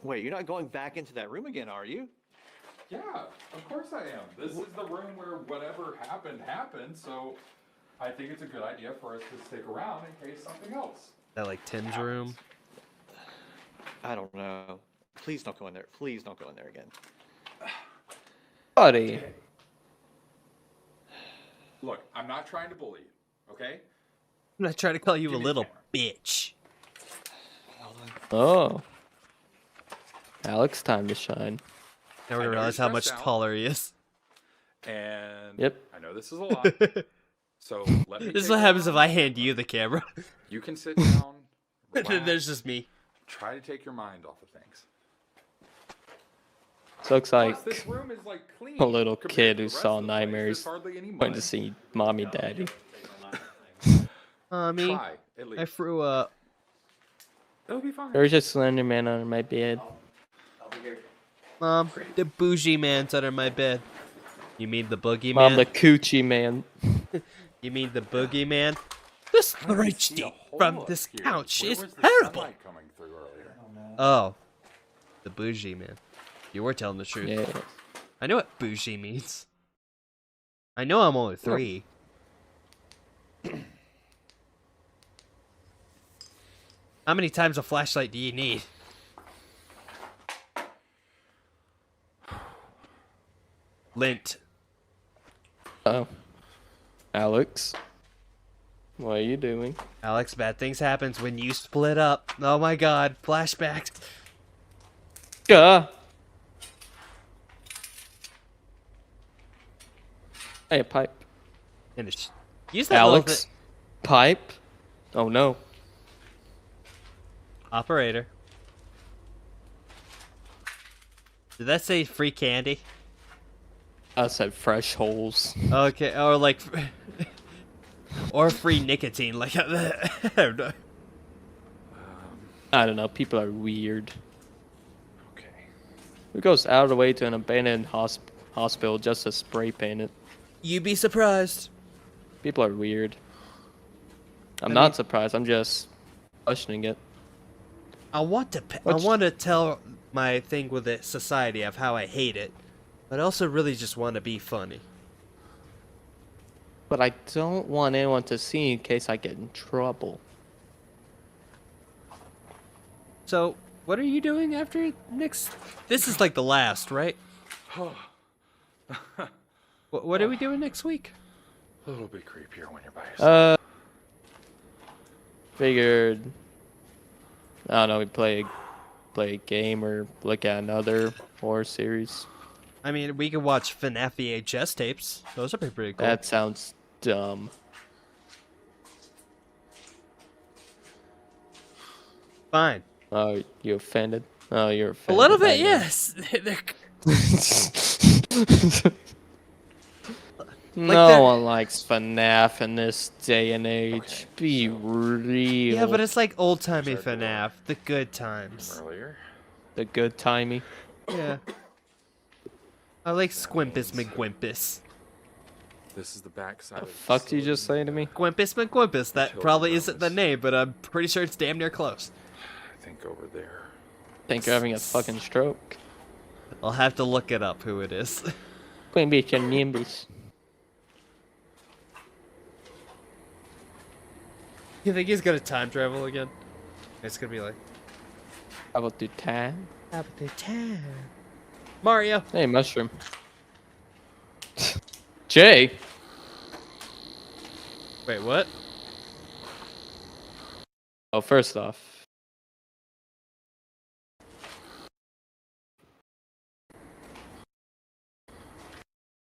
Speaker 7: Wait, you're not going back into that room again, are you?
Speaker 8: Yeah, of course I am. This is the room where whatever happened, so I think it's a good idea for us to stick around in case something else.
Speaker 5: That like Tim's room.
Speaker 7: I don't know. Please don't go in there. Please don't go in there again.
Speaker 1: Buddy.
Speaker 8: Look, I'm not trying to bully you, okay?
Speaker 5: I'm not trying to call you a
Speaker 8: Give me the
Speaker 5: little
Speaker 8: camera.
Speaker 5: bitch.
Speaker 1: Oh. Alex, time to shine.
Speaker 5: Now we
Speaker 8: I know
Speaker 5: realize
Speaker 8: you're
Speaker 5: how much
Speaker 8: stressed out.
Speaker 5: taller he is.
Speaker 8: And
Speaker 1: Yep.
Speaker 8: I know this is a lot. So let me
Speaker 5: This is
Speaker 8: take
Speaker 5: what happens
Speaker 8: it
Speaker 5: if I hand you the camera.
Speaker 8: You can sit down.
Speaker 5: There's
Speaker 8: relax,
Speaker 5: just me.
Speaker 8: Try to take your mind off of things.
Speaker 1: So looks like
Speaker 8: Plus, this room is like clean
Speaker 1: a little
Speaker 8: compared
Speaker 1: kid
Speaker 8: to
Speaker 1: who
Speaker 8: the rest
Speaker 1: saw
Speaker 8: of the place. There's
Speaker 1: nightmares
Speaker 8: hardly any
Speaker 1: went to
Speaker 8: mud.
Speaker 1: see mommy, daddy.
Speaker 5: Mommy,
Speaker 8: Try, at least.
Speaker 5: I threw up.
Speaker 8: It'll be fine.
Speaker 1: There's a Slender Man under my bed.
Speaker 5: Mom, the bougie man's under my bed. You mean the boogeyman?
Speaker 1: Mom, the coochie man.
Speaker 5: You mean the boogeyman? This tragedy from this couch
Speaker 8: Where
Speaker 5: is
Speaker 8: was the
Speaker 5: terrible.
Speaker 8: sunlight coming through earlier?
Speaker 5: Oh, the bougie man. You were telling the truth.
Speaker 1: Yeah.
Speaker 5: I know what bougie means. I know I'm only 3. How many times a flashlight do you need? Lint.
Speaker 1: Oh. Alex. What are you doing?
Speaker 5: Alex, bad things happens when you split up. Oh my god, flashbacks.
Speaker 1: Gah. Hey, a pipe.
Speaker 5: Finish. Use that little
Speaker 1: Alex. Pipe. Oh no.
Speaker 5: Operator. Did that say free candy?
Speaker 1: I said fresh holes.
Speaker 5: Okay, or like, or free nicotine, like I don't know.
Speaker 1: I don't know. People are weird.
Speaker 8: Okay.
Speaker 1: Who goes out of the way to an abandoned hospital just to spray paint it?
Speaker 5: You'd be surprised.
Speaker 1: People are weird. I'm
Speaker 5: I
Speaker 1: not
Speaker 5: mean-
Speaker 1: surprised. I'm just questioning it.
Speaker 5: I want to tell my thing with the society of how I hate it, but I also really just want to be funny.
Speaker 1: But I don't want anyone to see in case I get in trouble.
Speaker 5: So, what are you doing after next? This is like the last, right? What are we doing next week?
Speaker 16: A little bit creepier when you're by yourself.
Speaker 1: Figured. I don't know. We play a game or look at another horror series.
Speaker 5: I mean, we can watch FNAF VHS tapes. Those are pretty cool.
Speaker 1: That sounds dumb.
Speaker 5: Fine.
Speaker 1: Oh, you offended? Oh, you're offended.
Speaker 5: A little bit,
Speaker 1: I know.
Speaker 5: yes.
Speaker 1: No one likes FNAF in this day and age. Be real.
Speaker 5: Yeah, but it's like old-timey FNAF. The good times.
Speaker 1: The good timey.
Speaker 5: Yeah. I like Squimpus McGwimpus.
Speaker 16: This is the backside.
Speaker 1: The fuck did you just say to me?
Speaker 5: Squimpus McGwimpus. That probably isn't the name, but I'm pretty sure it's damn near close.
Speaker 16: I think over there.
Speaker 1: Think you're having a fucking stroke.
Speaker 5: I'll have to look it up who it is.
Speaker 1: Quimbis and Nimbus.
Speaker 5: You think he's gonna time travel again? It's gonna be like,
Speaker 1: How about the time?
Speaker 5: how about the time? Mario.
Speaker 1: Hey, mushroom. Jay.
Speaker 5: Wait, what?
Speaker 1: Oh, first off.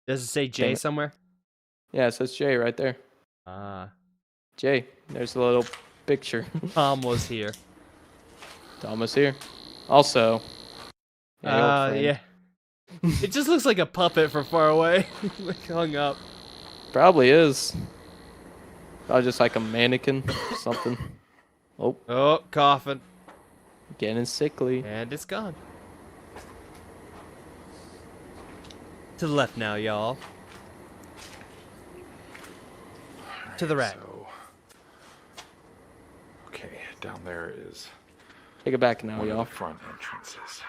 Speaker 5: Does it say J somewhere?
Speaker 1: Yeah, it says Jay right there.
Speaker 5: Ah.
Speaker 1: Jay, there's a little picture.
Speaker 5: Tom was here.
Speaker 1: Tom was here. Also. hey, old friend.
Speaker 5: Yeah. It just looks like a puppet from far away. Like hung up.
Speaker 1: Probably is. Probably just like a mannequin or something. Oh.
Speaker 5: Oh, coughing.
Speaker 1: Getting sickly.
Speaker 5: And it's gone. To the left now, y'all. To the right.
Speaker 16: So, okay, down there is.
Speaker 1: Take it back now,
Speaker 16: one of
Speaker 1: y'all.
Speaker 16: the front entrances.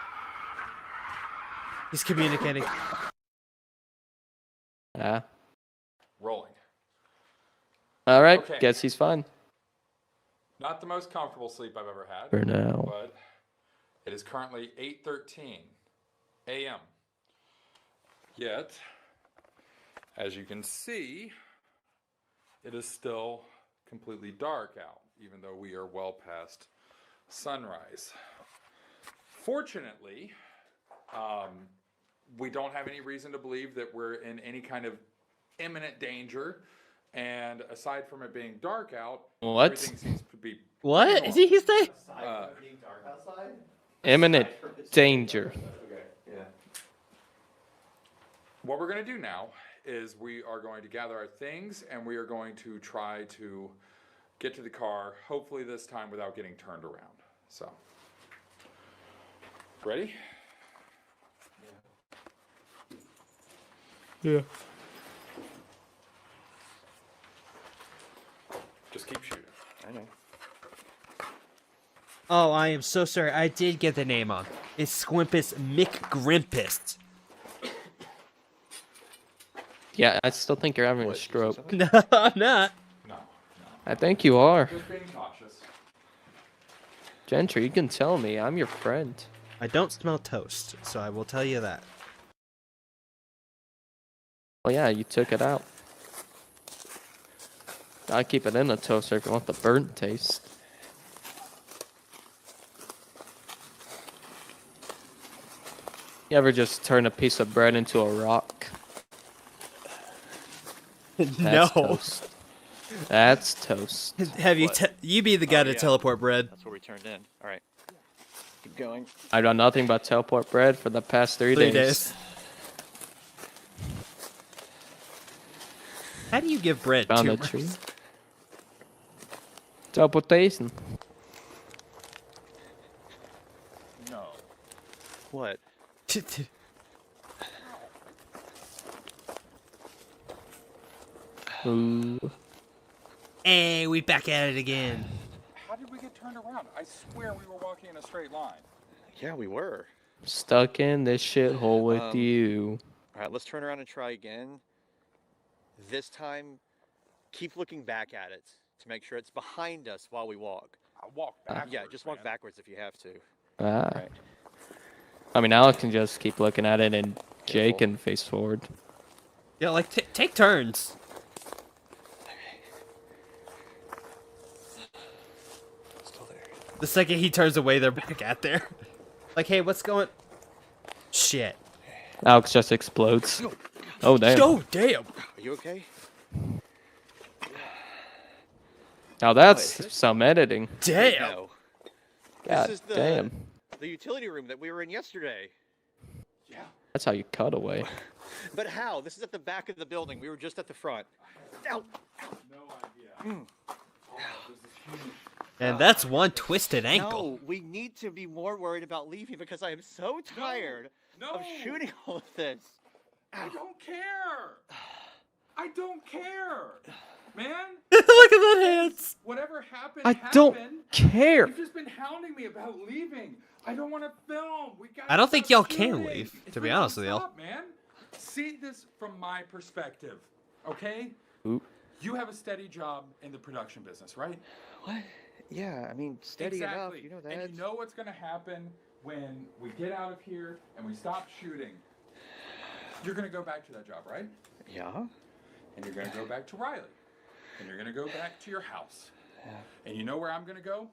Speaker 5: He's communicating.
Speaker 1: Ah.
Speaker 16: Rolling.
Speaker 1: All right.
Speaker 16: Okay.
Speaker 1: Guess he's fine.
Speaker 16: Not the most comfortable sleep I've ever had.
Speaker 1: For now.
Speaker 16: But it is currently 8:13 a.m. Yet, as you can see, it is still completely dark out, even though we are well past sunrise. Fortunately, we don't have any reason to believe that we're in any kind of imminent danger. And aside from it being dark out,
Speaker 1: What?
Speaker 16: everything seems to be
Speaker 5: What did he say?
Speaker 1: Imminent danger.
Speaker 16: Okay, yeah. What we're going to do now is we are going to gather our things and we are going to try to get to the car, hopefully this time without getting turned around. So, ready?
Speaker 1: Yeah.
Speaker 16: Just keep shooting. I know.
Speaker 5: Oh, I am so sorry. I did get the name on. It's Squimpus McGrimpus.
Speaker 1: Yeah, I still think you're having a stroke.
Speaker 5: No, I'm not.
Speaker 16: No.
Speaker 1: I think you are.
Speaker 16: Just being cautious.
Speaker 1: Gentry, you can tell me. I'm your friend.
Speaker 5: I don't smell toast, so I will tell you that.
Speaker 1: Well, yeah, you took it out. Gotta keep it in the toaster if you want the burnt taste. You ever just turn a piece of bread into a rock? That's
Speaker 5: No.
Speaker 1: Toast. That's toast.
Speaker 5: Have you? You be the guy to
Speaker 7: yeah.
Speaker 5: teleport bread.
Speaker 7: That's where we turned in. All right. Keep going.
Speaker 1: I've done nothing but teleport bread for the past 3
Speaker 5: 3
Speaker 1: days.
Speaker 5: days. How do you give bread
Speaker 1: Found a
Speaker 5: tumors?
Speaker 1: tree. Teleportation.
Speaker 7: No. What?
Speaker 1: Ooh.
Speaker 5: Hey, we back at it again.
Speaker 16: How did we get turned around? I swear we were walking in a straight line.
Speaker 7: Yeah, we were.
Speaker 1: Stuck in this shithole with you.
Speaker 7: All right, let's turn around and try again. This time, keep looking back at it to make sure it's behind us while we walk.
Speaker 16: I'll walk backwards.
Speaker 7: Yeah, just walk backwards if you have to.
Speaker 1: Ah.
Speaker 7: Right.
Speaker 1: I mean, Alex can just keep looking at it, and Jay can face forward.
Speaker 5: Yeah, like take turns.
Speaker 7: Still there.
Speaker 5: The second he turns away, they're back at there. Like, hey, what's going? Shit.
Speaker 1: Alex just explodes. Oh damn.
Speaker 5: Oh damn.
Speaker 7: Are you okay?
Speaker 1: Now that's some editing.
Speaker 5: Damn.
Speaker 7: No.
Speaker 1: God
Speaker 7: This is
Speaker 1: damn.
Speaker 7: the utility room that we were in yesterday. Yeah.
Speaker 1: That's how you cut away.
Speaker 7: But how? This is at the back of the building. We were just at the front. Ow.
Speaker 16: No idea.
Speaker 5: And that's one twisted ankle.
Speaker 7: No, we need to be more worried about leaving because I am so tired of shooting all of this.
Speaker 16: I don't care. I don't care, man.
Speaker 5: Look at that hands.
Speaker 16: Whatever happened,
Speaker 1: I
Speaker 16: happened.
Speaker 1: don't care.
Speaker 16: You've just been hounding me about leaving. I don't want to film. We got.
Speaker 5: I don't think y'all can leave, to be honest with y'all.
Speaker 16: Stop, man. See this from my perspective, okay?
Speaker 1: Oop.
Speaker 16: You have a steady job in the production business, right?
Speaker 7: What? Yeah, I mean, steady enough.
Speaker 16: Exactly.
Speaker 7: You know that.
Speaker 16: And you know what's going to happen when we get out of here and we stop shooting. You're going to go back to that job, right?
Speaker 7: Yeah.
Speaker 16: And you're going to go back to Riley. And you're going to go back to your house.
Speaker 7: Yeah.
Speaker 16: And you know where I'm going to go?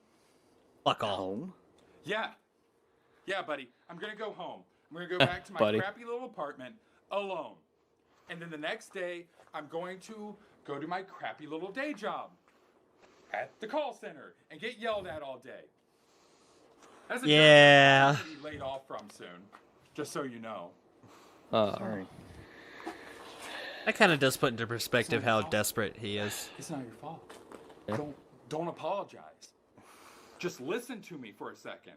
Speaker 5: Fuck off.
Speaker 7: Home?
Speaker 16: Yeah. Yeah, buddy. I'm going to go home. I'm going to go back to my
Speaker 1: Buddy.
Speaker 16: crappy little apartment alone. And then the next day, I'm going to go to my crappy little day job at the call center and get yelled at all day. That's a
Speaker 5: Yeah.
Speaker 16: job I'm gonna be laid off from soon, just so you know.
Speaker 7: Sorry.
Speaker 5: That kind of does put into perspective how desperate he is.
Speaker 16: It's not your fault.
Speaker 1: Yeah.
Speaker 16: Don't apologize. Just listen to me for a second.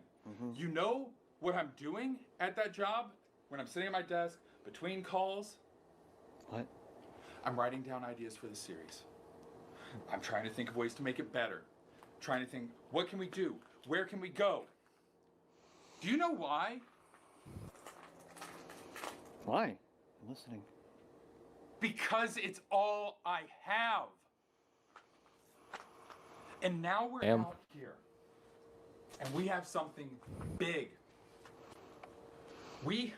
Speaker 16: You know what I'm doing at that job when I'm sitting at my desk between calls?
Speaker 7: What?
Speaker 16: I'm writing down ideas for the series. I'm trying to think of ways to make it better. Trying to think, what can we do? Where can we go? Do you know why?
Speaker 7: Why? I'm listening.
Speaker 16: Because it's all I have. And now we're
Speaker 1: Damn.
Speaker 16: out here. And we have something big. We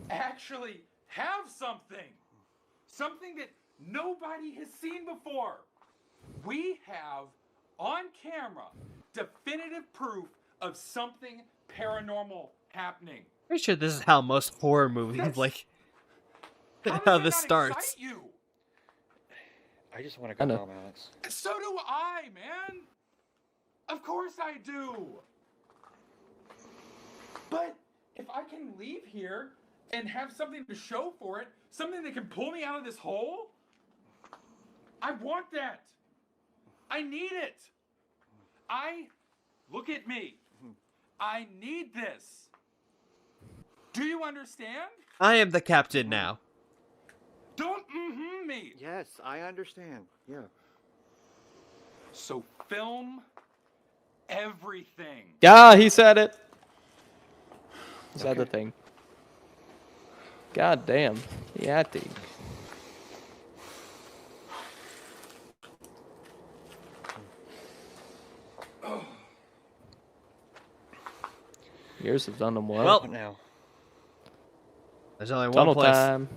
Speaker 16: actually have something. Something that nobody has seen before. We have, on camera, definitive proof of something paranormal happening.
Speaker 5: Pretty sure this is how most horror movies, like, how this starts.
Speaker 16: Excite you?
Speaker 7: I just want to go home, Alex.
Speaker 16: So do I, man. Of course I do. But if I can leave here and have something to show for it, something that can pull me out of this hole, I want that. I need it. Look at me. I need this. Do you understand?
Speaker 5: I am the captain now.
Speaker 16: Don't me.
Speaker 7: Yes, I understand. Yeah.
Speaker 16: So film everything.
Speaker 1: Yeah, he said it. He said the thing. God damn. Yeah, dude. Yours have done them well.
Speaker 5: Well,
Speaker 7: now.
Speaker 5: There's only one
Speaker 1: Tunnel
Speaker 5: place.
Speaker 1: time.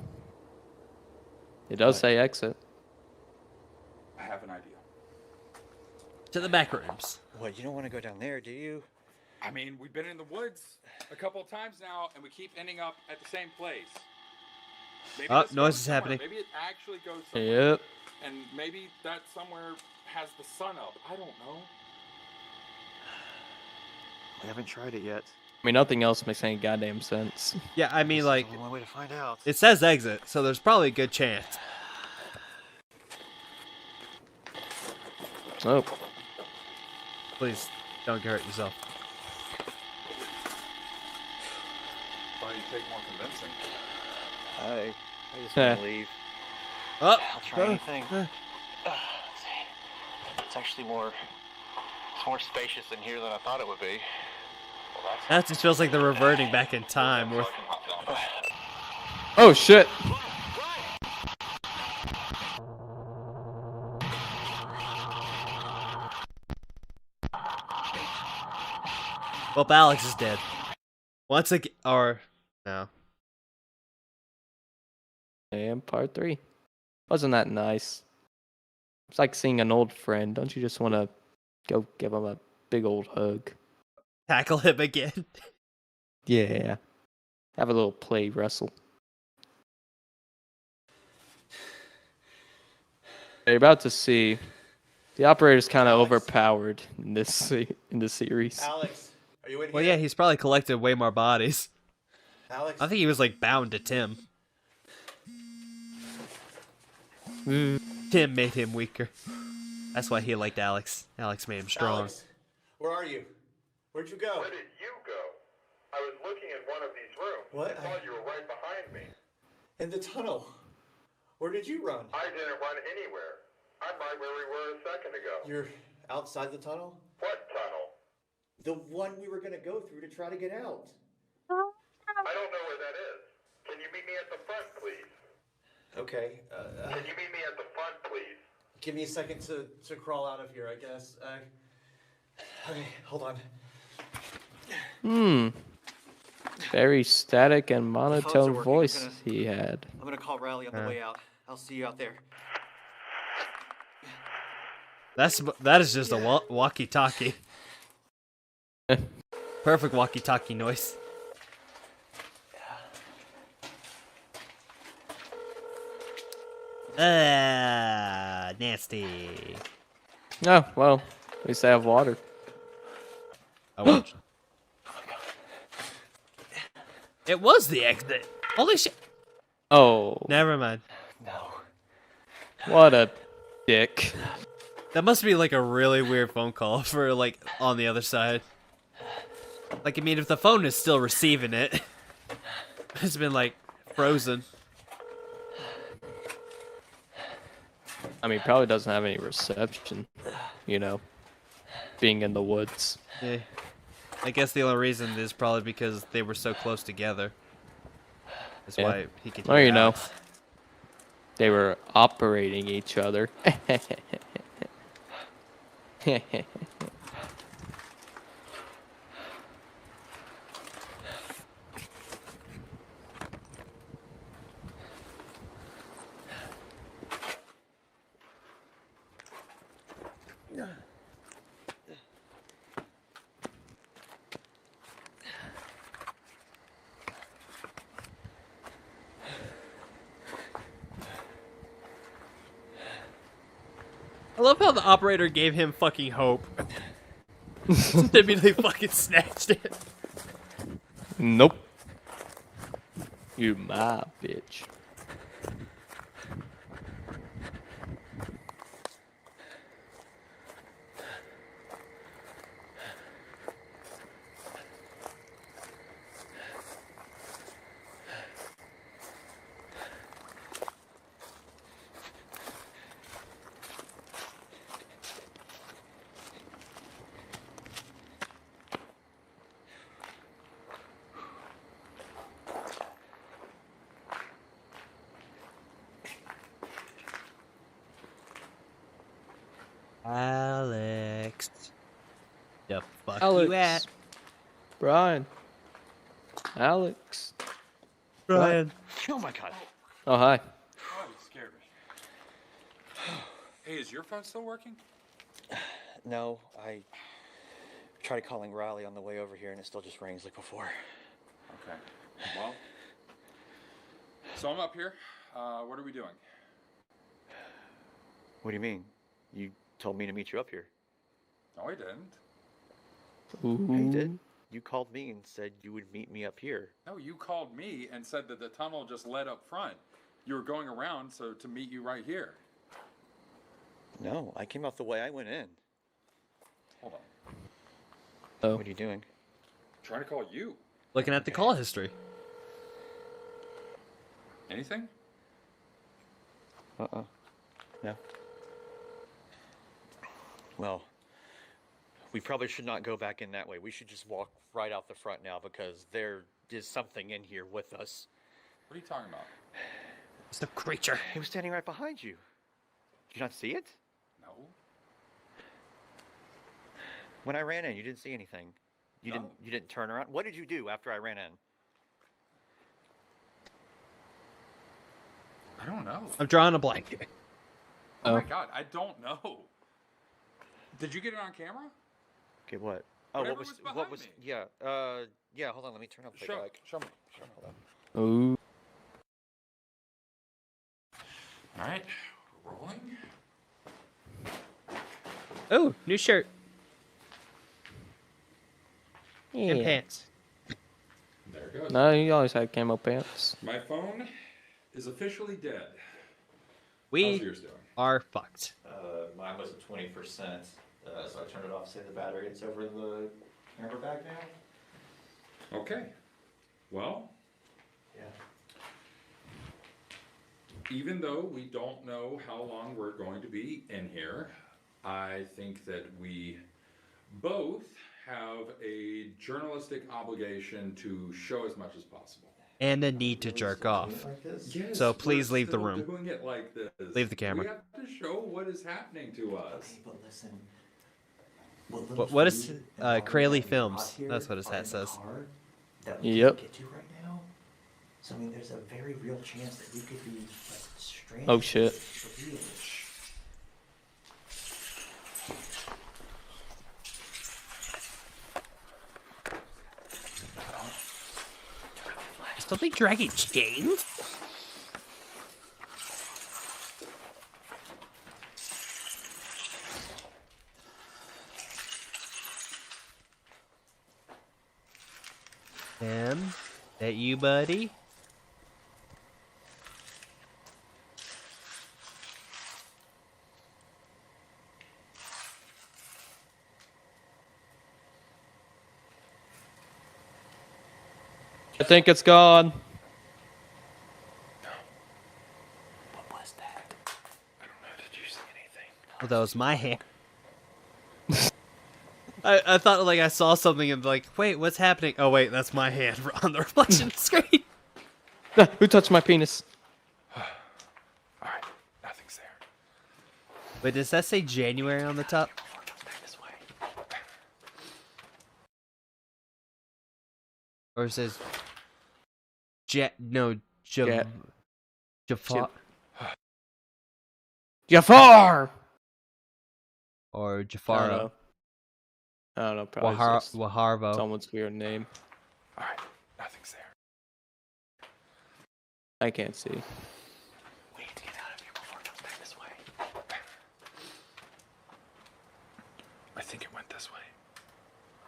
Speaker 1: It does say exit.
Speaker 16: I have an idea.
Speaker 5: To the back rooms.
Speaker 7: What, you don't want to go down there, do you?
Speaker 16: I mean, we've been in the woods a couple of times now, and we keep ending up at the same place. Maybe
Speaker 5: Oh,
Speaker 16: this
Speaker 5: noise
Speaker 16: goes
Speaker 5: is
Speaker 16: somewhere.
Speaker 5: happening.
Speaker 16: Maybe it actually goes somewhere.
Speaker 1: Yep.
Speaker 16: And maybe that somewhere has the sun up. I don't know.
Speaker 7: We haven't tried it yet.
Speaker 1: I mean, nothing else makes any goddamn sense.
Speaker 5: Yeah, I mean, like,
Speaker 7: Only one way to find out.
Speaker 5: it says exit, so there's probably a good chance.
Speaker 1: Oh.
Speaker 5: Please, don't get hurt yourself.
Speaker 16: Why do you take more convincing?
Speaker 7: I just want to leave.
Speaker 5: Oh.
Speaker 7: I'll try anything. Let's see. It's actually more spacious in here than I thought it would be.
Speaker 5: That just feels like they're reverting back in time.
Speaker 1: Oh shit.
Speaker 5: Well, Alex is dead. Once again, or no.
Speaker 1: And part 3. Wasn't that nice? It's like seeing an old friend. Don't you just want to go give him a big old hug?
Speaker 5: Tackle him again.
Speaker 1: Yeah. Have a little play wrestle. You're about to see the operator's kind of overpowered in this series.
Speaker 7: Alex, are you in
Speaker 5: Well,
Speaker 7: here?
Speaker 5: yeah, he's probably collected way more bodies.
Speaker 7: Alex?
Speaker 5: I think he was like bound to Tim. Tim made him weaker. That's why he liked Alex. Alex made him strong.
Speaker 7: Alex, where are you? Where'd you go?
Speaker 17: Where did you go? I was looking in one of these rooms.
Speaker 7: What?
Speaker 17: I thought you were right behind me.
Speaker 7: In the tunnel. Where did you run?
Speaker 17: I didn't run anywhere. I'm right where we were a second ago.
Speaker 7: You're outside the tunnel?
Speaker 17: What tunnel?
Speaker 7: The one we were gonna go through to try to get out.
Speaker 17: I don't know where that is. Can you meet me at the front, please?
Speaker 7: Okay.
Speaker 17: Can you meet me at the front, please?
Speaker 7: Give me a second to crawl out of here, I guess. Okay, hold on.
Speaker 1: Very static and
Speaker 7: The phones are
Speaker 1: monotone
Speaker 7: working.
Speaker 1: voice he had.
Speaker 7: I'm gonna call Riley on the way out. I'll see you out there.
Speaker 5: That is just a walkie-talkie. Perfect walkie-talkie noise. Nasty.
Speaker 1: Oh, well, at least I have water.
Speaker 5: I watched. It was the exit. Holy shit.
Speaker 1: Oh.
Speaker 5: Never mind.
Speaker 7: No.
Speaker 1: What a dick.
Speaker 5: That must be like a really weird phone call for like on the other side. Like, I mean, if the phone is still receiving it, it's been like frozen.
Speaker 1: I mean, probably doesn't have any reception, you know, being in the woods.
Speaker 5: Yeah. I guess the only reason is probably because they were so close together. That's why he could
Speaker 1: Well,
Speaker 5: hear
Speaker 1: you know,
Speaker 5: Alex.
Speaker 1: they were operating each other.
Speaker 5: I love how the operator gave him fucking hope. They immediately fucking snatched it.
Speaker 1: Nope. You my bitch.
Speaker 5: Alex. The fuck
Speaker 1: Alex.
Speaker 5: you at?
Speaker 1: Brian. Alex.
Speaker 5: Brian.
Speaker 7: Oh my god.
Speaker 1: Oh, hi.
Speaker 16: Oh, you scared me. Hey, is your phone still working?
Speaker 7: No, I tried calling Riley on the way over here and it still just rings like before.
Speaker 16: Okay. Well, so I'm up here. What are we doing?
Speaker 7: What do you mean? You told me to meet you up here.
Speaker 16: No, I didn't.
Speaker 7: Yeah, you did. You called me and said you would meet me up here.
Speaker 16: No, you called me and said that the tunnel just led up front. You were going around so to meet you right here.
Speaker 7: No, I came out the way I went in.
Speaker 16: Hold on.
Speaker 1: Oh.
Speaker 7: What are you doing?
Speaker 16: Trying to call you.
Speaker 5: Looking at the call history.
Speaker 16: Anything?
Speaker 7: Uh-uh. No. Well, we probably should not go back in that way. We should just walk right out the front now because there is something in here with us.
Speaker 16: What are you talking about?
Speaker 5: It's the creature.
Speaker 7: He was standing right behind you. Did you not see it?
Speaker 16: No.
Speaker 7: When I ran in, you didn't see anything. You didn't turn around. What did you do after I ran in?
Speaker 8: I don't know.
Speaker 5: I'm drawing a blank.
Speaker 8: Oh my god, I don't know. Did you get it on camera?
Speaker 7: Okay, what? Oh,
Speaker 8: Whatever
Speaker 7: what
Speaker 8: was
Speaker 7: what
Speaker 8: behind
Speaker 7: was?
Speaker 8: me.
Speaker 7: Yeah. Yeah. Hold on. Let me turn up the mic.
Speaker 8: Show me. Hold on.
Speaker 1: Ooh.
Speaker 8: All right, rolling.
Speaker 5: Oh, new shirt. And
Speaker 1: Yeah.
Speaker 5: pants.
Speaker 8: There it goes.
Speaker 1: No, you always had camo pants.
Speaker 8: My phone is officially dead. How's
Speaker 5: We
Speaker 8: yours doing?
Speaker 5: are fucked.
Speaker 7: Mine was at 20%, so I turned it off. Say the battery. It's over the camera bag now.
Speaker 8: Okay. Well.
Speaker 7: Yeah.
Speaker 8: Even though we don't know how long we're going to be in here, I think that we both have a journalistic obligation to show as much as possible.
Speaker 5: And a need to jerk off.
Speaker 8: Yes,
Speaker 5: So please
Speaker 8: we're
Speaker 5: leave the
Speaker 8: still
Speaker 5: room.
Speaker 8: Doing it like this.
Speaker 5: Leave the camera.
Speaker 8: We have to show what is happening to us.
Speaker 7: Okay, but listen.
Speaker 5: What is Crayley Films? That's what his hat says.
Speaker 7: That we
Speaker 1: Yep.
Speaker 7: can't get to right now. So I mean, there's a very real chance that we could be like stranded.
Speaker 1: Oh shit.
Speaker 10: Something dragging chains?
Speaker 5: Tim, that you, buddy?
Speaker 1: I think it's gone.
Speaker 7: What was that?
Speaker 8: I don't know. Did you see anything?
Speaker 5: Oh, that was my hand. I thought like I saw something and like, wait, what's happening? Oh wait, that's my hand on the reflection screen.
Speaker 1: Who touched my penis?
Speaker 8: Alright, nothing's there.
Speaker 5: Wait, does that say January on the top?
Speaker 7: This way.
Speaker 5: Or it says Jafar.
Speaker 1: Jafar!
Speaker 5: Or
Speaker 1: I
Speaker 5: Jafaro.
Speaker 1: don't know. Probably just
Speaker 5: Waharvo.
Speaker 1: someone's weird name.
Speaker 8: Alright, nothing's there.
Speaker 1: I can't see.
Speaker 7: We need to get out of here before it comes back this way.
Speaker 8: I think it went this way.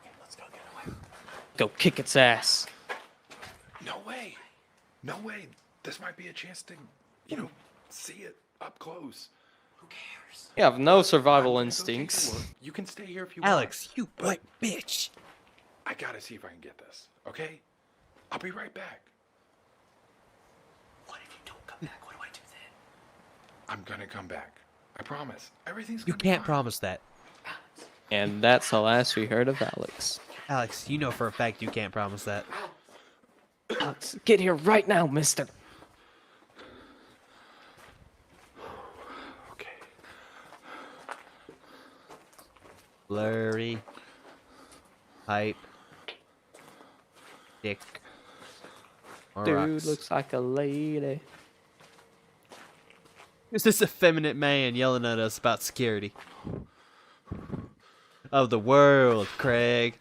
Speaker 7: Okay, let's go get away.
Speaker 1: Go kick its ass.
Speaker 8: No way. No way. This might be a chance to, see it up close.
Speaker 7: Who cares?
Speaker 1: You have no survival instincts.
Speaker 8: You can stay here if you
Speaker 5: Alex, you white bitch.
Speaker 8: I gotta see if I can get this, okay? I'll be right back.
Speaker 7: What if you don't come back? What do I do then?
Speaker 8: I'm gonna come back. I promise. Everything's
Speaker 5: You
Speaker 8: gonna
Speaker 5: can't
Speaker 8: be fine.
Speaker 5: promise that.
Speaker 1: And that's the last we heard of Alex.
Speaker 5: Alex, you know for a fact you can't promise that.
Speaker 1: Alex, get here right now, mister.
Speaker 8: Okay.
Speaker 5: Blurry. Hype. Dick.
Speaker 1: Dude
Speaker 5: Rocks.
Speaker 1: looks like a lady.
Speaker 5: It's this effeminate man yelling at us about security. Of the world, Craig.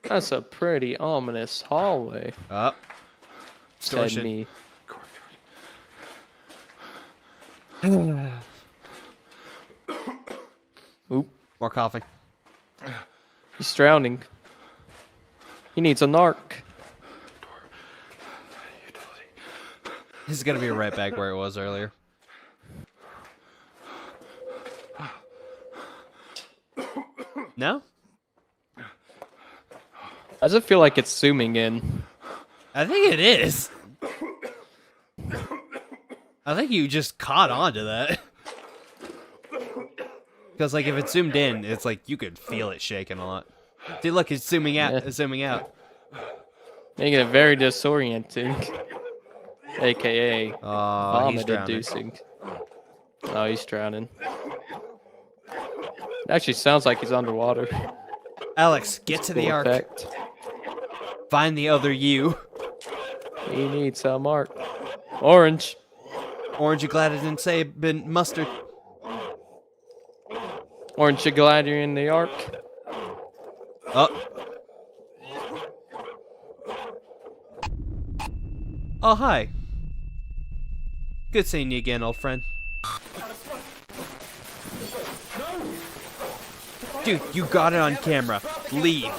Speaker 1: That's a pretty ominous hallway.
Speaker 5: Up.
Speaker 1: Said
Speaker 5: Extortion.
Speaker 1: me. Oop.
Speaker 5: More coughing.
Speaker 1: He's drowning. He needs a narc.
Speaker 5: This is gonna be right back where it was earlier. No?
Speaker 1: Does it feel like it's zooming in?
Speaker 5: I think it is. I think you just caught on to that. Because like if it's zoomed in, it's like you could feel it shaking a lot. See, look, it's zooming out.
Speaker 1: Yeah.
Speaker 5: It's zooming out.
Speaker 1: Making it very disorienting. AKA
Speaker 5: He's
Speaker 1: vomit
Speaker 5: drowning.
Speaker 1: inducing. Oh, he's drowning. It actually sounds like he's underwater.
Speaker 5: Alex, get to the
Speaker 1: Cool
Speaker 5: ark.
Speaker 1: effect.
Speaker 5: Find the other you.
Speaker 1: He needs some arc. Orange.
Speaker 5: Orange, you glad I didn't say been mustard?
Speaker 1: Orange, you glad you're in the ark?
Speaker 5: Oh. Oh, hi. Good seeing you again, old friend. Dude, you got it on camera. Leave.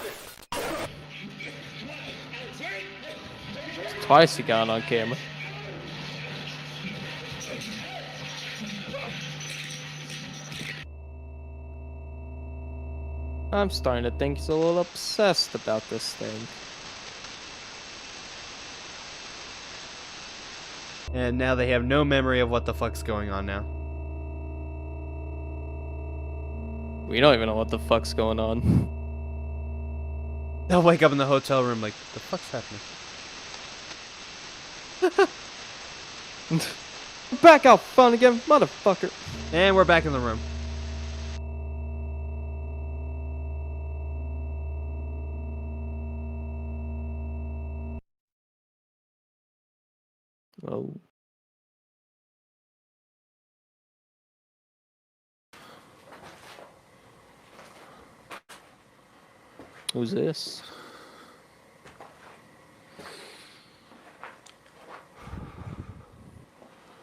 Speaker 1: Twice he got on camera. I'm starting to think he's a little obsessed about this thing.
Speaker 5: And now they have no memory of what the fuck's going on now.
Speaker 1: We don't even know what the fuck's going on.
Speaker 5: They'll wake up in the hotel room like, the fuck's happening?
Speaker 1: Back out fun again, motherfucker.
Speaker 5: And we're back in the room.
Speaker 1: Oh. Who's this?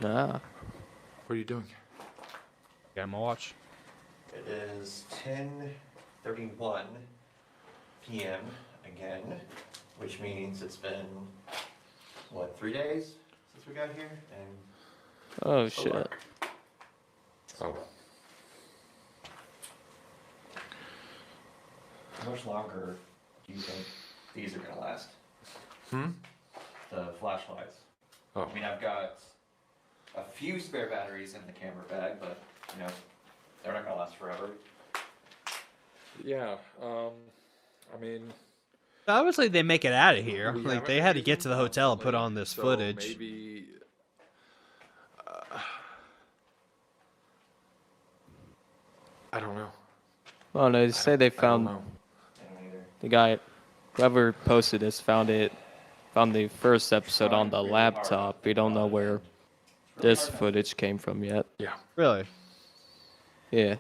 Speaker 1: Ah.
Speaker 18: What are you doing?
Speaker 5: Got my watch.
Speaker 19: It is 10:31 p.m. again, which means it's been, what, 3 days since we got here? And
Speaker 1: Oh shit.
Speaker 18: Oh.
Speaker 19: How much longer do you think these are gonna last?
Speaker 18: Hmm?
Speaker 19: The flashlights.
Speaker 18: Oh.
Speaker 19: I mean, I've got a few spare batteries in the camera bag, but, you know, they're not gonna last forever.
Speaker 18: Yeah, I mean...
Speaker 5: Obviously, they make it out of here.
Speaker 18: we
Speaker 5: Like,
Speaker 18: haven't
Speaker 5: they had to
Speaker 18: used
Speaker 5: get to the
Speaker 18: them
Speaker 5: hotel and put
Speaker 18: constantly,
Speaker 5: on this
Speaker 18: so
Speaker 5: footage.
Speaker 18: Maybe... I don't know.
Speaker 1: Oh no, they say they found
Speaker 18: know.
Speaker 1: the guy, whoever posted this, found the first episode on the laptop. We don't know where this footage came from yet.
Speaker 18: Yeah.
Speaker 5: Really?
Speaker 1: Yeah.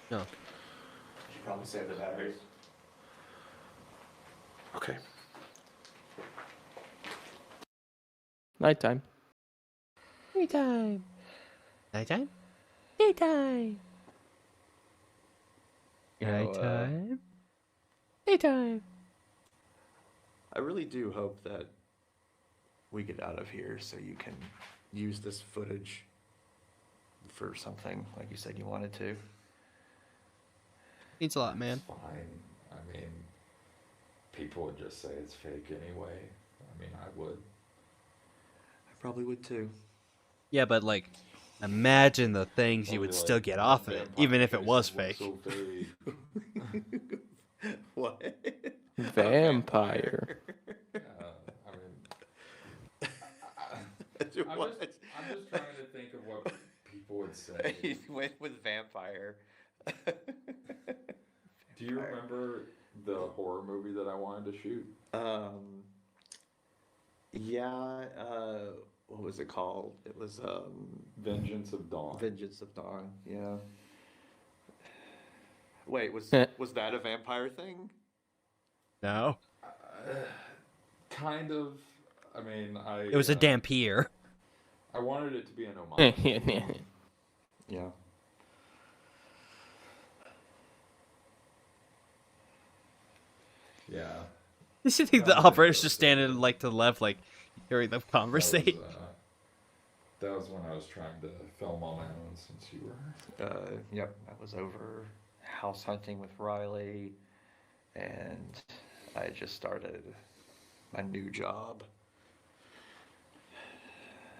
Speaker 5: No.
Speaker 19: Should probably save the batteries.
Speaker 18: Okay.
Speaker 1: Nighttime.
Speaker 5: Nighttime. Nighttime? Nighttime. Nighttime. Nighttime.
Speaker 19: I really do hope that we get out of here so you can use this footage for something like you said you wanted to.
Speaker 5: Means a lot, man.
Speaker 18: Fine. I mean, people would just say it's fake anyway. I mean, I would.
Speaker 19: I probably would too.
Speaker 5: Yeah, but like, imagine the things you
Speaker 18: Probably
Speaker 5: would
Speaker 18: like
Speaker 5: still get off it,
Speaker 18: vampire
Speaker 5: even if it was
Speaker 18: faces
Speaker 5: fake.
Speaker 18: look so fake.
Speaker 19: What?
Speaker 1: Vampire.
Speaker 18: I mean, I'm just trying to think of what people would say.
Speaker 19: He went with vampire.
Speaker 18: Do you remember the horror movie that I wanted to shoot?
Speaker 19: Yeah, what was it called? It was,
Speaker 18: Vengeance of Dawn.
Speaker 19: Vengeance of Dawn, yeah. Wait, was that a vampire thing?
Speaker 5: No.
Speaker 18: Kind of. I mean,
Speaker 5: It was a dampier.
Speaker 18: I wanted it to be an homage.
Speaker 19: Yeah.
Speaker 18: Yeah.
Speaker 5: You should think the operator's just standing like to the left, like hearing them conversate.
Speaker 18: That was when I was trying to film on my own since you were.
Speaker 19: Yep, I was over house hunting with Riley, and I just started my new job.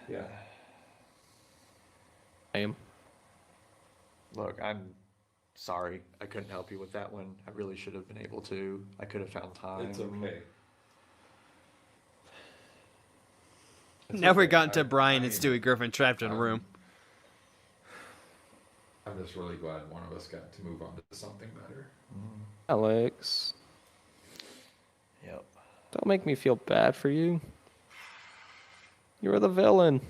Speaker 18: Yeah.
Speaker 1: I am.
Speaker 19: Look, I'm sorry I couldn't help you with that one. I really should have been able to. I could have found time.
Speaker 18: It's okay.
Speaker 5: Now we're gotten to Brian and Stewie Griffin trapped in a room.
Speaker 18: I'm just really glad one of us got to move on to something better.
Speaker 1: Alex.
Speaker 3: Yep.
Speaker 1: Don't make me feel bad for you. You're the villain.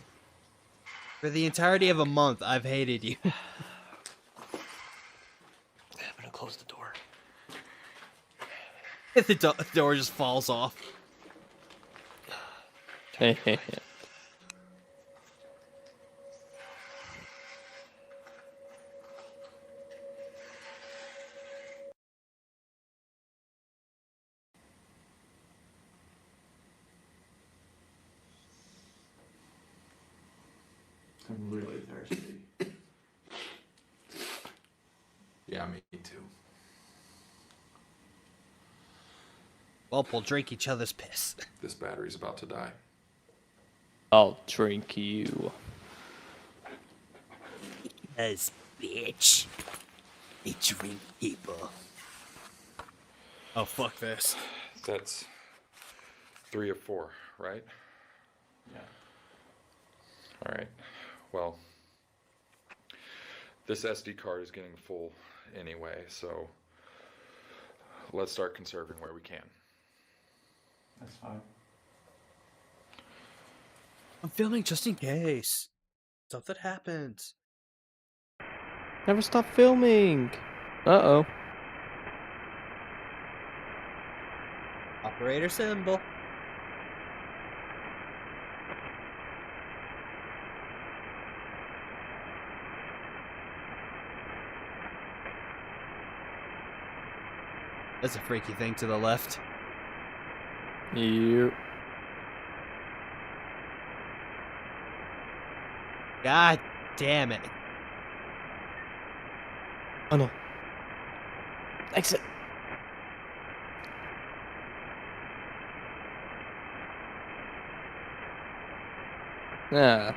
Speaker 5: For the entirety of a month, I've hated you.
Speaker 3: I'm gonna close the door.
Speaker 5: The door just falls off.
Speaker 18: I'm really thirsty. Yeah, me too.
Speaker 5: Well, we'll drink each other's piss.
Speaker 18: This battery's about to die.
Speaker 1: I'll drink you.
Speaker 10: Yes, bitch. I drink people.
Speaker 5: Oh, fuck this.
Speaker 18: That's 3 of 4, right?
Speaker 7: Yeah.
Speaker 18: All right. Well, this SD card is getting full anyway, so let's start conserving where we can.
Speaker 7: That's fine.
Speaker 5: I'm filming just in case. Something happens.
Speaker 1: Never stop filming. Uh-oh.
Speaker 5: Operator symbol. That's a freaky thing to the left.
Speaker 1: Yep.
Speaker 5: God damn it.
Speaker 1: Oh no. Exit. Yeah.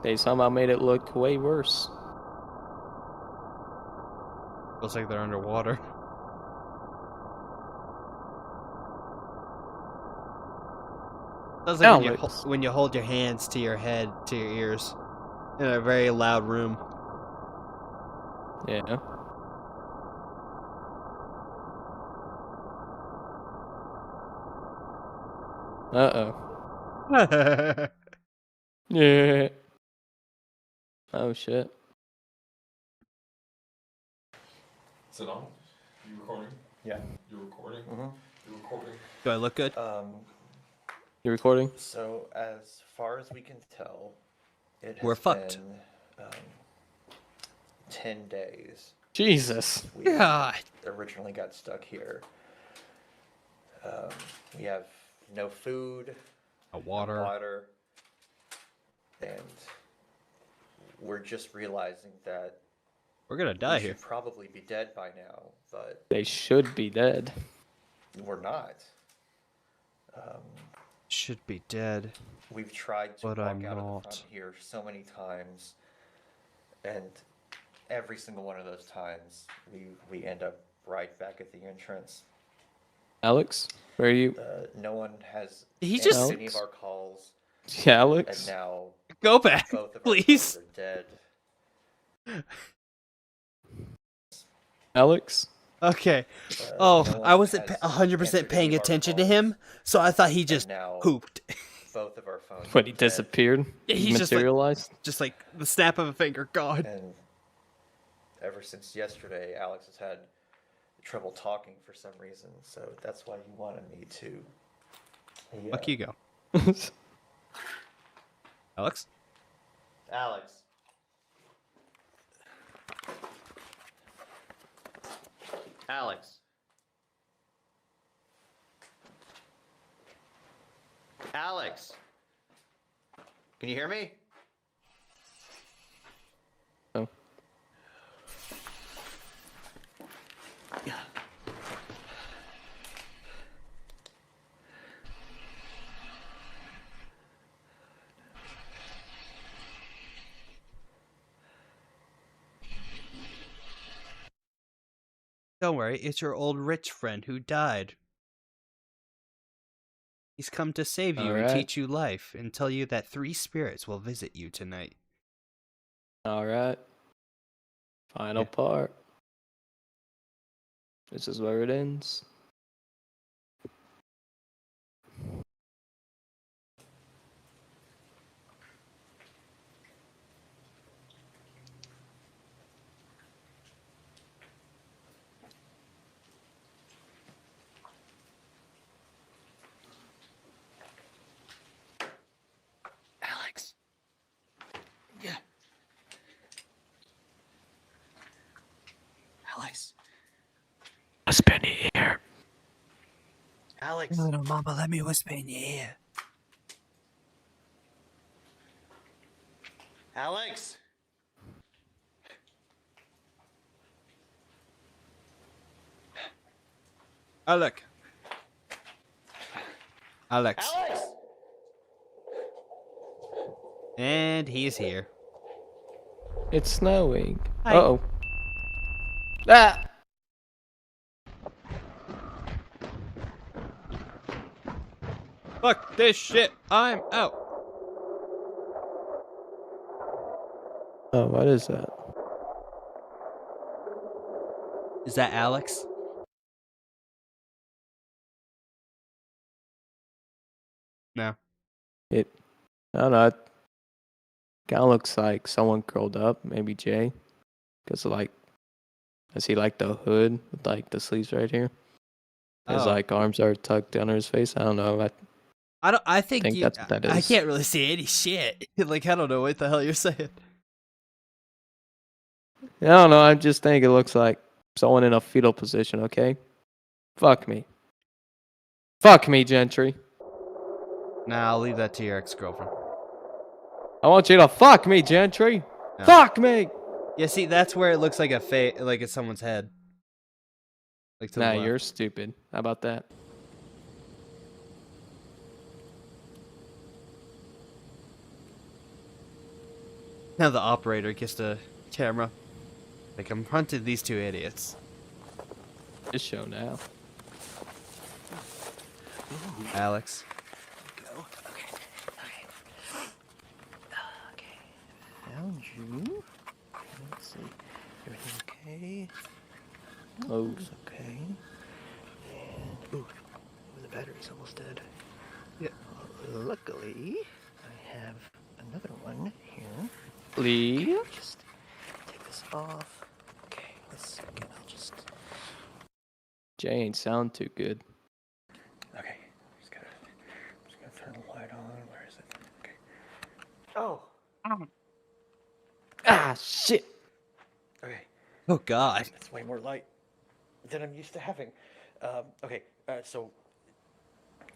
Speaker 1: They somehow made it look way worse.
Speaker 5: Looks like they're underwater. Sounds like when you hold your hands to your head, to your ears, in a very loud room.
Speaker 1: Yeah. Uh-oh. Yeah. Oh shit.
Speaker 18: Is it on? You recording?
Speaker 3: Yeah.
Speaker 18: You're recording?
Speaker 3: Mm-hmm.
Speaker 18: You're recording.
Speaker 5: Do I look good?
Speaker 1: You recording?
Speaker 3: So as far as we can tell, it has
Speaker 5: We're fucked.
Speaker 3: been 10 days.
Speaker 1: Jesus.
Speaker 3: We
Speaker 5: God.
Speaker 3: originally got stuck here. We have no food,
Speaker 5: no water,
Speaker 3: and we're just realizing that
Speaker 5: we're gonna die
Speaker 3: we
Speaker 5: here.
Speaker 3: should probably be dead by now, but
Speaker 1: They should be dead.
Speaker 3: we're not.
Speaker 5: Should be dead.
Speaker 3: We've tried to
Speaker 5: But
Speaker 3: walk
Speaker 5: I'm
Speaker 3: out of the
Speaker 5: not.
Speaker 3: front here so many times, and every single one of those times, we end up right back at the entrance.
Speaker 1: Alex, where are you?
Speaker 3: No one has
Speaker 5: He
Speaker 3: answered
Speaker 5: just-
Speaker 3: any of our calls,
Speaker 1: Yeah, Alex.
Speaker 3: and now
Speaker 5: Go back,
Speaker 3: both of
Speaker 5: please.
Speaker 3: our phones are dead.
Speaker 1: Alex?
Speaker 5: Okay.
Speaker 3: no
Speaker 5: I
Speaker 3: one
Speaker 5: wasn't
Speaker 3: has
Speaker 5: 100%
Speaker 3: answered
Speaker 5: paying
Speaker 3: any of our
Speaker 5: attention to
Speaker 3: calls,
Speaker 5: him, so I thought he just
Speaker 3: now
Speaker 5: pooped.
Speaker 3: Both of our phones.
Speaker 1: When
Speaker 3: are
Speaker 1: he
Speaker 3: dead.
Speaker 1: disappeared?
Speaker 5: Yeah,
Speaker 1: He
Speaker 5: he's
Speaker 1: materialized?
Speaker 5: just like the snap of a finger, gone.
Speaker 3: And ever since yesterday, Alex has had trouble talking for some reason, so that's why he wanted me to.
Speaker 5: Fuck you, go. Alex?
Speaker 3: Alex. Alex. Alex. Can you hear me?
Speaker 1: Oh.
Speaker 5: Don't worry, it's your old rich friend who died. He's come to save you and
Speaker 1: Alright.
Speaker 5: teach you life and tell you that 3 spirits will visit you tonight.
Speaker 1: All right. Final part. This is where it ends.
Speaker 15: Alex. Yeah. Alex.
Speaker 10: Whisper in your ear.
Speaker 15: Alex.
Speaker 10: No, Mama, let me whisper in your ear.
Speaker 15: Alex.
Speaker 5: Alex.
Speaker 15: Alex.
Speaker 5: And he's here.
Speaker 1: It's snowing.
Speaker 5: Hi.
Speaker 1: Uh-oh. Ah!
Speaker 5: Fuck this shit. I'm out.
Speaker 1: Oh, what is that?
Speaker 5: Is that Alex? No.
Speaker 1: I don't know. It kind of looks like someone curled up. Maybe Jay. Because, like, I see, like, the hood with, like, the sleeves right here. His,
Speaker 5: Oh.
Speaker 1: like, arms are tucked under his face. I don't know.
Speaker 5: I think you,
Speaker 1: that's what that is.
Speaker 5: I can't really see any shit. Like, I don't know what the hell you're saying.
Speaker 1: I don't know. I just think it looks like someone in a fetal position, okay? Fuck me. Fuck me, Gentry.
Speaker 5: Nah, I'll leave that to your ex-girlfriend.
Speaker 1: I want you to fuck me, Gentry.
Speaker 5: No.
Speaker 1: Fuck me.
Speaker 5: Yeah, see, that's where it looks like like it's someone's head. Like to the
Speaker 1: Nah,
Speaker 5: left.
Speaker 1: you're stupid. How about that?
Speaker 5: Now the operator gets the camera. They confronted these two idiots.
Speaker 1: This show now.
Speaker 5: Alex.
Speaker 15: Go. Okay. Found you. Let's see. Everything okay?
Speaker 1: Oh.
Speaker 15: Looks okay. And the battery's almost dead. Yeah. Luckily, I have another one here.
Speaker 1: Lee?
Speaker 15: Just take this off. Okay, let's again. I'll just.
Speaker 1: Jay ain't sound too good.
Speaker 15: Okay, just gonna turn the light on. Where is it? Okay. Oh.
Speaker 1: Ah, shit.
Speaker 15: Okay.
Speaker 5: Oh God.
Speaker 15: That's way more light than I'm used to having. Okay, so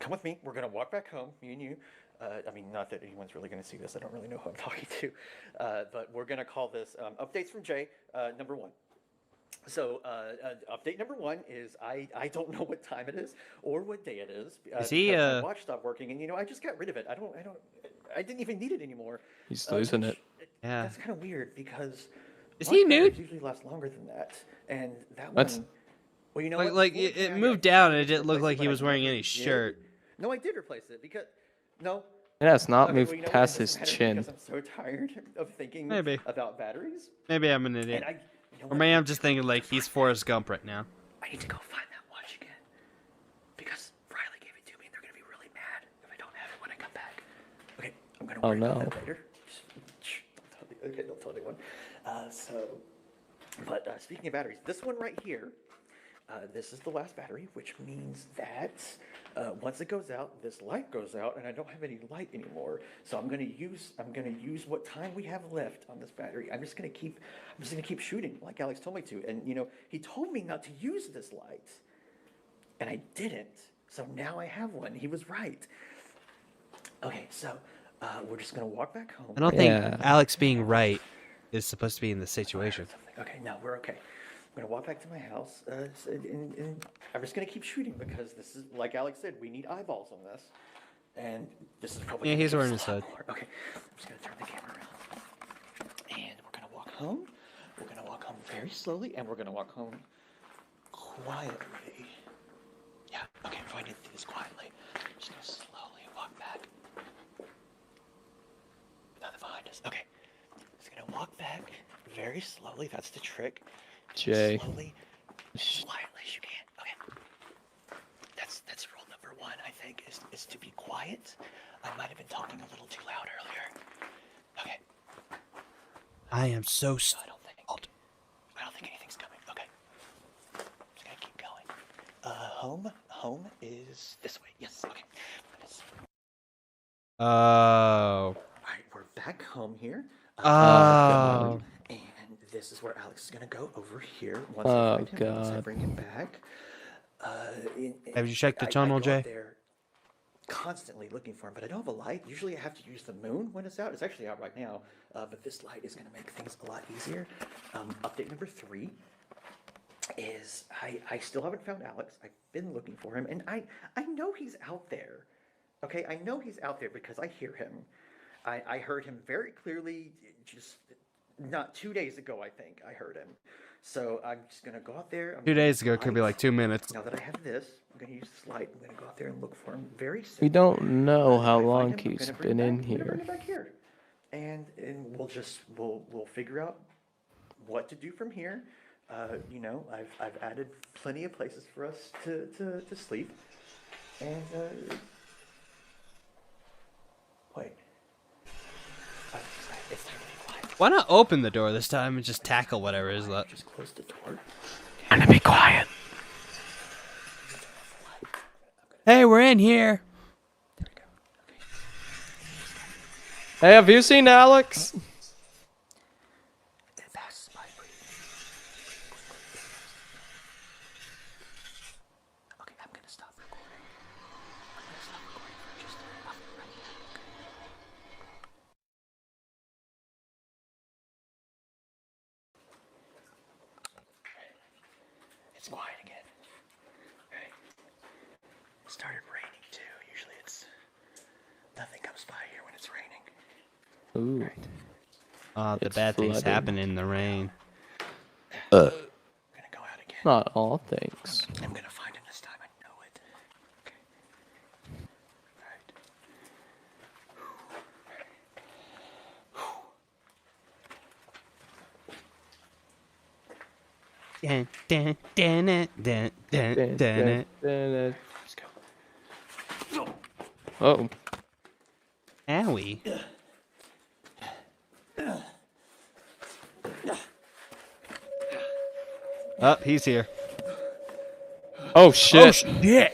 Speaker 15: come with me. We're gonna walk back home, me and you. I mean, not that anyone's really gonna see this. I don't really know who I'm talking to, but we're gonna call this updates from Jay, number 1. So update number 1 is I don't know what time it is or what day it is.
Speaker 5: Is he,
Speaker 15: because my watch stopped working, and I just got rid of it. I didn't even need it anymore.
Speaker 1: He's losing it.
Speaker 5: Yeah.
Speaker 15: That's kind of weird because
Speaker 5: Is he
Speaker 15: watch
Speaker 5: nude?
Speaker 15: batteries usually last longer than that, and that
Speaker 1: What?
Speaker 15: one. Well, you know
Speaker 5: Like,
Speaker 15: what?
Speaker 5: like
Speaker 15: Before
Speaker 5: it
Speaker 15: came out,
Speaker 5: moved
Speaker 15: I
Speaker 5: down and it
Speaker 15: did
Speaker 5: didn't look
Speaker 15: replace
Speaker 5: like
Speaker 15: it,
Speaker 5: he
Speaker 15: but
Speaker 5: was
Speaker 15: I
Speaker 5: wearing
Speaker 15: never
Speaker 5: any
Speaker 15: did.
Speaker 5: shirt.
Speaker 15: No, I did replace it because no.
Speaker 1: Yeah, it's not
Speaker 15: Okay,
Speaker 1: moved
Speaker 15: well, you know what?
Speaker 1: past
Speaker 15: It
Speaker 1: his
Speaker 15: doesn't matter
Speaker 1: chin.
Speaker 15: because I'm so tired of thinking
Speaker 5: Maybe.
Speaker 15: about batteries.
Speaker 5: Maybe I'm an idiot.
Speaker 15: And
Speaker 5: Or maybe I'm just thinking like he's Forrest Gump right now.
Speaker 15: I need to go find that watch again because Riley gave it to me, and they're gonna be really mad if I don't have it when I come back. Okay, I'm gonna
Speaker 1: Oh,
Speaker 15: worry about
Speaker 1: no.
Speaker 15: that later. Shh, don't tell anyone. But speaking of batteries, this one right here, this is the last battery, which means that once it goes out, this light goes out, and I don't have any light anymore. So I'm gonna use what time we have left on this battery. I'm just gonna keep shooting like Alex told me to, and he told me not to use this light, and I didn't. So now I have one. He was right. Okay, so we're just gonna walk back home.
Speaker 5: I don't think Alex being right is supposed to be in this situation.
Speaker 15: Okay, no, we're okay. I'm gonna walk back to my house, and I'm just gonna keep shooting because this is, like Alex said, we need eyeballs on this, and this is probably.
Speaker 5: Yeah,
Speaker 15: gonna
Speaker 5: he's
Speaker 15: take
Speaker 5: wearing
Speaker 15: us
Speaker 5: his
Speaker 15: a lot
Speaker 5: hood.
Speaker 15: more. Okay, I'm just gonna turn the camera around, and we're gonna walk home. We're gonna walk home very slowly, and we're gonna walk home quietly. Yeah. Okay, we're going to do this quietly. I'm just gonna slowly walk back. Nothing behind us. Okay. Just gonna walk back
Speaker 7: very slowly. That's the trick.
Speaker 1: Jay.
Speaker 7: Slowly, as quietly as you can. Okay. That's rule number 1, I think, is to be quiet. I might have been talking a little too loud earlier. Okay.
Speaker 5: I am so
Speaker 7: I don't think anything's coming. Okay. Just gonna keep going. Home is this way. Yes. Okay.
Speaker 5: Oh.
Speaker 7: All right, we're back home here.
Speaker 5: Oh.
Speaker 7: And this is where Alex is gonna go over here once I find him. Once I bring him back.
Speaker 5: Have you checked the
Speaker 7: I
Speaker 5: tunnel,
Speaker 7: go up
Speaker 5: Jay?
Speaker 7: there constantly looking for him, but I don't have a light. Usually I have to use the moon when it's out. It's actually out right now, but this light is gonna make things a lot easier. Update number 3 is I still haven't found Alex. I've been looking for him, and I know he's out there. Okay, I know he's out there because I hear him. I heard him very clearly just not 2 days ago, I think I heard him. So I'm just going to go out there.
Speaker 5: 2 days ago, it could be like 2 minutes.
Speaker 7: Now that I have this, I'm going to use this light. I'm going to go out there and look for him very soon.
Speaker 1: We don't know how long he's been in
Speaker 7: I'm going to
Speaker 1: here.
Speaker 7: bring him back here. And we'll figure out what to do from here. You know, I've added plenty of places for us to sleep. And wait. It's time to be quiet.
Speaker 5: Why not open the door this time and just tackle whatever is left?
Speaker 7: Just close the door.
Speaker 10: I'm gonna be quiet.
Speaker 5: Hey, we're in here.
Speaker 1: Hey, have you seen Alex?
Speaker 7: It passes by pretty. Okay, I'm gonna stop recording. I'm gonna stop recording for just a minute. It's quiet again. Right. It started raining too. Usually it's nothing comes by here when it's raining.
Speaker 1: Ooh.
Speaker 5: The
Speaker 1: It's
Speaker 5: bad things
Speaker 1: flooding.
Speaker 5: happen in the rain.
Speaker 7: I'm gonna go out again.
Speaker 1: Not all things.
Speaker 7: I'm gonna find him this time. I know it. Okay.
Speaker 5: Dun, dun, dun, dun, dun, dun, dun, dun.
Speaker 7: Let's go.
Speaker 1: Oh.
Speaker 5: Owie. Oh, he's here.
Speaker 1: Oh shit.
Speaker 5: Oh shit.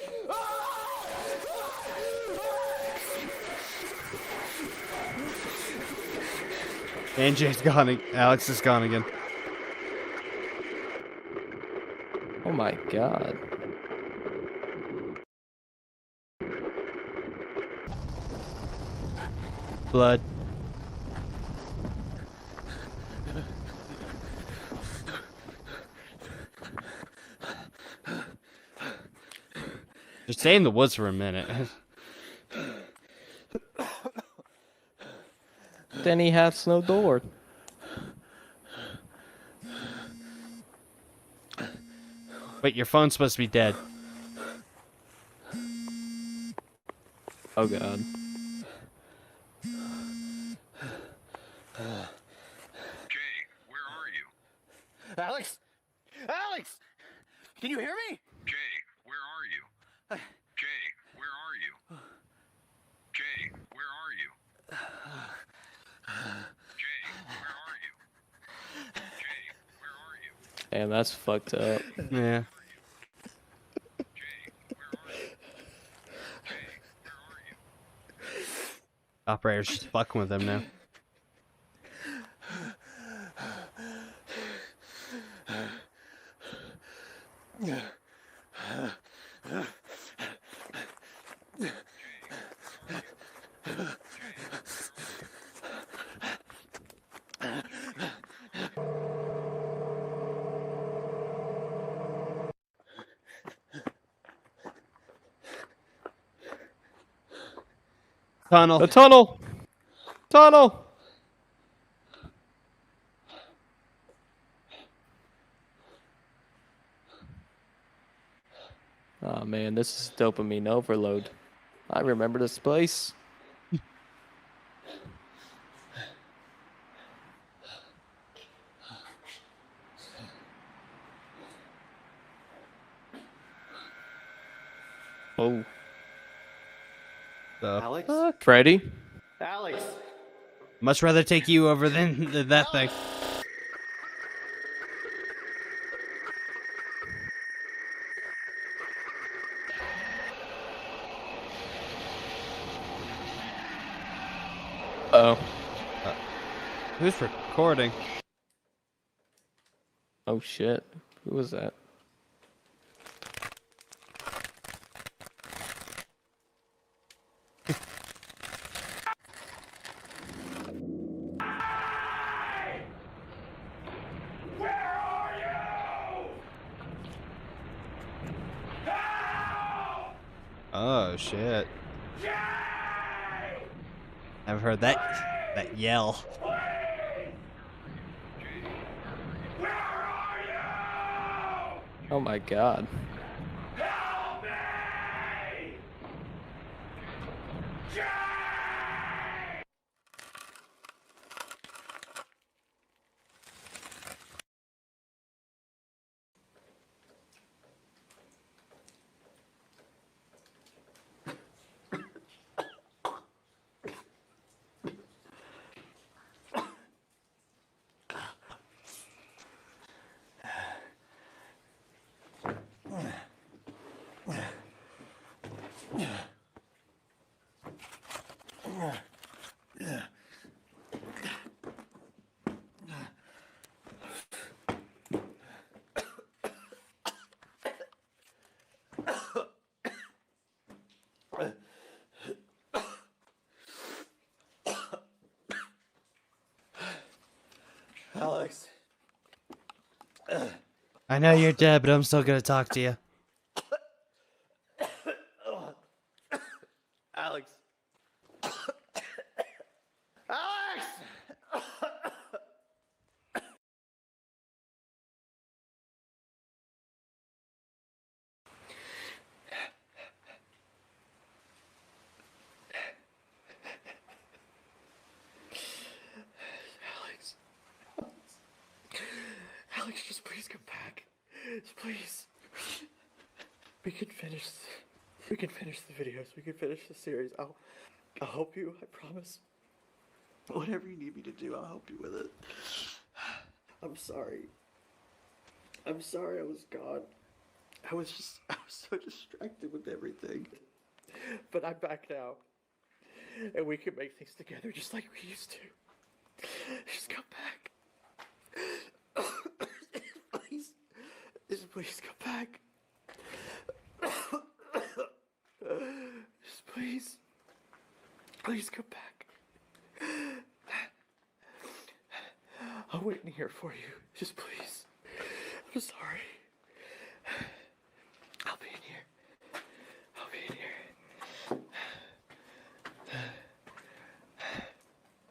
Speaker 5: And Jay's gone. Alex is gone again.
Speaker 1: Oh my god.
Speaker 5: Blood. Just stay in the woods for a minute.
Speaker 1: Then he has no door.
Speaker 5: Wait, your phone's supposed to be dead.
Speaker 1: Oh god.
Speaker 15: Alex? Alex! Can you hear me?
Speaker 17: Jay, where are you? Jay, where are you? Jay, where are you? Jay, where are you? Jay, where are you?
Speaker 1: Damn, that's fucked up.
Speaker 5: Yeah. Operator's just fucking with him now. Tunnel.
Speaker 1: The tunnel! Tunnel! Oh man, this is dopamine overload. I remember this place.
Speaker 5: The
Speaker 3: Alex?
Speaker 5: fuck?
Speaker 1: Freddy?
Speaker 3: Alex!
Speaker 5: Much rather take you over than that thing.
Speaker 1: Oh.
Speaker 5: Who's recording?
Speaker 1: Oh shit. Who was that?
Speaker 5: Oh shit. I've heard that yell.
Speaker 1: Oh my god.
Speaker 3: Alex.
Speaker 5: I know you're dead, but I'm still gonna talk to you.
Speaker 3: Alex. Alex! Alex, just please come back. Please. We can finish the videos. We can finish the series. I'll help you, I promise. Whatever you need me to do, I'll help you with it. I'm sorry. I'm sorry I was gone. I was so distracted with everything. But I'm back now. And we can make things together just like we used to. Just come back. Please. Just please come back. Just please. Please come back. I'll wait in here for you. Just please. I'm sorry. I'll be in here. I'll be in here.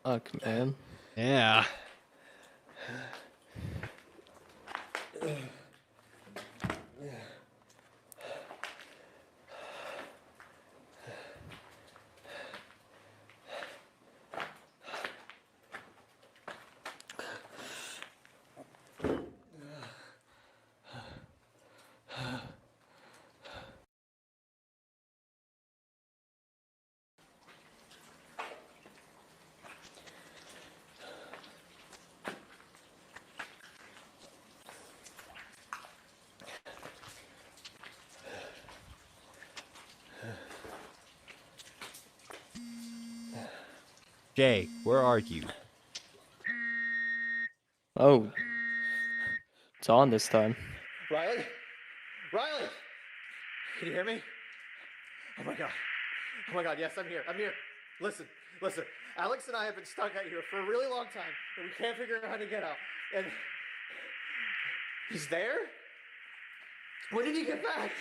Speaker 1: Fuck, man.
Speaker 5: Yeah. Jay, where are you?
Speaker 1: Oh. It's on this time.
Speaker 3: Riley? Riley! Can you hear me? Oh my god. Oh my god, yes, I'm here. I'm here. Listen. Alex and I have been stuck out here for a really long time, and we can't figure out how to get out. And he's there? When did he get back?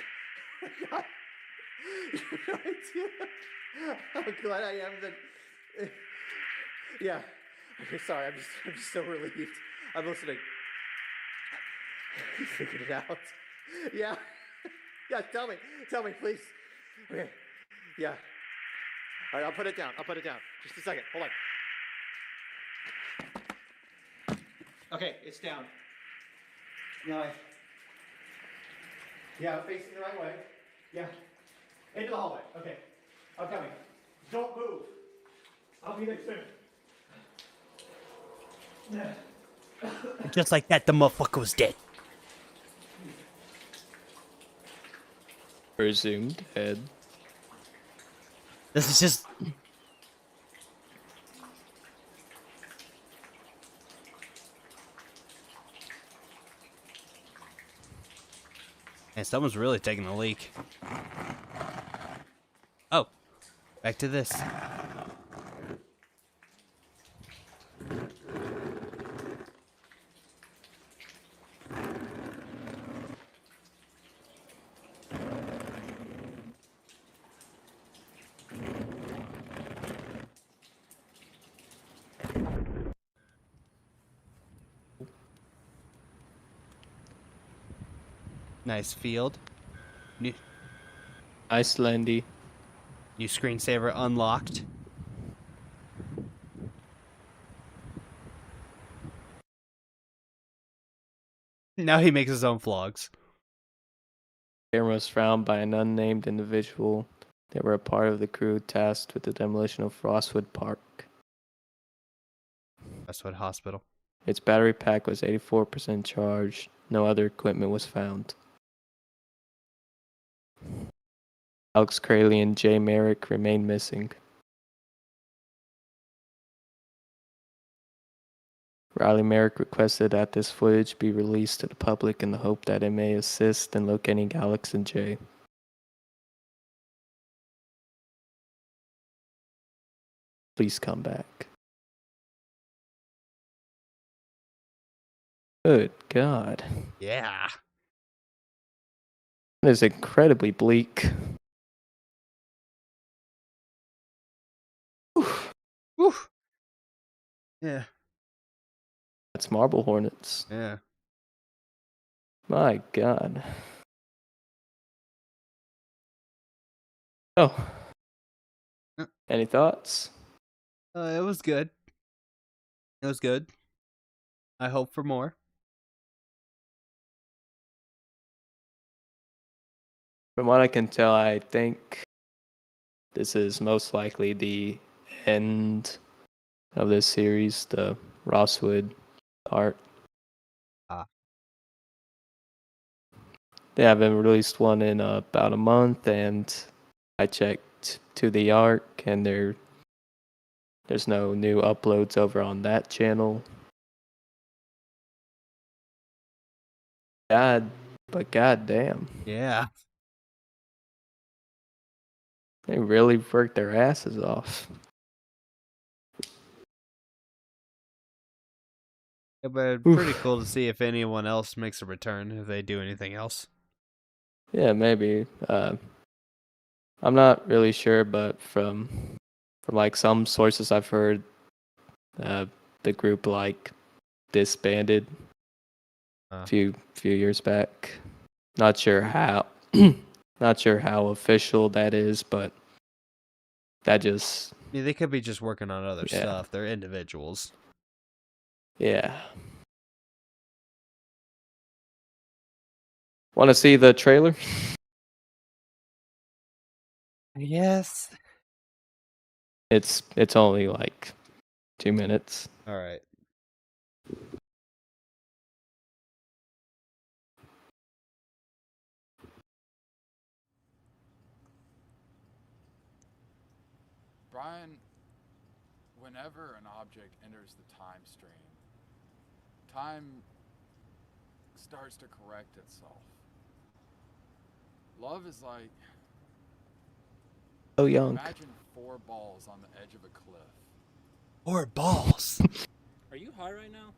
Speaker 3: Oh my god. You have no idea how glad I am that... Yeah. Okay, sorry, I'm just so relieved. I'm listening. He figured it out. Yeah. Yeah, tell me, please. Okay. Yeah. All right, I'll put it down. Just a second. Hold on. Okay, it's down. Yeah, I'm facing the right way. Yeah. Into the hallway. Okay. I'm coming. Don't move. I'll be there soon.
Speaker 5: Just like that, the motherfucker was dead.
Speaker 1: Presumed dead.
Speaker 5: This is just... And someone's really taking a leak. Oh, back to this. Nice field. New
Speaker 1: Icelandy.
Speaker 5: New screensaver unlocked. Now he makes his own vlogs.
Speaker 1: Camera was found by an unnamed individual. They were a part of the crew tasked with the demolition of Frostwood Park.
Speaker 5: Frostwood Hospital.
Speaker 1: Its battery pack was 84% charged. No other equipment was found. Alex Crayley and Jay Merrick remain missing. Riley Merrick requested that this footage be released to the public in the hope that it may assist in locating Alex and Jay. Please come back. Good God.
Speaker 5: Yeah.
Speaker 1: It is incredibly bleak.
Speaker 5: Oof. Yeah.
Speaker 1: That's Marble Hornets.
Speaker 5: Yeah.
Speaker 1: My God. Oh. Any thoughts?
Speaker 5: It was good. It was good. I hope for more.
Speaker 1: From what I can tell, I think this is most likely the end of this series, the Rosswood art. They haven't released one in about a month, and I checked to the arc, and there's no new uploads over on that channel. But goddamn.
Speaker 5: Yeah.
Speaker 1: They really worked their asses off.
Speaker 5: Yeah, but pretty cool to see if anyone else makes a return, if they do anything else.
Speaker 1: Yeah, maybe. I'm not really sure, but from like some sources I've heard, the group like disbanded a few years back. Not sure how. Not sure how official that is, but that just...
Speaker 5: Yeah, they could be just working on other stuff. They're individuals.
Speaker 1: Yeah. Want to see the trailer?
Speaker 5: Yes.
Speaker 1: It's only like 2 minutes.
Speaker 5: All right.
Speaker 18: Brian, whenever an object enters the time stream, time starts to correct itself. Love is like...
Speaker 1: So young.
Speaker 18: Imagine 4 balls on the edge of a cliff.
Speaker 5: 4 balls?
Speaker 9: Are you high right now?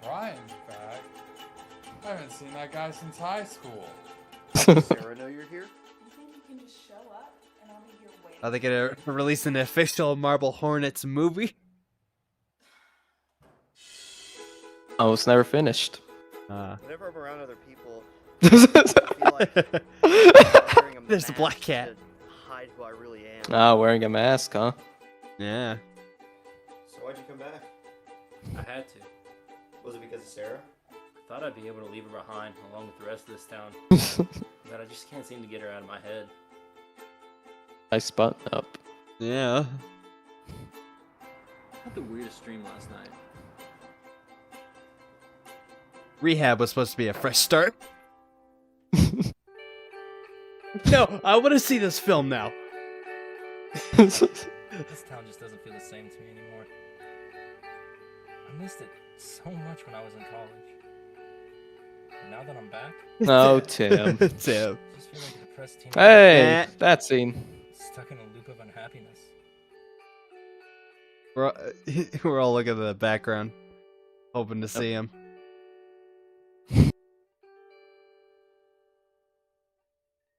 Speaker 18: Brian's back. I haven't seen that guy since high school.
Speaker 3: Sarah know you're here?
Speaker 11: You think you can just show up and I'll be here waiting?
Speaker 5: Are they gonna release an official Marble Hornets movie?
Speaker 1: Oh, it's never finished.
Speaker 3: Whenever I'm around other people, I feel like I'm wearing a
Speaker 5: There's the
Speaker 3: mask
Speaker 5: black cat.
Speaker 3: to hide who I really am.
Speaker 1: Ah, wearing a mask, huh?
Speaker 5: Yeah.
Speaker 19: So why'd you come back?
Speaker 9: I had to.
Speaker 3: Was it because of Sarah?
Speaker 9: Thought I'd be able to leave her behind along with the rest of this town, but I just can't seem to get her out of my head.
Speaker 1: Nice button up.
Speaker 5: Yeah.
Speaker 9: I had the weirdest dream last night.
Speaker 5: Rehab was supposed to be a fresh start. No, I want to see this film now.
Speaker 9: This town just doesn't feel the same to me anymore. I missed it so much when I was in college. And now that I'm back,
Speaker 1: Oh, Tim.
Speaker 5: Tim.
Speaker 9: I just feel like a depressed teenager.
Speaker 1: Hey, that scene.
Speaker 9: Stuck in a loop of unhappiness.
Speaker 5: We're all looking at the background, hoping to see him.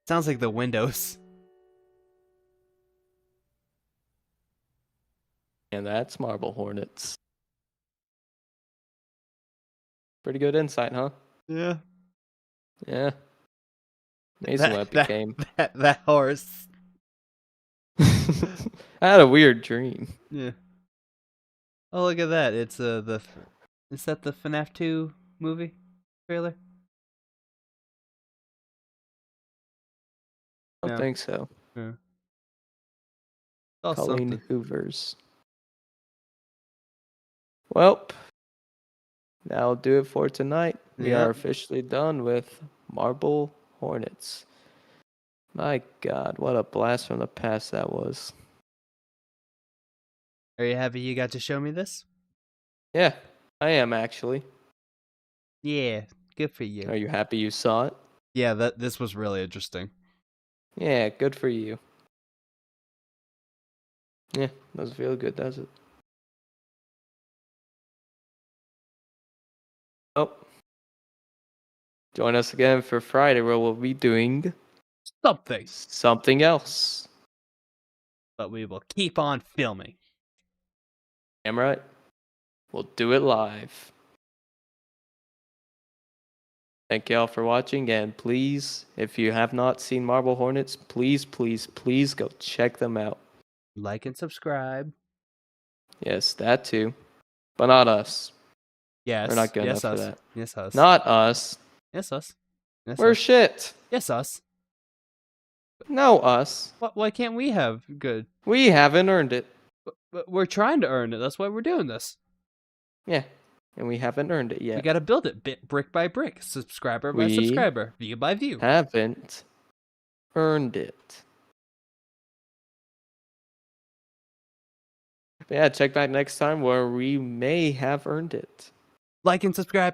Speaker 5: Sounds like the windows.
Speaker 1: And that's Marble Hornets. Pretty good insight, huh?
Speaker 5: Yeah.
Speaker 1: Yeah. Amazing what it became.
Speaker 5: That horse.
Speaker 1: I had a weird dream.
Speaker 5: Yeah. Oh, look at that! It's is that the FNAF 2 movie trailer?
Speaker 1: I don't think so.
Speaker 5: Yeah. Oh,
Speaker 1: Colleen
Speaker 5: something.
Speaker 1: Hoovers. Well, that'll do it for tonight. We
Speaker 5: Yeah.
Speaker 1: are officially done with Marble Hornets. My God, what a blast from the past that was.
Speaker 5: Are you happy you got to show me this?
Speaker 1: Yeah, I am actually.
Speaker 5: Yeah, good for you.
Speaker 1: Are you happy you saw it?
Speaker 5: Yeah, this was really interesting.
Speaker 1: Yeah, good for you. Yeah, doesn't feel good, does it? Oh. Join us again for Friday where we'll be doing something else.
Speaker 5: But we will keep on filming.
Speaker 1: Am I right? We'll do it live. Thank you all for watching, and please, if you have not seen Marble Hornets, please, please, please go check them out.
Speaker 5: Like and subscribe.
Speaker 1: Yes, that too. But not us.
Speaker 5: Yes.
Speaker 1: We're not good
Speaker 5: yes,
Speaker 1: enough
Speaker 5: us.
Speaker 1: for that.
Speaker 5: Yes, us.
Speaker 1: Not us.
Speaker 5: Yes, us. Yes,
Speaker 1: We're
Speaker 5: us.
Speaker 1: shit.
Speaker 5: Yes, us.
Speaker 1: No, us.
Speaker 5: Why can't we have good?
Speaker 1: We haven't earned it.
Speaker 5: But we're trying to earn it. That's why we're doing this.
Speaker 1: Yeah, and we haven't earned it yet.
Speaker 5: We got to build it brick by brick, subscriber by subscriber, view by view.
Speaker 1: Haven't earned it. But yeah, check back next time where we may have earned it.
Speaker 5: Like and subscribe.